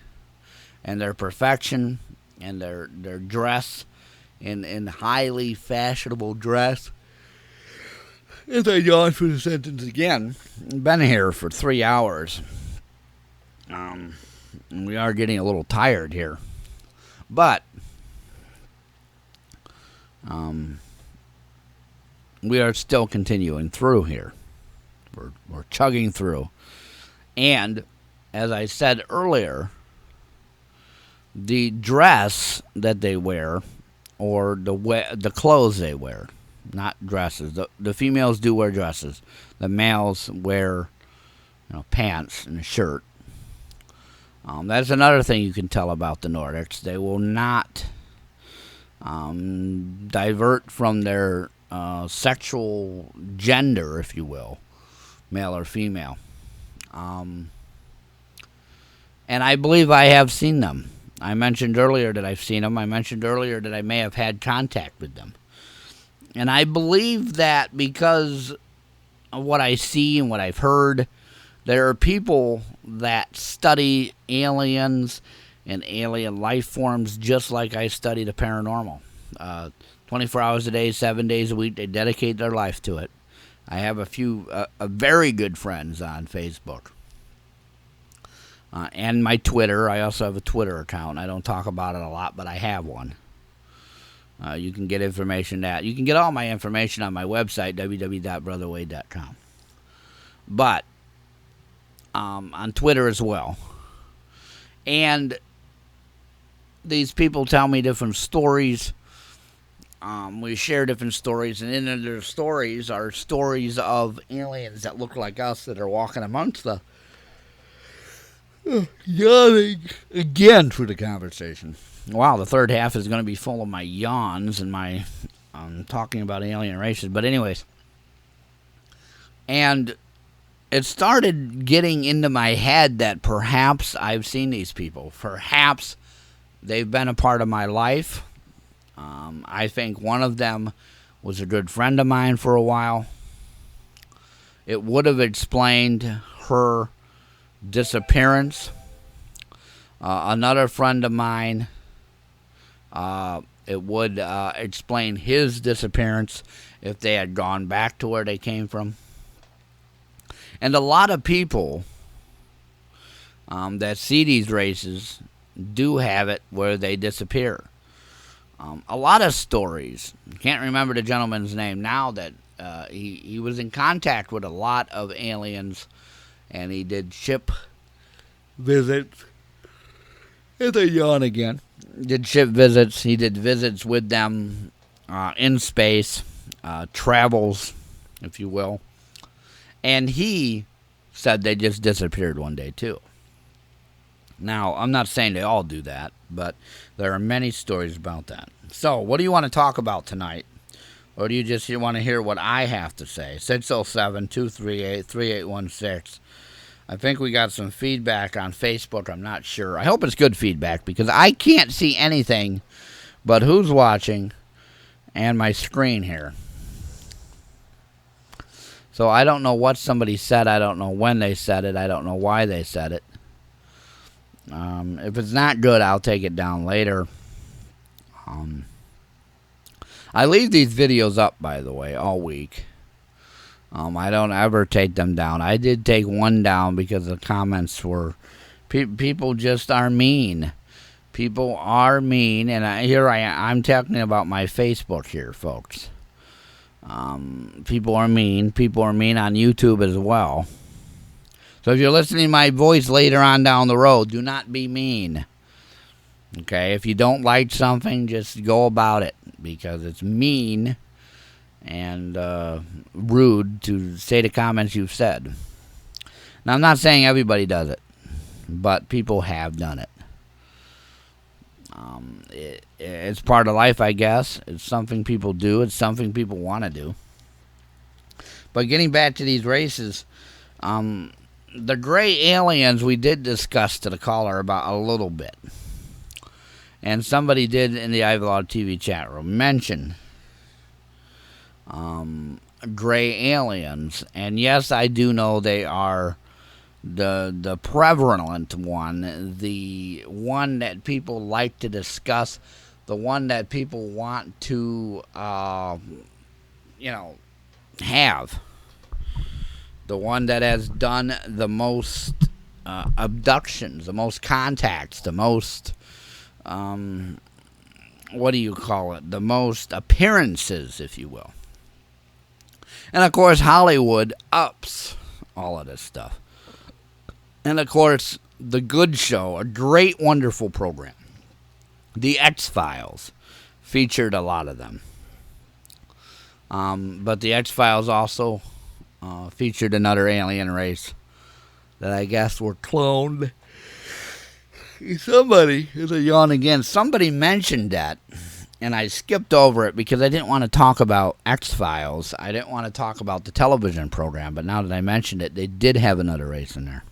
and their perfection and their dress in highly fashionable dress. As I yawn for the sentence again, been here for 3 hours. We are getting a little tired here. But we are still continuing through here. We're chugging through. And as I said earlier, the dress that they wear, or the clothes they wear, not dresses. The females do wear dresses. The males wear pants and a shirt. That's another thing you can tell about the Nordics. They will not divert from their sexual gender, if you will, male or female. And I believe I have seen them. I mentioned earlier that I've seen them. I mentioned earlier that I may have had contact with them. And I believe that because of what I see and what I've heard, there are people that study aliens and alien life forms just like I study the paranormal. 24 hours a day, 7 days a week, they dedicate their life to it. I have a few very good friends on Facebook. And my Twitter. I also have a Twitter account. I don't talk about it a lot, but I have one. You can get information you can get all my information on my website, www.brotherwade.com. But on Twitter as well. And these people tell me different stories. We share different stories, and in their stories are stories of aliens that look like us that are walking amongst the yawning again through the conversation. Wow, the third half is going to be full of my yawns and my talking about alien races. But anyways, and it started getting into my head that perhaps I've seen these people. Perhaps they've been a part of my life. I think one of them was a good friend of mine for a while. It would have explained her disappearance. Another friend of mine, it would explain his disappearance if they had gone back to where they came from. And a lot of people that see these races do have it where they disappear. A lot of stories. Can't remember the gentleman's name now. That he was in contact with a lot of aliens, and he did ship visits. And they yawn again. Did ship visits. He did visits with them in space, travels, if you will. And he said they just disappeared one day too. Now, I'm not saying they all do that, but there are many stories about that. So, what do you want to talk about tonight? Or do you just want to hear what I have to say? 607-238-3816. I think we got some feedback on Facebook. I'm not sure. I hope it's good feedback because I can't see anything but who's watching and my screen here. So, I don't know what somebody said. I don't know when they said it. I don't know why they said it. If it's not good, I'll take it down later. I leave these videos up, by the way, all week. I don't ever take them down. I did take one down because the comments were... people just are mean. People are mean, and I'm talking about my Facebook here, folks. People are mean. People are mean on YouTube as well. So if you're listening to my voice later on down the road, do not be mean. Okay? If you don't like something, just go about it. Because it's mean and rude to say the comments you've said. Now, I'm not saying everybody does it, but people have done it. It's part of life, I guess. It's something people do. It's something people want to do. But getting back to these races, the gray aliens we did discuss to the caller about a little bit. And somebody did in the iVlog TV chat room mention gray aliens. And yes, I do know they are the prevalent one, the one that people like to discuss, the one that people want to, have. The one that has done the most abductions, the most contacts, the most, what do you call it? The most appearances, if you will. And, of course, Hollywood ups all of this stuff. And, of course, The Good Show, a great, wonderful program. The X-Files featured a lot of them. But The X-Files also featured another alien race that I guess were cloned. Somebody is a yawn again. Somebody mentioned that, and I skipped over it because I didn't want to talk about X-Files. I didn't want to talk about the television program, but now that I mentioned it, they did have another race in there.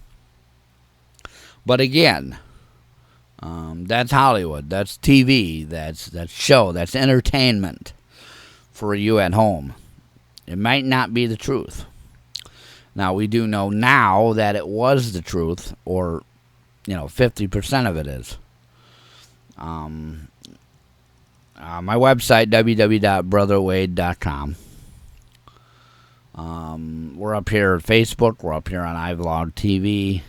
But again, that's Hollywood. That's TV. That's show. That's entertainment for you at home. It might not be the truth. Now, we do know now that it was the truth, or, 50% of it is. My website, www.brotherwade.com. We're up here at Facebook. We're up here on iVlog TV.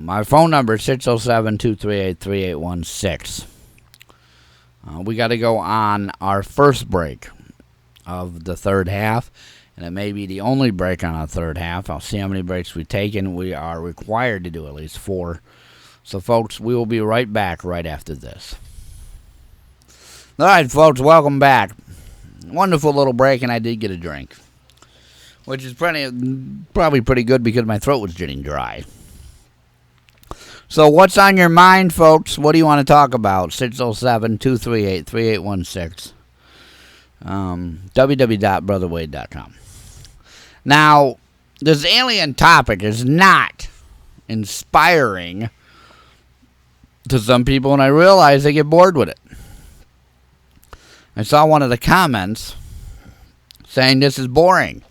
My phone number is 607-238-3816. We got to go on our first break of the third half, and it may be the only break on our third half. I'll see how many breaks we've taken. We are required to do at least 4. So, folks, we will be right back right after this. All right, folks, welcome back. Wonderful little break, and I did get a drink, which is probably pretty good because my throat was getting dry. So what's on your mind, folks? What do you want to talk about? 607-238-3816. www.brotherwade.com. Now, this alien topic is not inspiring to some people, and I realize they get bored with it. I saw one of the comments saying this is boring.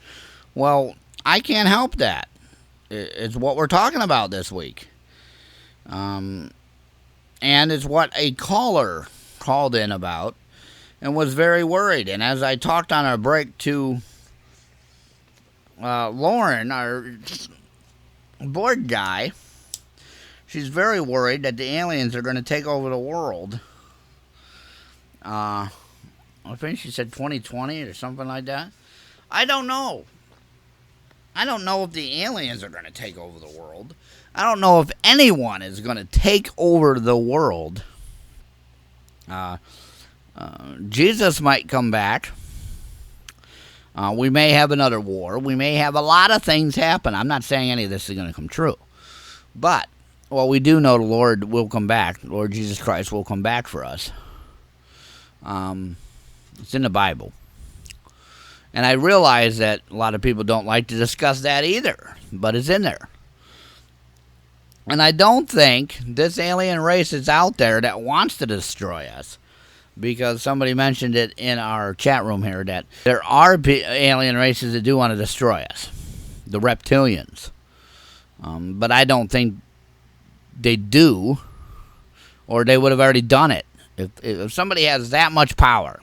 Well, I can't help that. It's what we're talking about this week. And it's what a caller called in about and was very worried. And as I talked on our break to Lauren, our board guy, she's very worried that the aliens are going to take over the world. I think she said 2020 or something like that. I don't know. I don't know if the aliens are going to take over the world. I don't know if anyone is going to take over the world. Jesus might come back. We may have another war. We may have a lot of things happen. I'm not saying any of this is going to come true. But, well, we do know the Lord will come back. Lord Jesus Christ will come back for us. It's in the Bible. And I realize that a lot of people don't like to discuss that either. But it's in there. And I don't think this alien race is out there that wants to destroy us. Because somebody mentioned it in our chat room here that there are alien races that do want to destroy us. The reptilians. But I don't think they do. Or they would have already done it. If somebody has that much power,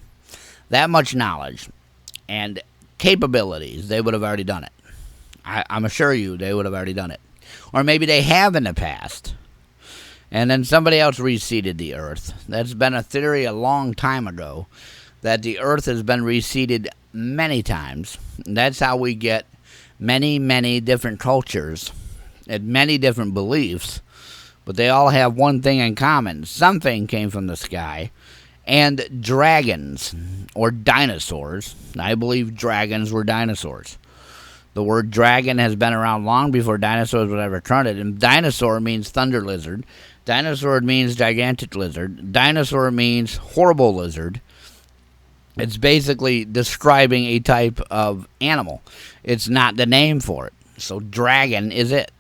that much knowledge, and capabilities, they would have already done it. I'm assure you they would have already done it. Or maybe they have in the past. And then somebody else reseeded the earth. That's been a theory a long time ago, that the earth has been reseeded many times. That's how we get many, many different cultures and many different beliefs. But they all have one thing in common. Something came from the sky and dragons, or dinosaurs. I believe dragons were dinosaurs. The word dragon has been around long before dinosaurs were ever counted. And dinosaur means thunder lizard. Dinosaur means gigantic lizard. Dinosaur means horrible lizard. It's basically describing a type of animal. It's not the name for it. So dragon is it.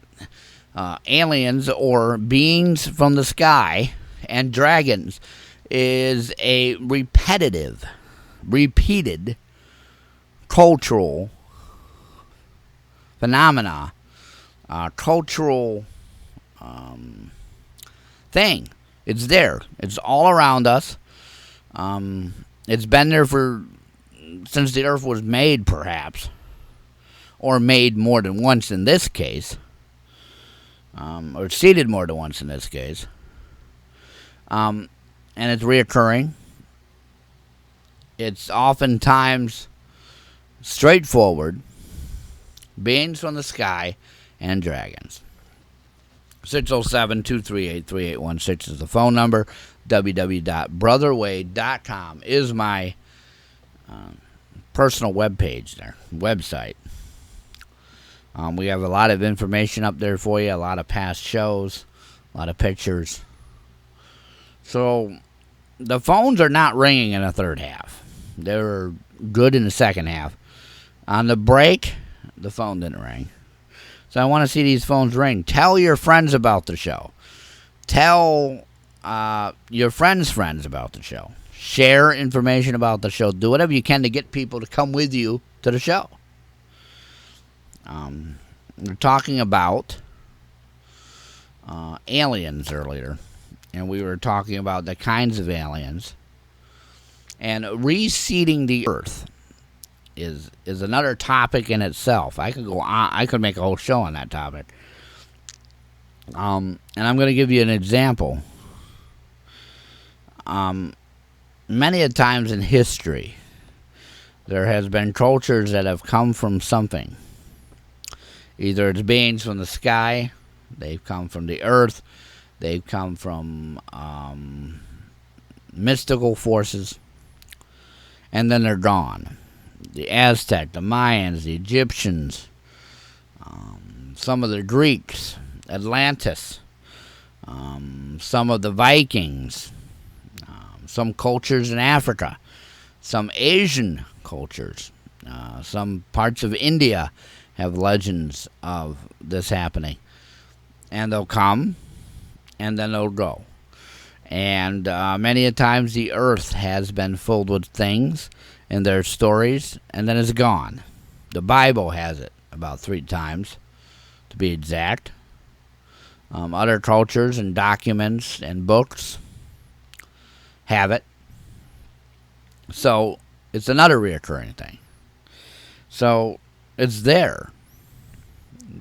Aliens, or beings from the sky, and dragons is a repeated cultural phenomena, cultural thing. It's there. It's all around us. It's been there since the earth was made, perhaps, or made more than once in this case, or seeded more than once in this case. And it's reoccurring. It's oftentimes straightforward. Beings from the sky and dragons. 607-238-3816 is the phone number. www.brotherwade.com is my personal website. We have a lot of information up there for you, a lot of past shows, a lot of pictures. So the phones are not ringing in the third half. They're good in the second half. On the break, the phone didn't ring. So I want to see these phones ring. Tell your friends about the show. Tell your friends' friends about the show. Share information about the show. Do whatever you can to get people to come with you to the show. We're talking about aliens earlier. And we were talking about the kinds of aliens. And reseeding the earth is another topic in itself. I could go on. I could make a whole show on that topic. And I'm going to give you an example. Many a times in history, there has been cultures that have come from something. Either it's beings from the sky, they've come from the earth, they've come from mystical forces, and then they're gone. The Aztec, the Mayans, the Egyptians, some of the Greeks, Atlantis, some of the Vikings, some cultures in Africa, some Asian cultures, some parts of India have legends of this happening. And they'll come, and then they'll go. And many a times the earth has been filled with things and their stories, and then it's gone. The Bible has it about 3 times, to be exact. Other cultures and documents and books have it. So it's another reoccurring thing. So it's there.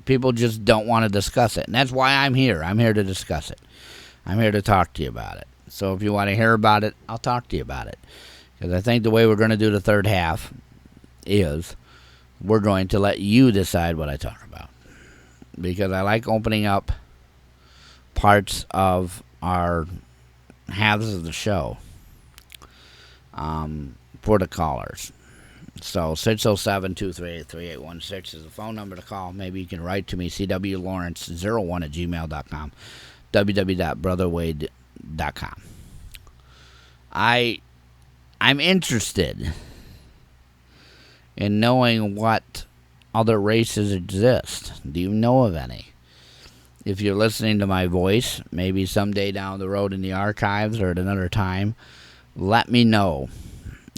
People just don't want to discuss it. And that's why I'm here. I'm here to discuss it. I'm here to talk to you about it. So if you want to hear about it, I'll talk to you about it. Because I think the way we're going to do the third half is we're going to let you decide what I talk about. Because I like opening up parts of our halves of the show for the callers. So 607-238-3816 is the phone number to call. Maybe you can write to me, cwlawrence01@gmail.com, www.brotherwade.com. I'm interested in knowing what other races exist. Do you know of any? If you're listening to my voice, maybe someday down the road in the archives or at another time, let me know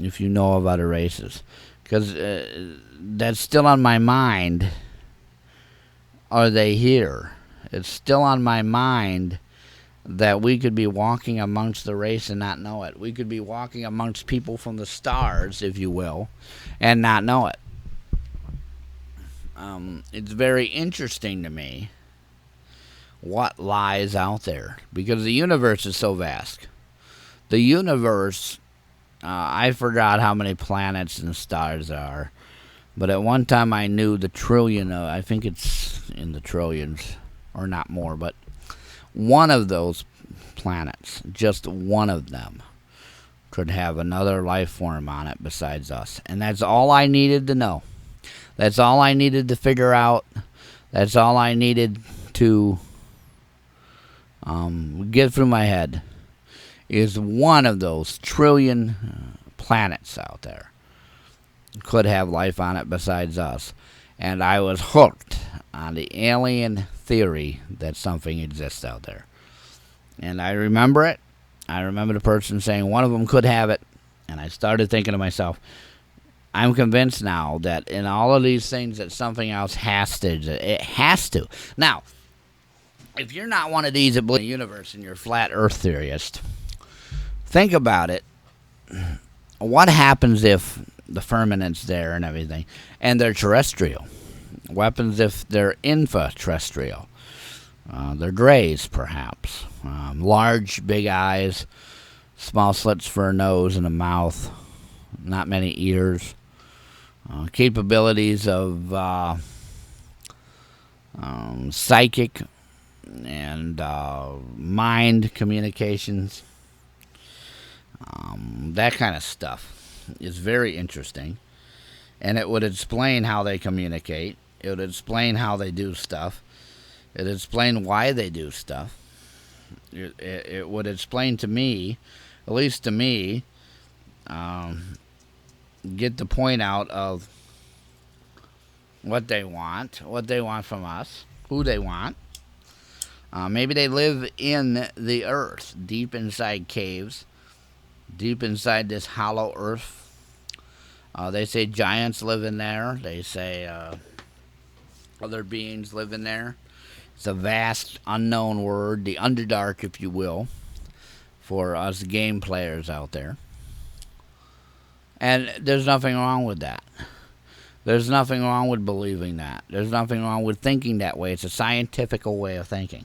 if you know of other races. Because that's still on my mind. Are they here? It's still on my mind that we could be walking amongst the race and not know it. We could be walking amongst people from the stars, if you will, and not know it. It's very interesting to me what lies out there, because the universe is so vast. The universe, I forgot how many planets and stars there are, but at one time I knew the trillion, I think it's in the trillions, or not more, but one of those planets, just one of them, could have another life form on it besides us. And that's all I needed to know. That's all I needed to figure out. That's all I needed to get through my head, is one of those trillion planets out there could have life on it besides us. And I was hooked on the alien theory that something exists out there. And I remember it. I remember the person saying one of them could have it. And I started thinking to myself, I'm convinced now that in all of these things that something else has to. It has to. Now, if you're not one of these that believe in the universe and you're a flat earth theorist, think about it. What happens if the firmament's there and everything, and they're terrestrial? What happens if they're infraterrestrial? They're grays, perhaps. Large, big eyes, small slits for a nose and a mouth, not many ears. Capabilities of psychic and mind communications. That kind of stuff is very interesting. And it would explain how they communicate. It would explain how they do stuff. It would explain why they do stuff. It would explain to me, at least to me, get the point out of what they want from us, who they want. Maybe they live in the earth, deep inside caves, deep inside this hollow earth. They say giants live in there. They say other beings live in there. It's a vast, unknown word, the Underdark, if you will, for us game players out there. And there's nothing wrong with that. There's nothing wrong with believing that. There's nothing wrong with thinking that way. It's a scientific way of thinking.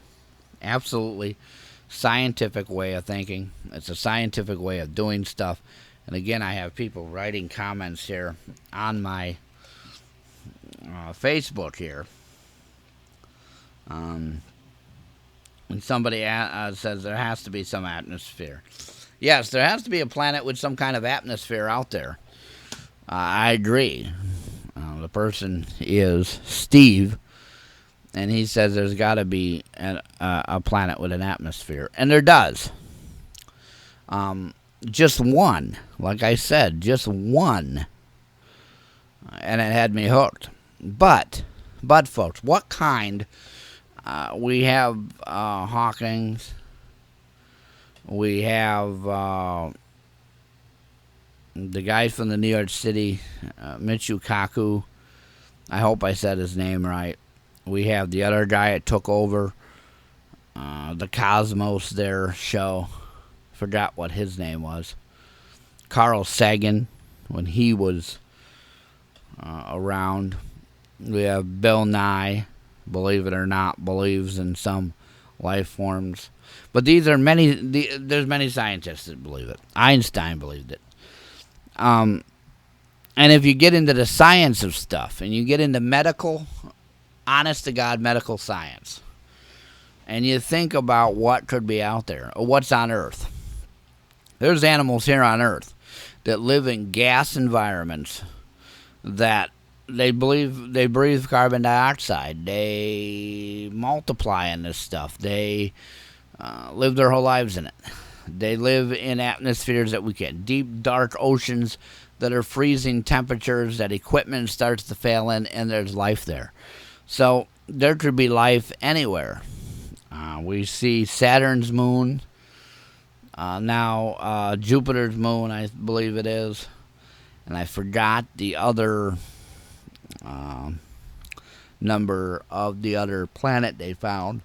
Absolutely scientific way of thinking. It's a scientific way of doing stuff. And again, I have people writing comments here on my Facebook here. And somebody says there has to be some atmosphere. Yes, there has to be a planet with some kind of atmosphere out there. I agree. The person is Steve, and he says there's got to be a planet with an atmosphere. And there does. Just one. Like I said, just one. And it had me hooked. But folks, what kind? We have Hawkins. We have the guy from the New York City, Michio Kaku. I hope I said his name right. We have the other guy that took over the Cosmos there show. Forgot what his name was. Carl Sagan, when he was around. We have Bill Nye, believe it or not, believes in some life forms. But these are there's many scientists that believe it. Einstein believed it. And if you get into the science of stuff, and you get into medical, honest-to-God medical science, and you think about what could be out there, or what's on Earth. There's animals here on Earth that live in gas environments that they breathe carbon dioxide. They multiply in this stuff. They live their whole lives in it. They live in atmospheres that we can't. Deep, dark oceans that are freezing temperatures, that equipment starts to fail in, and there's life there. So there could be life anywhere. We see Saturn's moon. Now Jupiter's moon, I believe it is. And I forgot the other number of the other planet they found.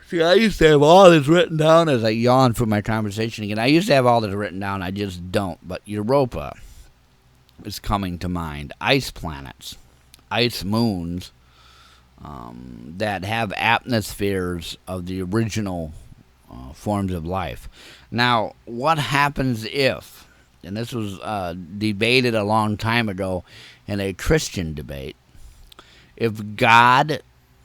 See, I used to have all this written down as I yawn for my conversation again. I used to have all this written down. I just don't. But Europa is coming to mind. Ice planets, ice moons that have atmospheres of the original forms of life. Now, what happens if, and this was debated a long time ago in a Christian debate, if God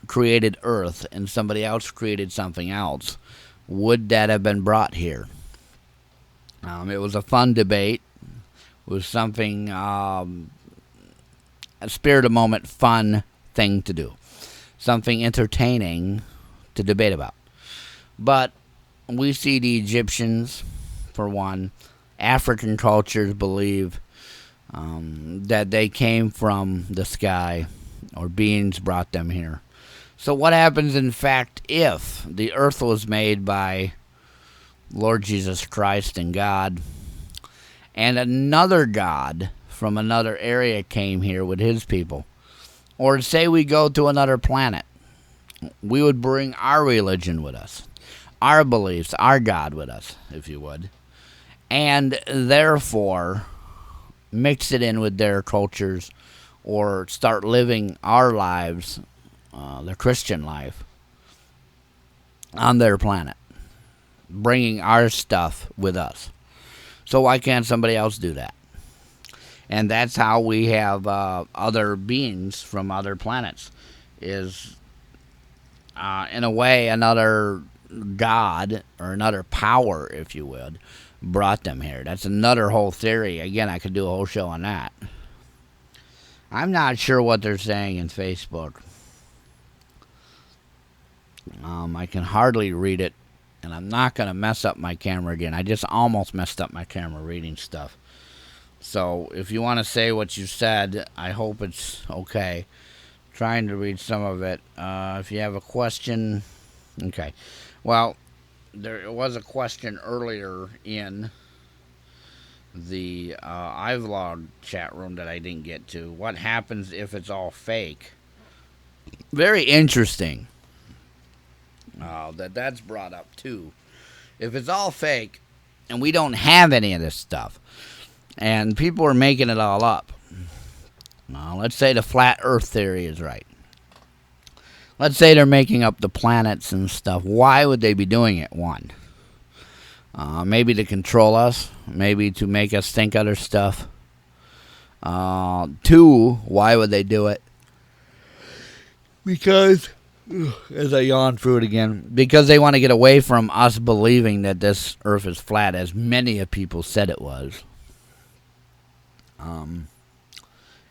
created Earth and somebody else created something else, would that have been brought here? It was a fun debate. It was something, a spirit of moment, fun thing to do. Something entertaining to debate about. But we see the Egyptians, for one, African cultures believe that they came from the sky or beings brought them here. So what happens, in fact, if the earth was made by Lord Jesus Christ and God, and another God from another area came here with his people? Or say we go to another planet. We would bring our religion with us, our beliefs, our God with us, if you would, and therefore mix it in with their cultures or start living our lives, the Christian life, on their planet, bringing our stuff with us. So why can't somebody else do that? And that's how we have other beings from other planets, is in a way another God or another power, if you would, brought them here. That's another whole theory. Again, I could do a whole show on that. I'm not sure what they're saying in Facebook. I can hardly read it, and I'm not going to mess up my camera again. I just almost messed up my camera reading stuff. So if you want to say what you said, I hope it's okay. Trying to read some of it. If you have a question, okay. Well, there was a question earlier in the iVlog chat room that I didn't get to. What happens if it's all fake? Very interesting that's brought up too. If it's all fake and we don't have any of this stuff, and people are making it all up. Let's say the flat earth theory is right. Let's say they're making up the planets and stuff. Why would they be doing it? One, maybe to control us. Maybe to make us think other stuff. Two, why would they do it? Because, as I yawn through it again, because they want to get away from us believing that this earth is flat, as many of people said it was.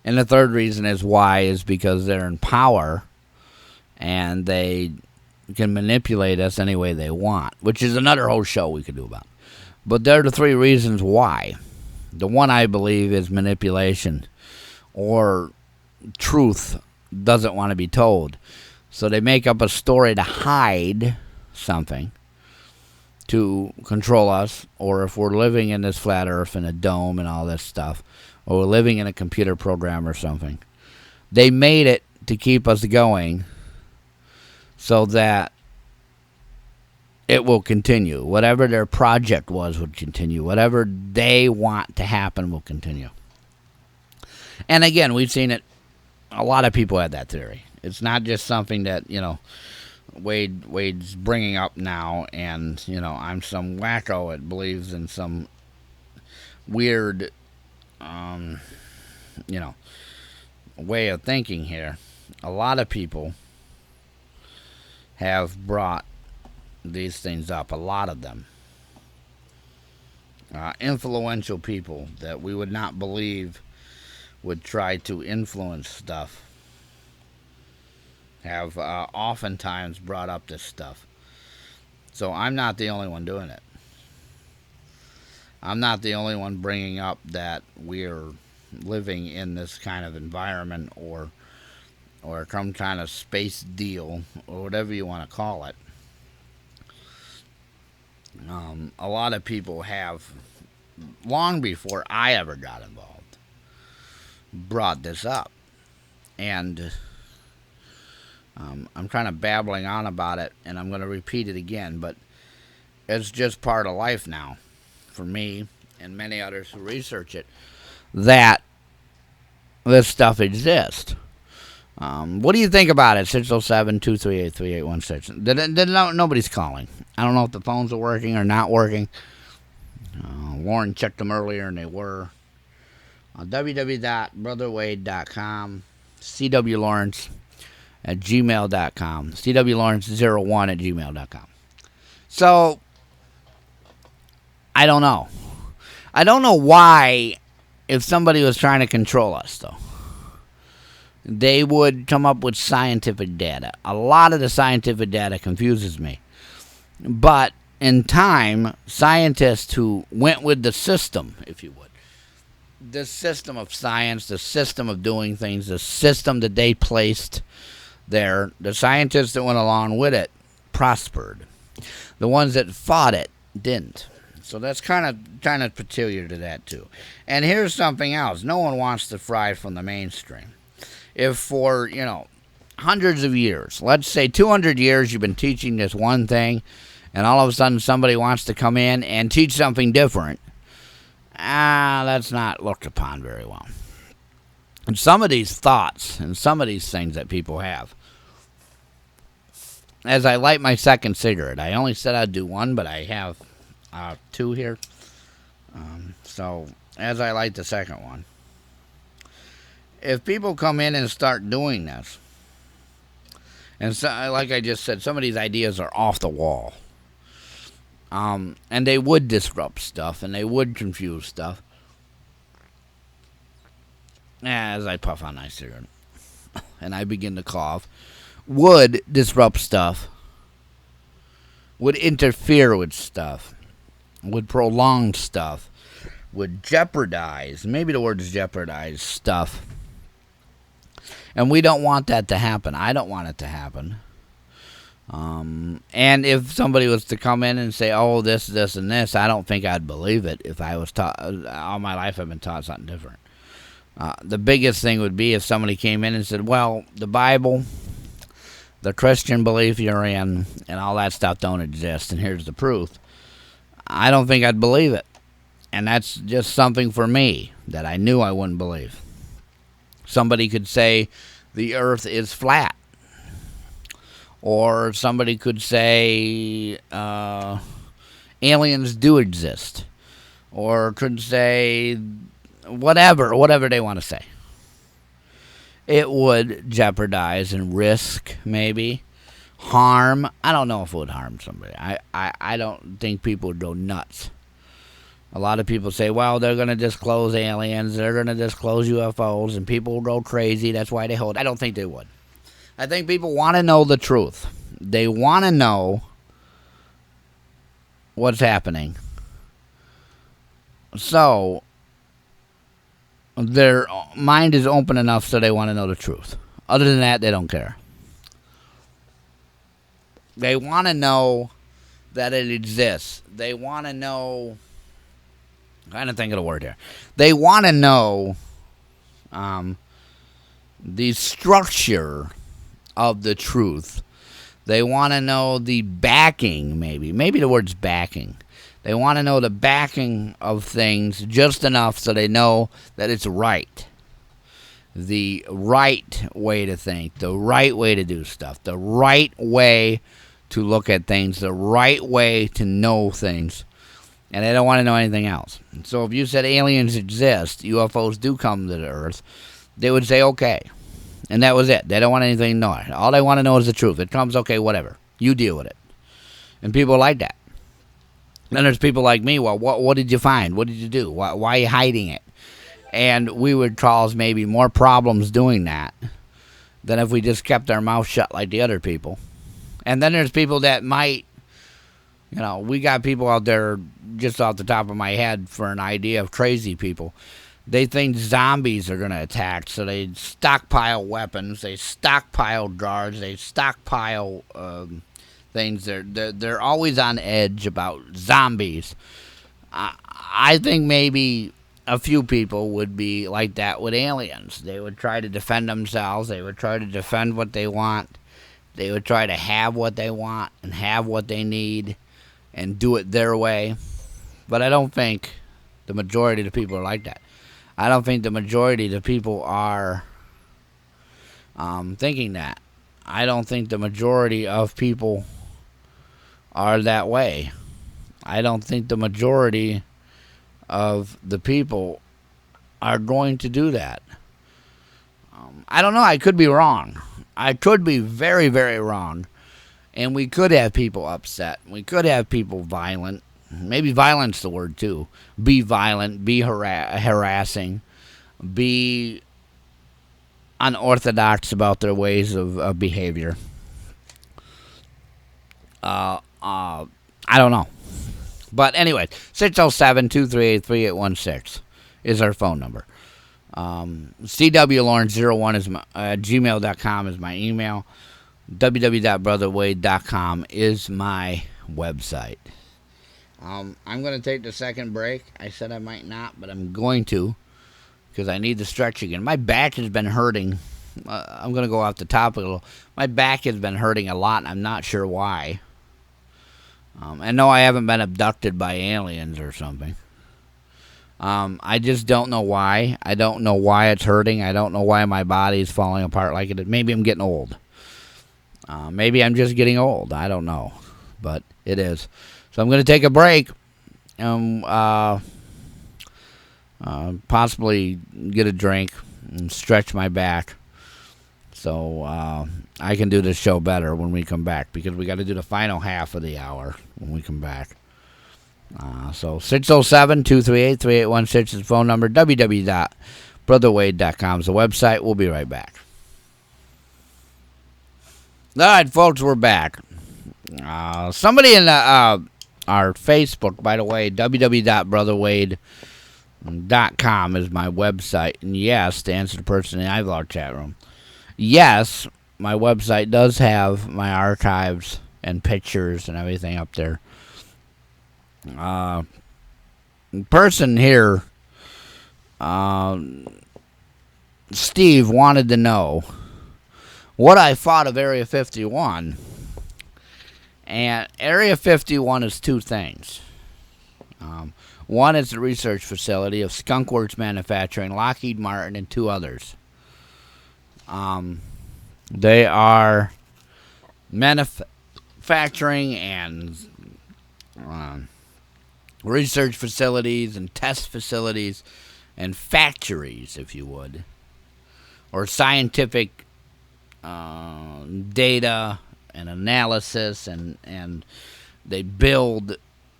And the third reason is why is because they're in power and they can manipulate us any way they want, which is another whole show we could do about. But there are the three reasons why. The one I believe is manipulation, or truth doesn't want to be told. So they make up a story to hide something, to control us, or if we're living in this flat earth in a dome and all this stuff, or we're living in a computer program or something. They made it to keep us going so that it will continue. Whatever their project was would continue. Whatever they want to happen will continue. And again, we've seen it. A lot of people had that theory. It's not just something that, Wade's bringing up now, and, I'm some wacko that believes in some weird way of thinking here. A lot of people have brought these things up, a lot of them. Influential people that we would not believe would try to influence stuff have oftentimes brought up this stuff. So I'm not the only one doing it. I'm not the only one bringing up that we're living in this kind of environment or some kind of space deal, or whatever you want to call it. A lot of people have, long before I ever got involved, brought this up. And I'm kind of babbling on about it, and I'm going to repeat it again, but it's just part of life now for me and many others who research it, that this stuff exists. What do you think about it? 607-238-3816. Nobody's calling. I don't know if the phones are working or not working. Warren checked them earlier, and they were. www.brotherwade.com. cwlawrence@gmail.com. cwlawrence01@gmail.com. So, I don't know. I don't know why, if somebody was trying to control us, though, they would come up with scientific data. A lot of the scientific data confuses me. But in time, scientists who went with the system, if you would, the system of science, the system of doing things, the system that they placed there, the scientists that went along with it prospered. The ones that fought it didn't. So that's kind of peculiar to that too. And here's something else. No one wants to fry from the mainstream. If for, hundreds of years, let's say 200 years, you've been teaching this one thing, and all of a sudden somebody wants to come in and teach something different, that's not looked upon very well. And some of these thoughts and some of these things that people have, as I light my second cigarette, I only said I'd do one, but I have two here. So as I light the second one, if people come in and start doing this, and so, like I just said, some of these ideas are off the wall, and they would disrupt stuff, and they would confuse stuff. As I puff on my cigarette, and I begin to cough, would disrupt stuff, would interfere with stuff, would prolong stuff, would jeopardize, maybe the word is jeopardize, stuff. And we don't want that to happen. I don't want it to happen. And if somebody was to come in and say, oh, this, and this, I don't think I'd believe it if I was taught. All my life I've been taught something different. The biggest thing would be if somebody came in and said, well, the Bible, the Christian belief you're in, and all that stuff don't exist, and here's the proof. I don't think I'd believe it. And that's just something for me that I knew I wouldn't believe. Somebody could say the earth is flat. Or somebody could say aliens do exist. Or could say whatever they want to say. It would jeopardize and risk, maybe, harm. I don't know if it would harm somebody. I don't think people would go nuts. A lot of people say, well, they're going to disclose aliens, they're going to disclose UFOs, and people will go crazy. That's why they hold. I don't think they would. I think people want to know the truth. They want to know what's happening. So their mind is open enough so they want to know the truth. Other than that, they don't care. They want to know that it exists. They want to know... I'm trying to think of the word here. They want to know the structure of the truth. They want to know the backing, maybe. Maybe the word's backing. They want to know the backing of things just enough so they know that it's right. The right way to think, the right way to do stuff, the right way to look at things, the right way to know things. And they don't want to know anything else. So if you said aliens exist, UFOs do come to the Earth, they would say, okay. And that was it. They don't want anything to know. All they want to know is the truth. It comes, okay, whatever. You deal with it. And people like that. Then there's people like me, well, what did you find? What did you do? Why are you hiding it? And we would cause maybe more problems doing that than if we just kept our mouth shut like the other people. And then there's people that might... we got people out there, just off the top of my head, for an idea of crazy people. They think zombies are going to attack, so they stockpile weapons, they stockpile guards, they stockpile things. They're always on edge about zombies. I think maybe a few people would be like that with aliens. They would try to defend themselves. They would try to defend what they want. They would try to have what they want and have what they need and do it their way. But I don't think the majority of the people are like that. I don't think the majority of the people are thinking that. I don't think the majority of people are that way. I don't think the majority of the people are going to do that. I don't know. I could be wrong. I could be very, very wrong. And we could have people upset. We could have people violent. maybe violent's the word too. Be violent, be harassing, be unorthodox about their ways of behavior. I don't know. But anyway, 607-238-3816 is our phone number. CWLawrence01 is my, gmail.com is my email. www.brotherwade.com is my website. I'm going to take the second break. I said I might not, but I'm going to because I need to stretch again. My back has been hurting. I'm going to go off the top a little. My back has been hurting a lot, and I'm not sure why. And no, I haven't been abducted by aliens or something. I just don't know why. I don't know why it's hurting. I don't know why my body's falling apart like it is. Maybe I'm getting old. Maybe I'm just getting old. I don't know. But it is. So I'm going to take a break and possibly get a drink and stretch my back so I can do this show better when we come back, because we got to do the final half of the hour when we come back. So 607-238-3816 is the phone number. www.brotherwade.com is the website. We'll be right back. All right, folks, we're back. Somebody in our Facebook, by the way, www.brotherwade.com is my website. And yes, to answer the person in the iVlog chat room, yes, my website does have my archives and pictures and everything up there. Person here, Steve, wanted to know what I thought of Area 51. And Area 51 is two things. One is the research facility of Skunkworks Manufacturing, Lockheed Martin, and two others. They are manufacturing and research facilities and test facilities and factories, if you would, or scientific data and analysis, and they build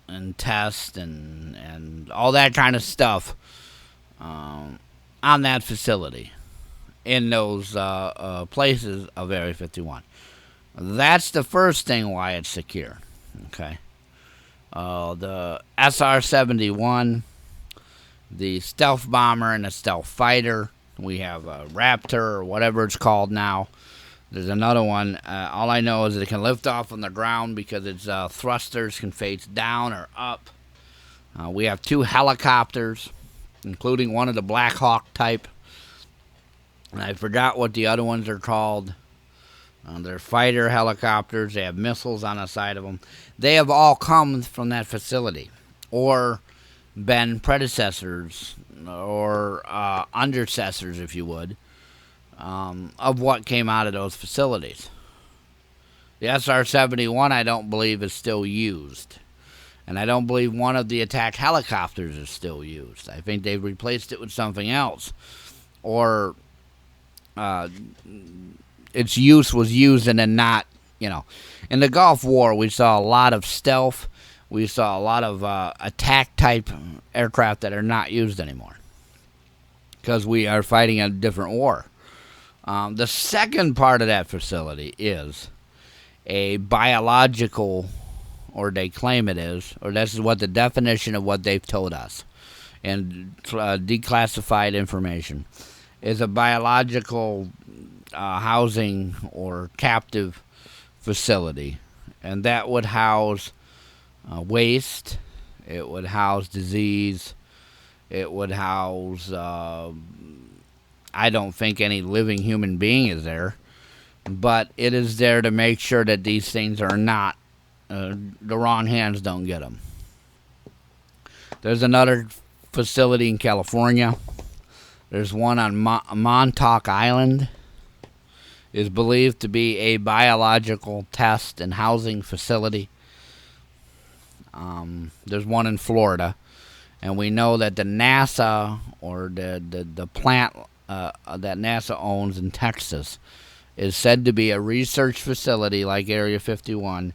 and test and all that kind of stuff on that facility in those places of Area 51. That's the first thing why it's secure. Okay. The SR-71, the stealth bomber and the stealth fighter. We have a Raptor or whatever it's called now. There's another one. All I know is it can lift off on the ground because its thrusters can face down or up. We have two helicopters, including one of the Black Hawk type. And I forgot what the other ones are called. They're fighter helicopters. They have missiles on the side of them. They have all come from that facility or been predecessors or undercessors, if you would, of what came out of those facilities. The SR-71, I don't believe, is still used. And I don't believe one of the attack helicopters is still used. I think they've replaced it with something else. Or its use was used and then not, In the Gulf War, we saw a lot of stealth. We saw a lot of attack-type aircraft that are not used anymore because we are fighting a different war. The second part of that facility is a biological, or they claim it is, or this is what the definition of what they've told us, and declassified information, is a biological housing or captive facility. And that would house waste, it would house disease, it would house, I don't think any living human being is there, but it is there to make sure that these things are not, the wrong hands don't get them. There's another facility in California. There's one on Montauk Island. Is believed to be a biological test and housing facility. There's one in Florida. And we know that the NASA, or the plant that NASA owns in Texas, is said to be a research facility like Area 51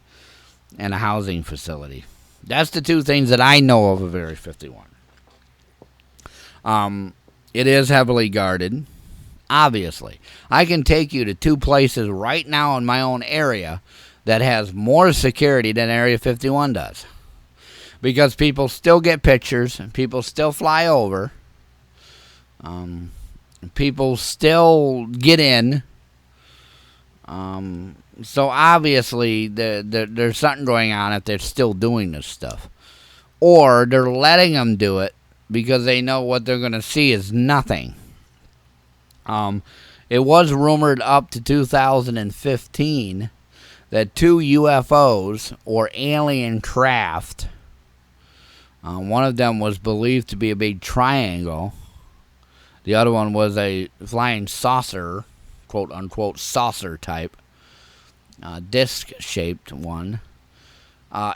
and a housing facility. That's the two things that I know of Area 51. It is heavily guarded, obviously. I can take you to two places right now in my own area that has more security than Area 51 does. Because people still get pictures, and people still fly over. People still get in. So obviously there's something going on if they're still doing this stuff. Or they're letting them do it because they know what they're going to see is nothing. It was rumored up to 2015 that 2 UFOs, or alien craft, one of them was believed to be a big triangle. The other one was a flying saucer, quote-unquote saucer type, disc-shaped one,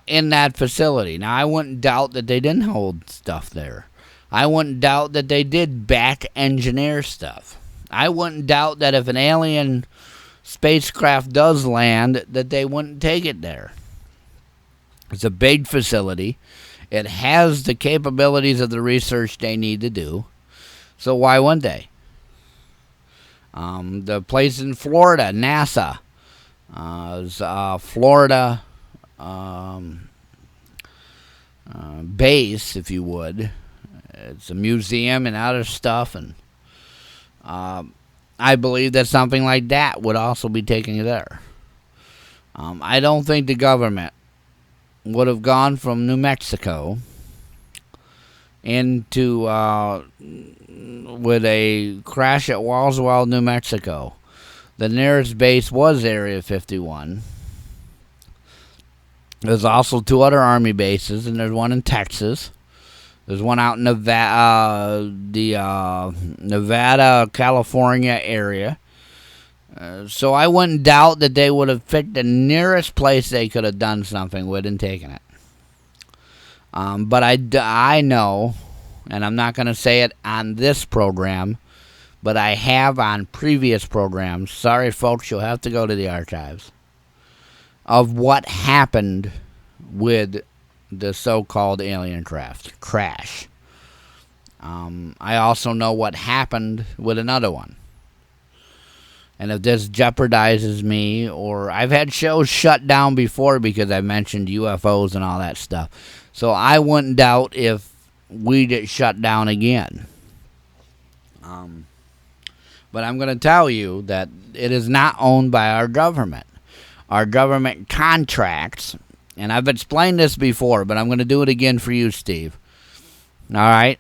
in that facility. Now, I wouldn't doubt that they didn't hold stuff there. I wouldn't doubt that they did back-engineer stuff. I wouldn't doubt that if an alien spacecraft does land, that they wouldn't take it there. It's a big facility. It has the capabilities of the research they need to do. So why wouldn't they? The place in Florida, NASA, Florida base, if you would. It's a museum and other stuff, and I believe that something like that would also be taken there. I don't think the government would have gone from New Mexico into with a crash at Roswell, New Mexico. The nearest base was Area 51. There's also 2 other Army bases, and there's one in Texas. There's one out in Nevada, Nevada, California area. So I wouldn't doubt that they would have picked the nearest place they could have done something with and taken it. But I know, and I'm not going to say it on this program, but I have on previous programs. Sorry, folks, you'll have to go to the archives of what happened with the so-called alien craft crash. I also know what happened with another one. And if this jeopardizes me, or I've had shows shut down before because I mentioned UFOs and all that stuff. So I wouldn't doubt if we get shut down again. But I'm going to tell you that it is not owned by our government. Our government contracts, and I've explained this before, but I'm going to do it again for you, Steve. All right?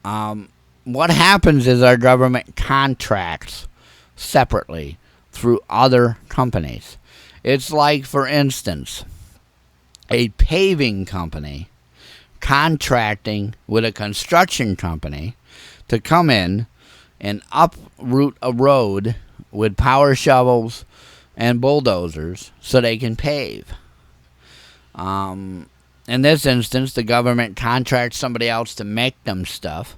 What happens is our government contracts separately through other companies. It's like, for instance, a paving company contracting with a construction company to come in and uproot a road with power shovels and bulldozers so they can pave. In this instance, the government contracts somebody else to make them stuff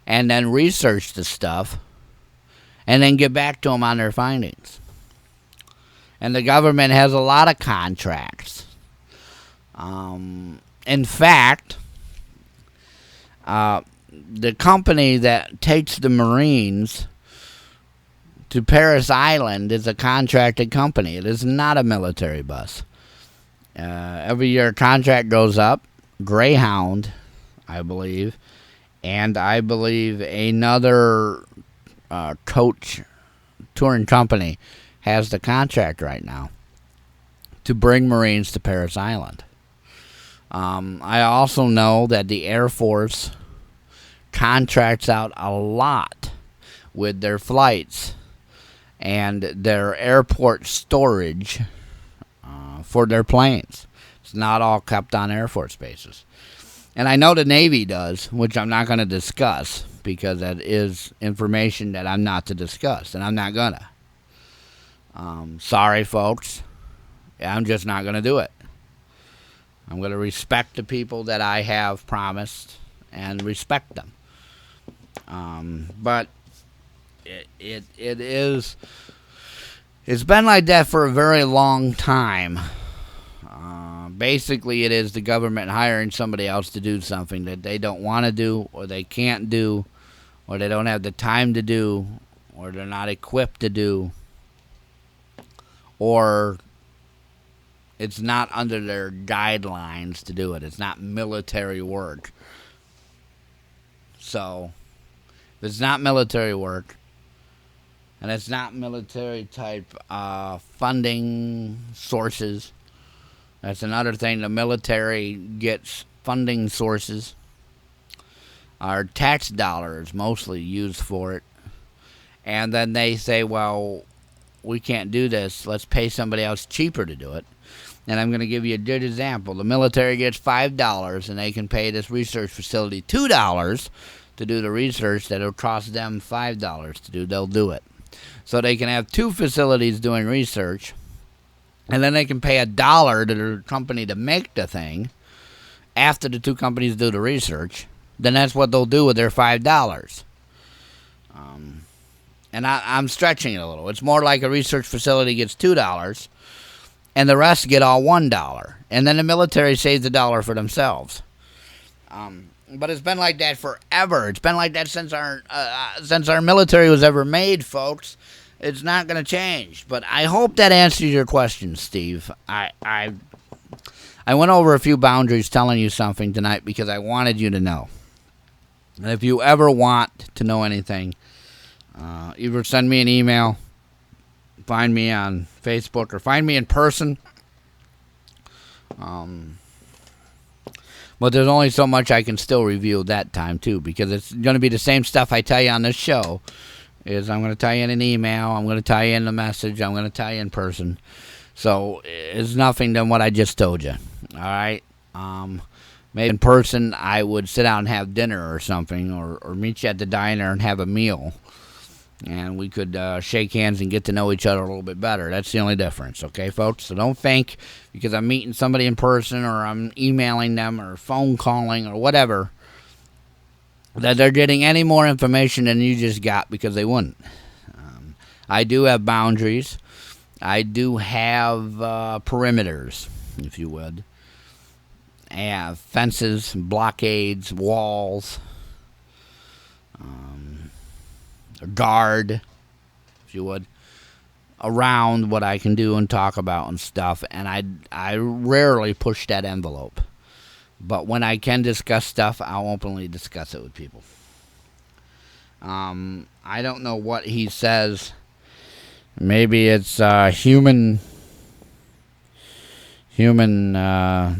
and then research the stuff and then get back to them on their findings. And the government has a lot of contracts. In fact, the company that takes the Marines to Paris Island is a contracted company. It is not a military bus. Every year contract goes up. Greyhound, I believe, and I believe another coach touring company has the contract right now to bring Marines to Paris Island. I also know that the Air Force contracts out a lot with their flights and their airport storage for their planes. It's not all kept on Air Force bases. And I know the Navy does, which I'm not going to discuss because that is information that I'm not to discuss, and I'm not going to. Sorry, folks. I'm just not going to do it. I'm going to respect the people that I have promised and respect them. But it is... It's been like that for a very long time Basically, it is the government hiring somebody else to do something that they don't want to do, or they can't do, or they don't have the time to do, or they're not equipped to do, or it's not under their guidelines to do it. It's not military work. So, if it's not military work, and it's not military type funding sources, that's another thing. The military gets funding sources. Our tax dollars mostly used for it. And then they say, well, we can't do this. Let's pay somebody else cheaper to do it. And I'm going to give you a good example. The military gets $5, and they can pay this research facility $2 to do the research that will cost them $5 to do. They'll do it. So they can have two facilities doing research, and then they can pay $1 to the company to make the thing after the two companies do the research. Then that's what they'll do with their $5. And I'm stretching it a little. It's more like a research facility gets $2, and the rest get all $1. And then the military saves $1 for themselves. But it's been like that forever. It's been like that since our military was ever made, folks. It's not going to change. But I hope that answers your question, Steve. I went over a few boundaries telling you something tonight because I wanted you to know. And if you ever want to know anything, either send me an email, find me on Facebook, or find me in person. But there's only so much I can still review that time, too, because it's going to be the same stuff I tell you on this show. I'm going to tell you in an email, I'm going to tell you in a message, I'm going to tell you in person. So it's nothing than what I just told you. All right? Maybe in person I would sit down and have dinner or something, or meet you at the diner and have a meal. And we could shake hands and get to know each other a little bit better. That's the only difference, okay, folks? So don't think because I'm meeting somebody in person or I'm emailing them or phone calling or whatever that they're getting any more information than you just got, because they wouldn't. I do have boundaries. I do have perimeters, if you would. And fences, blockades, walls, a guard, if you would, around what I can do and talk about and stuff. And I rarely push that envelope. But when I can discuss stuff, I'll openly discuss it with people. I don't know what he says. Maybe it's human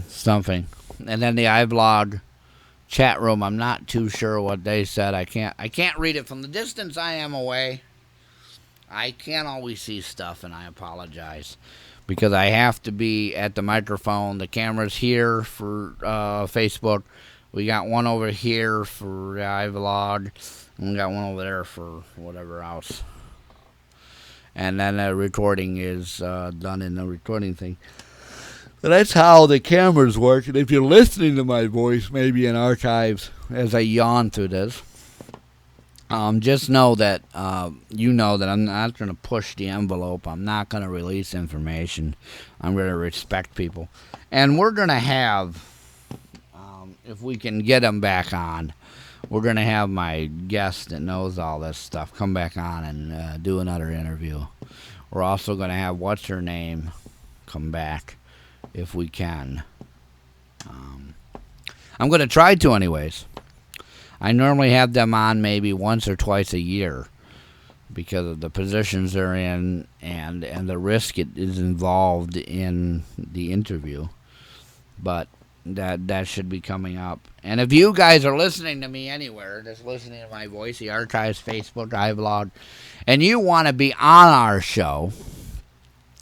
something. And then the iVlog chat room, I'm not too sure what they said. I can't read it from the distance I am away. I can't always see stuff, and I apologize, because I have to be at the microphone. The camera's here for Facebook. We got one over here for iVlog, and we got one over there for whatever else. And then the recording is done in the recording thing. So that's how the cameras work. And if you're listening to my voice, maybe in archives, as I yawn through this, just know that you know that I'm not going to push the envelope. I'm not going to release information. I'm going to respect people. And we're going to have, if we can get them back on, we're going to have my guest that knows all this stuff come back on and do another interview. We're also going to have What's Her Name come back if we can. I'm going to try to anyways. I normally have them on maybe once or twice a year because of the positions they're in and the risk it is involved in the interview. But that should be coming up. And if you guys are listening to me anywhere, just listening to my voice, the archives, Facebook, iVlog, and you want to be on our show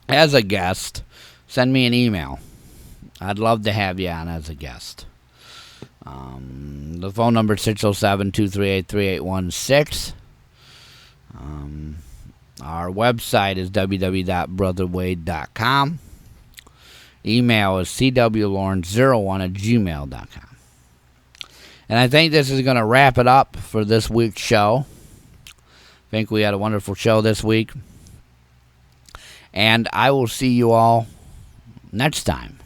as a guest, send me an email. I'd love to have you on as a guest. The phone number is 607-238-3816. Our website is www.brotherwade.com. Email is cwlawrence01@gmail.com. And I think this is going to wrap it up for this week's show. I think we had a wonderful show this week. And I will see you all next time.